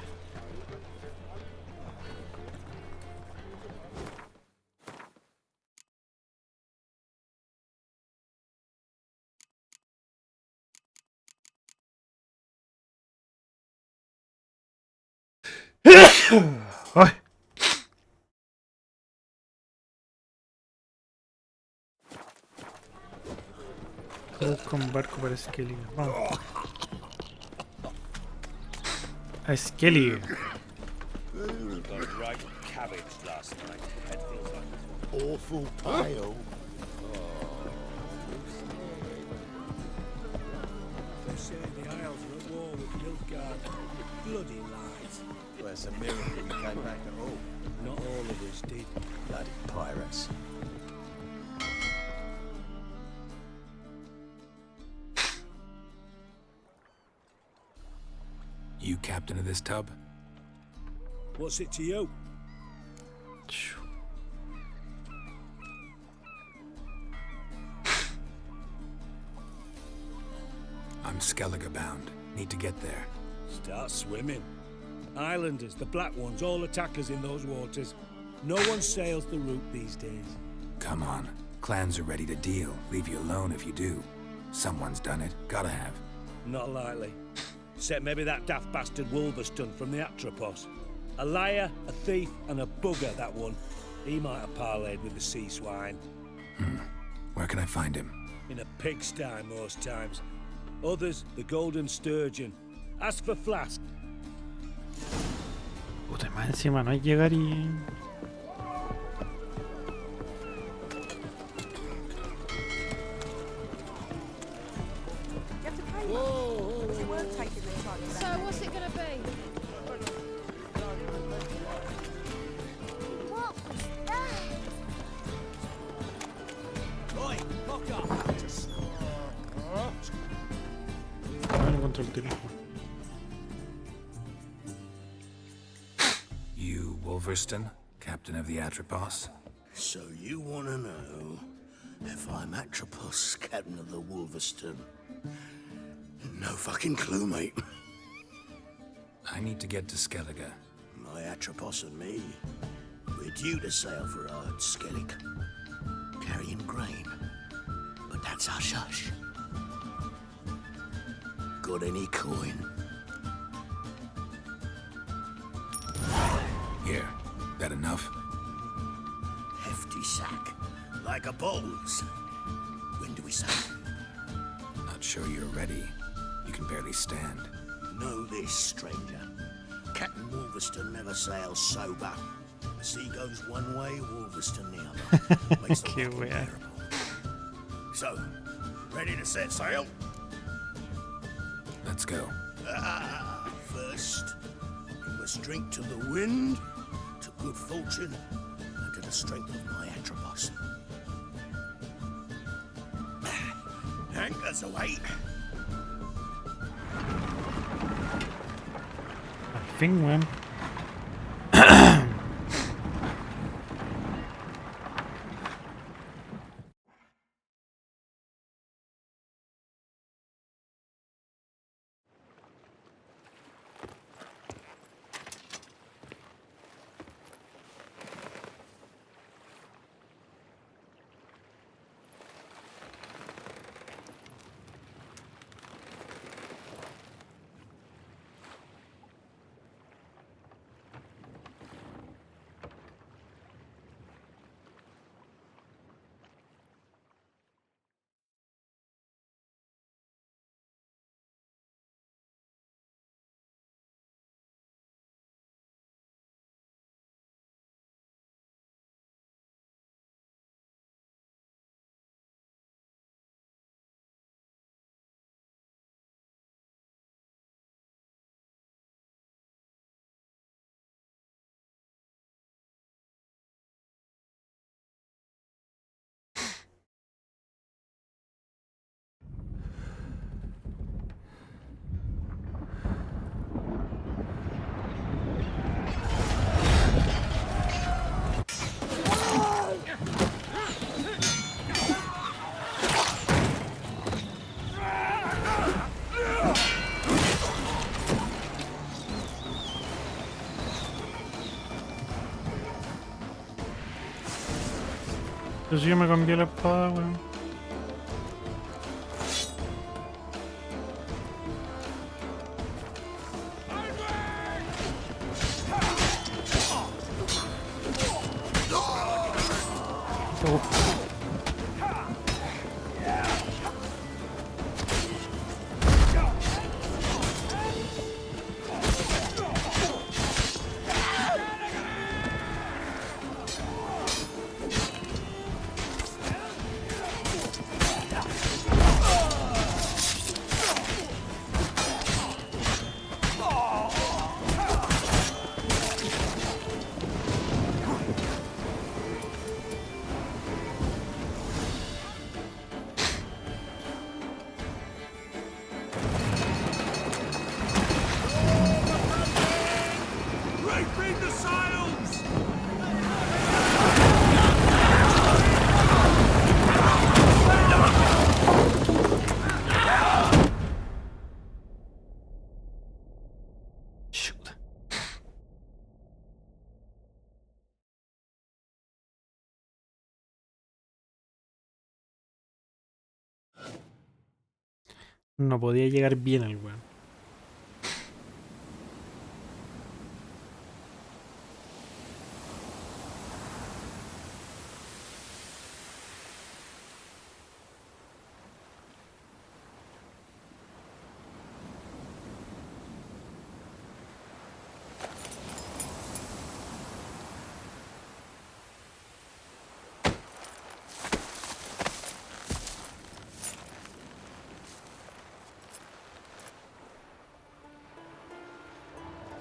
¡Ay! Busca un barco para Skellige. Vamos. A Skellige. Got right cabbage last night. Head feels like this one. Awful pale. They say the Isles were at war with Nilfgaard. Bloody lies. Well, it's a miracle you came back at all. Not all of us did. Bloody pirates. You captain of this tub? What's it to you? I'm Skellige bound. Need to get there. Start swimming. Islanders, the black ones, all attackers in those waters. No one sails the route these days. Come on. Clans are ready to deal. Leave you alone if you do. Someone's done it. Gotta have. Not likely. Except maybe that daft bastard Wolverstone from the Atropos. A liar, a thief, and a bugger, that one. He might have parlayed with the sea swine. Where can I find him? In a pigsty most times. Others, the Golden Sturgeon. Ask for Flask. Puta, más encima no hay llegar y... So what's it gonna be? What was that? Oi, lock up. No encuentro el teléfono. You, Wolverstone, captain of the Atropos? So you want to know if I'm Atropos, captain of the Wolverstone? No fucking clue, mate. I need to get to Skellige. My Atropos and me, we're due to sail for Ard Skellig, carrying grain. But that's hush-hush. Got any coin? Here. That enough? Hefty sack, like a bull's. When do we sail? Not sure you're ready. You can barely stand. Know this, stranger. Captain Wolverstone never sails sober. The sea goes one way, Wolverstone the other. Makes the Qué rock wea. unbearable. So, ready to set sail? Let's go. First, we must drink to the wind, to good fortune, and to the strength of my Atropos. Anchors away. Al fin, weón. Pero si yo me cambié la espada, weón. No podía llegar bien el weón.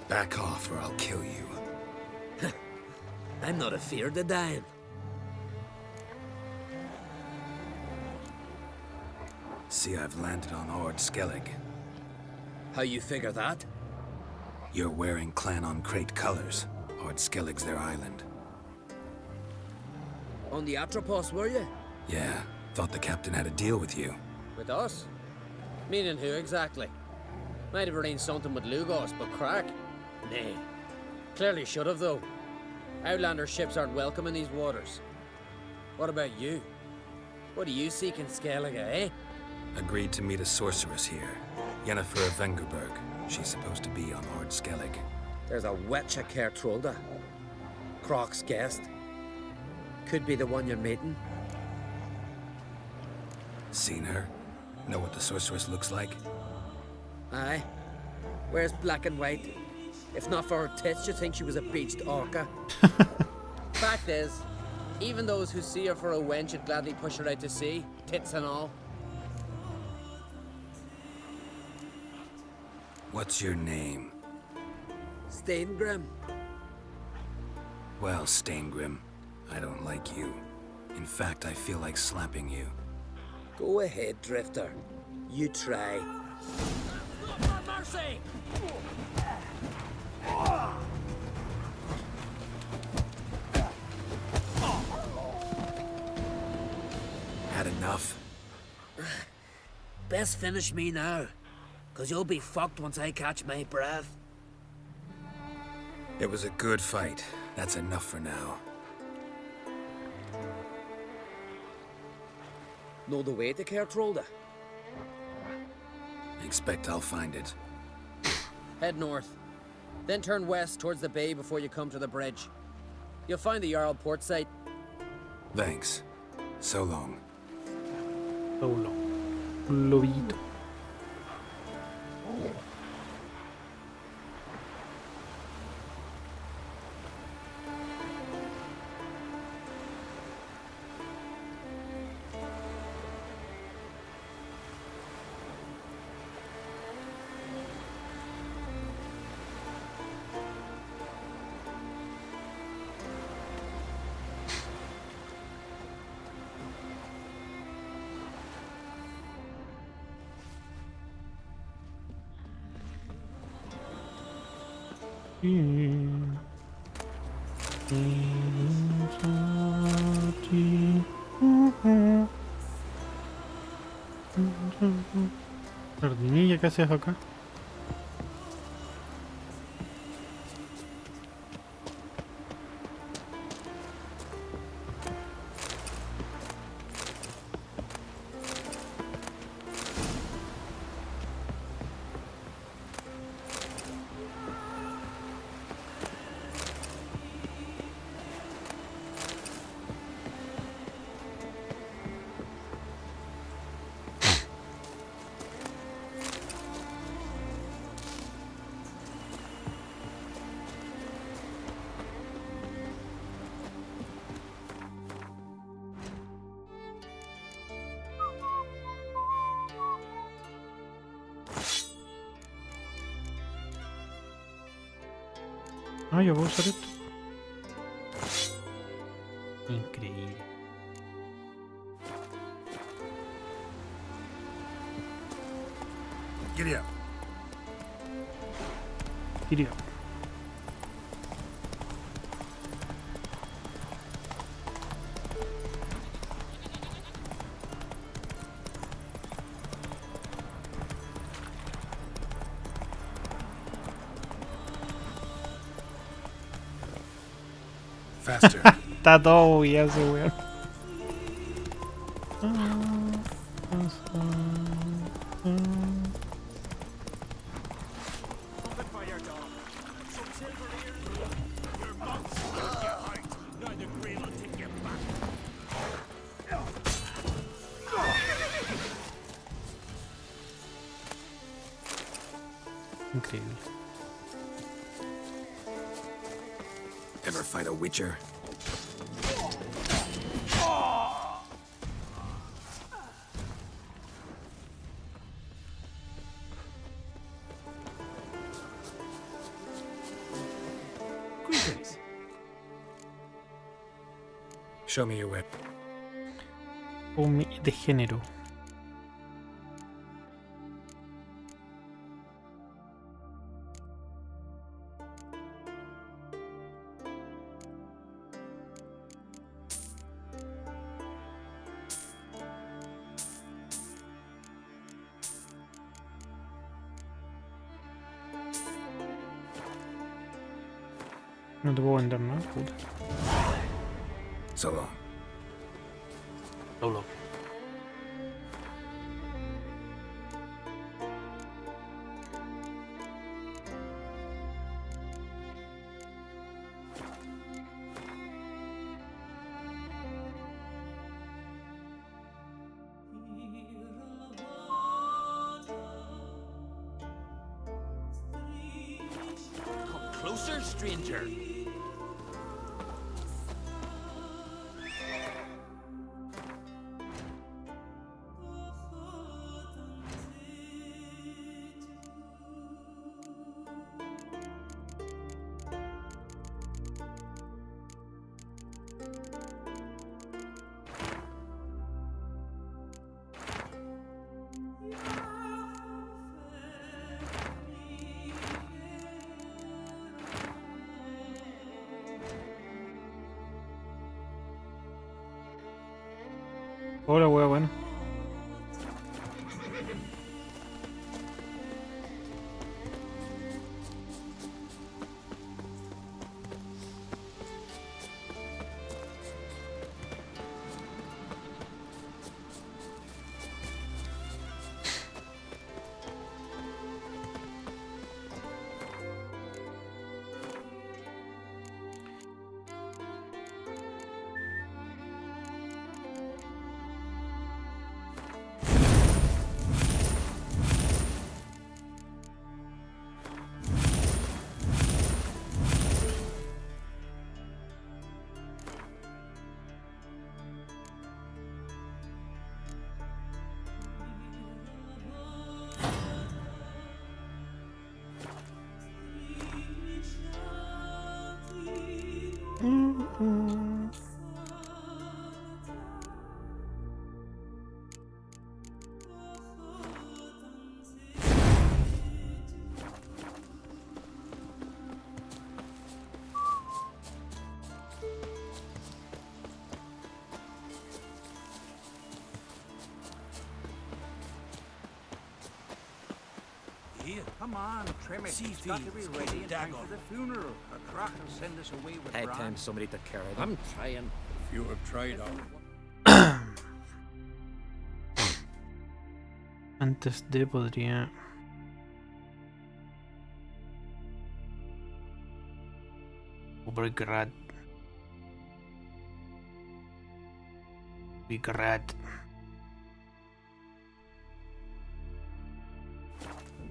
Back off or I'll kill you. I'm not afeard of dying. See, I've landed on Ord Skellig. How you figure that? You're wearing Clan on Crate colors. Ord Skellig's their island. On the Atropos, were you? Yeah, thought the captain had a deal with you. With us? Meaning who exactly? Might have arranged something with Lugos, but crack? Nay. Clearly should have, though. Outlander ships aren't welcome in these waters. What about you? What do you seek in Skellige, eh? Agreed to meet a sorceress here. Yennefer of Vengerberg. She's supposed to be on Ord Skellig. There's a witch at Kertrolda. Croc's guest. Could be the one you're meeting. Seen her? Know what the sorceress looks like? Aye. Wears black and white. If not for her tits, you'd think she was a beached orca. Fact is, even those who see her for a wench would gladly push her out to sea, tits and all. What's your name? Steingrim. Well, Steingrim, I don't like you. In fact, I feel like slapping you. Go ahead, Drifter. You try. Not mercy! Had enough? Best finish me now, 'cause you'll be fucked once I catch my breath. It was a good fight. That's enough for now. Know the way to Kertrolda? Expect I'll find it. Head north. Then turn west towards the bay before you come to the bridge. You'll find the Jarl port site. Thanks. So long. So long. Lobito. Sardinilla, ¿qué haces acá? Ah, yo puedo usar esto. Increíble. Giddy up. Giddy up. Faster. Está todo bugueado, weón. Increíble. Ever fight a witcher? Greetings. Show me your whip. De género. No te puedo vender nada, puta. Solo. Solo. Come closer, stranger. Hola, wea, bueno. Here, come on, trim it. It's got to be ready in time for the funeral. A crack will send us away with Hey, bran. time somebody to carry them. I'm trying. If you have tried out. Antes de podría... Break rat. Big rat.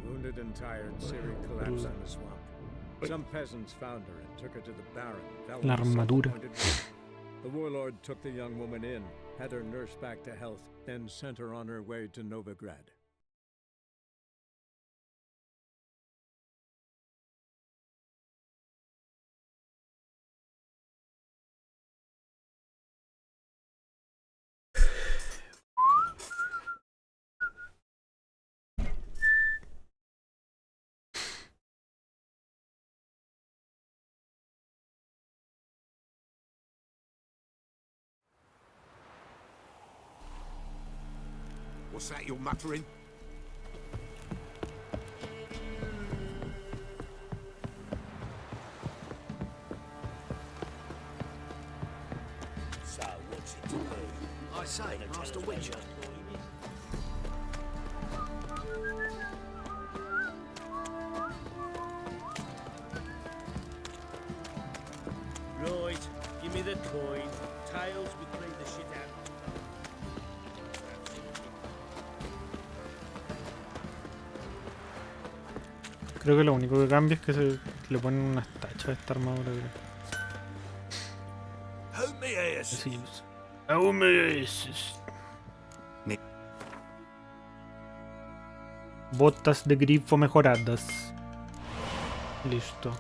Wounded and tired, Siri collapsed in the swamp. Some peasants found her and took her to the Baron. La armadura. The warlord took the young woman in, had her nursed back to health, then sent her on her way to Novigrad. What's that you're muttering? So, what's it to do? I say, Master Witcher. Right, give me the coin. Tails, we clean the shit out. Creo que lo único que cambia es que se le ponen unas tachas a esta armadura. Sí, botas de grifo mejoradas. Listo.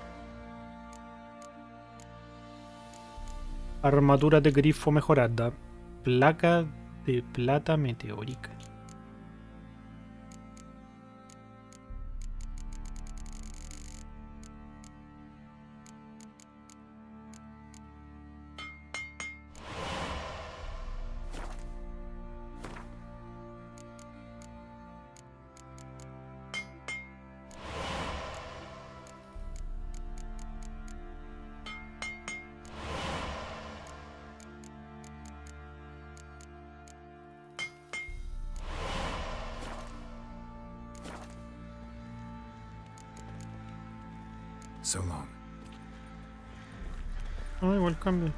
Armadura de grifo mejorada. Placa de plata meteórica. So long. Ah, igual cambia.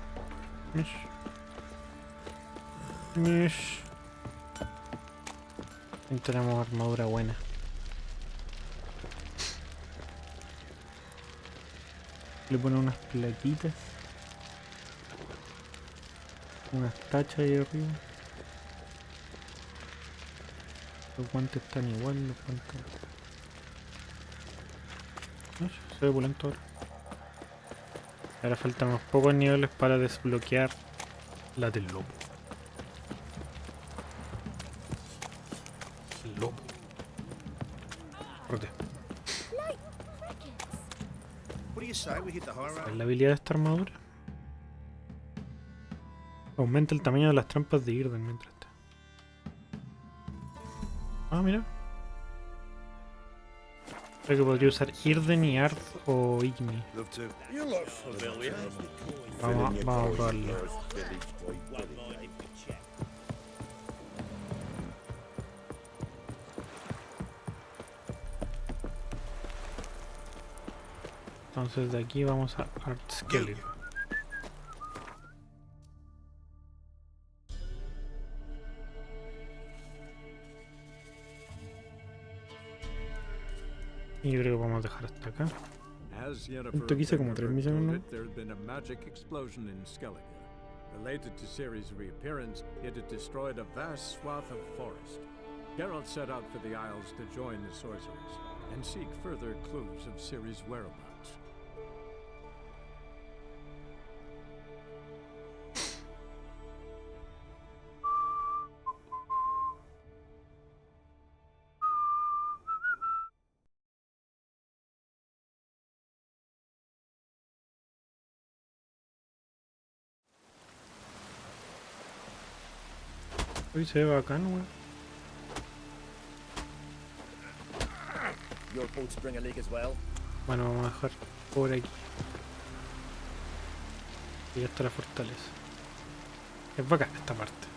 Mish. Ahí tenemos armadura buena. Le pone unas plaquitas. Unas tachas ahí arriba. Los guantes están igual, los guantes. Se ve pulento ahora. Ahora faltan unos pocos niveles para desbloquear la del lobo. El lobo. Rote. ¿Es la habilidad de esta armadura? Aumenta el tamaño de las trampas de Irden mientras está. Ah, mira. Creo que podría usar Irden y Art o Igni. Vamos a probarlo. Entonces de aquí vamos a Art Skeleton. Y yo creo que vamos a dejar hasta acá. Esto quise como 3 misiones, ¿no? There had been a magic explosion in Skellige. Related to Ciri's reappearance, it had destroyed a vast swath of forest. Geralt set out for the Isles to join the sorcerers and seek further clues of Ciri's whereabouts. Uy, se ve bacán, weón. Your boats bring a leak as well. Bueno, vamos a dejar por aquí. Y ya está la fortaleza. Es bacán esta parte.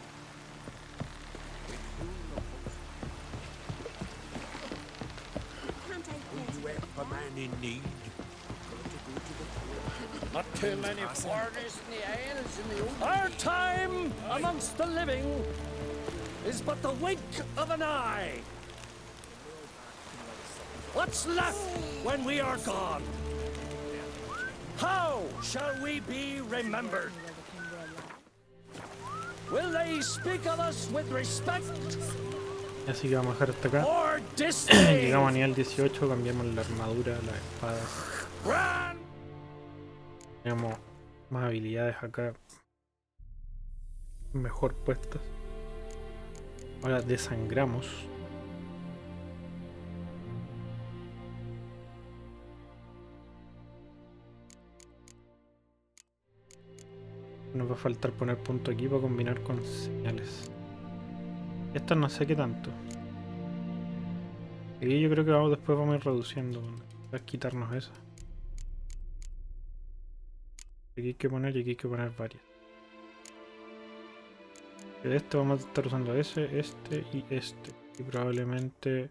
Not too many foreigners in the Isles in the old Our time amongst the living is but the wink of an eye. What's left when we are gone? How shall we be remembered? Will they speak of us with respect? Así que vamos a dejar hasta acá. Or disdain? Llegamos a nivel 18, cambiamos la armadura, las espadas. Tenemos más habilidades acá. Mejor puestas. Ahora desangramos. Nos va a faltar poner punto aquí para combinar con señales. Estas no sé qué tanto. Y yo creo que después vamos a ir reduciendo. Para quitarnos eso. Aquí hay que poner y aquí hay que poner varias. De esto vamos a estar usando ese, este y este. Y probablemente...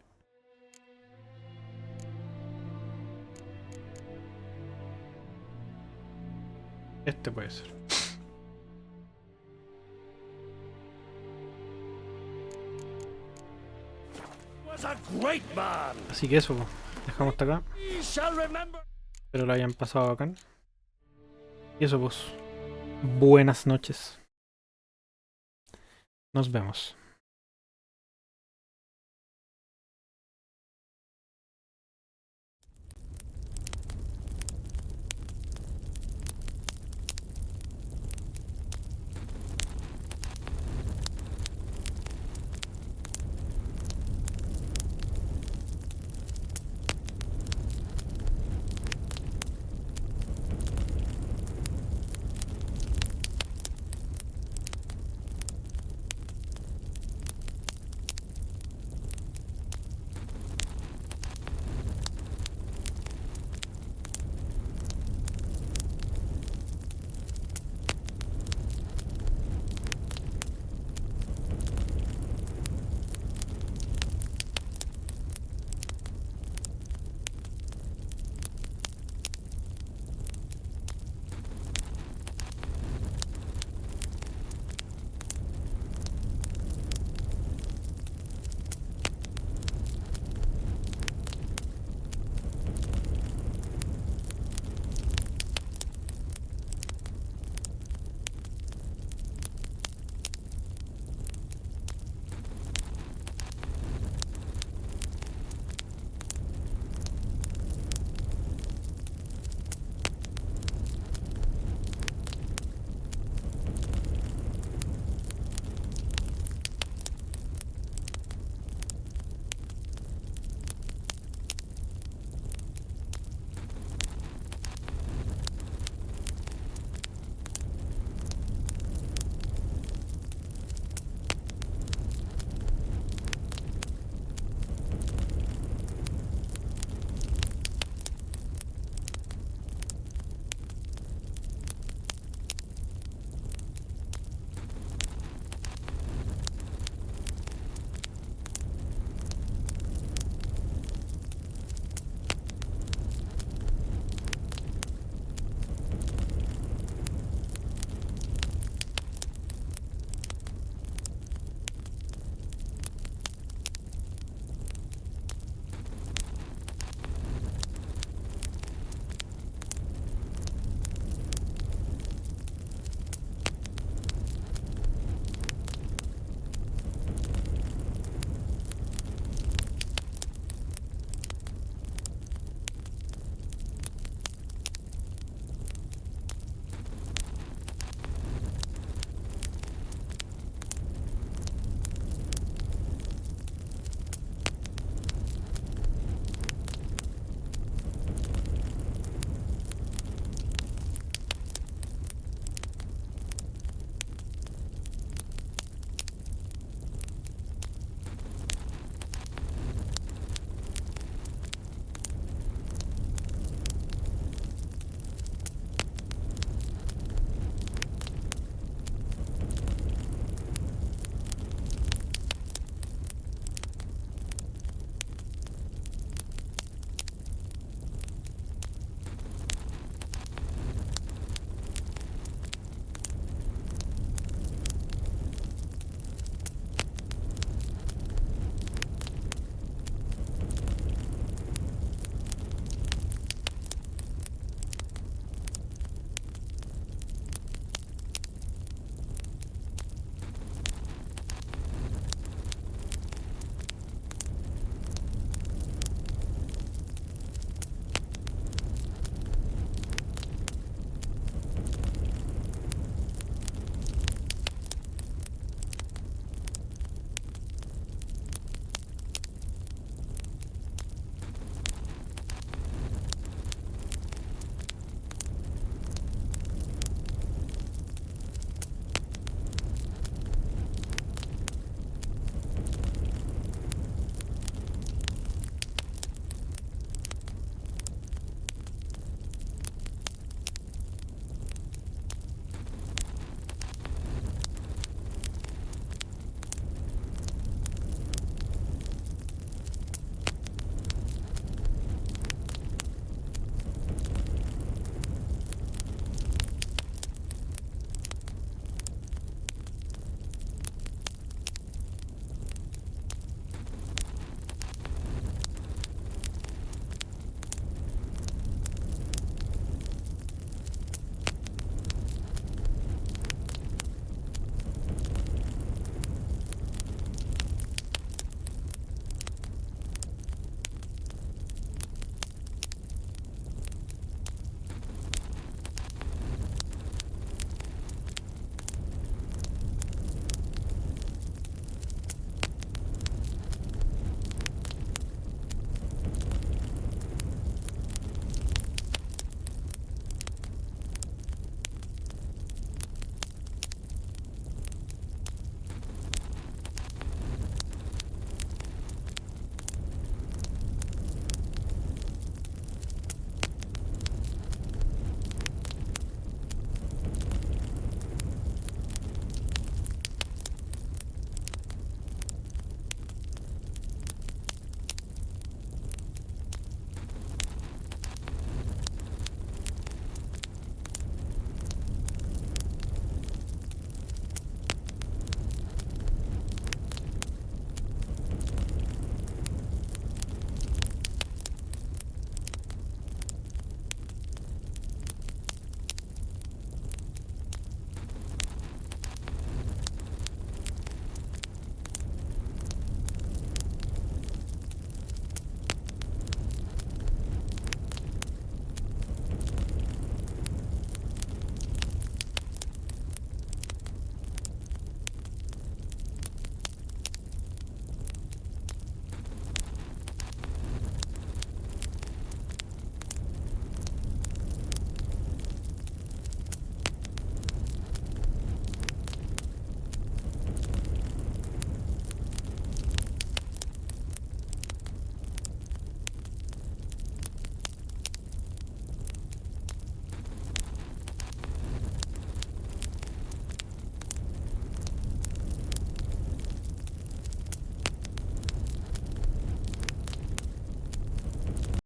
este puede ser. Así que eso. Dejamos hasta acá. Espero lo hayan pasado bacán. Y eso pues. Buenas noches. Nos vemos.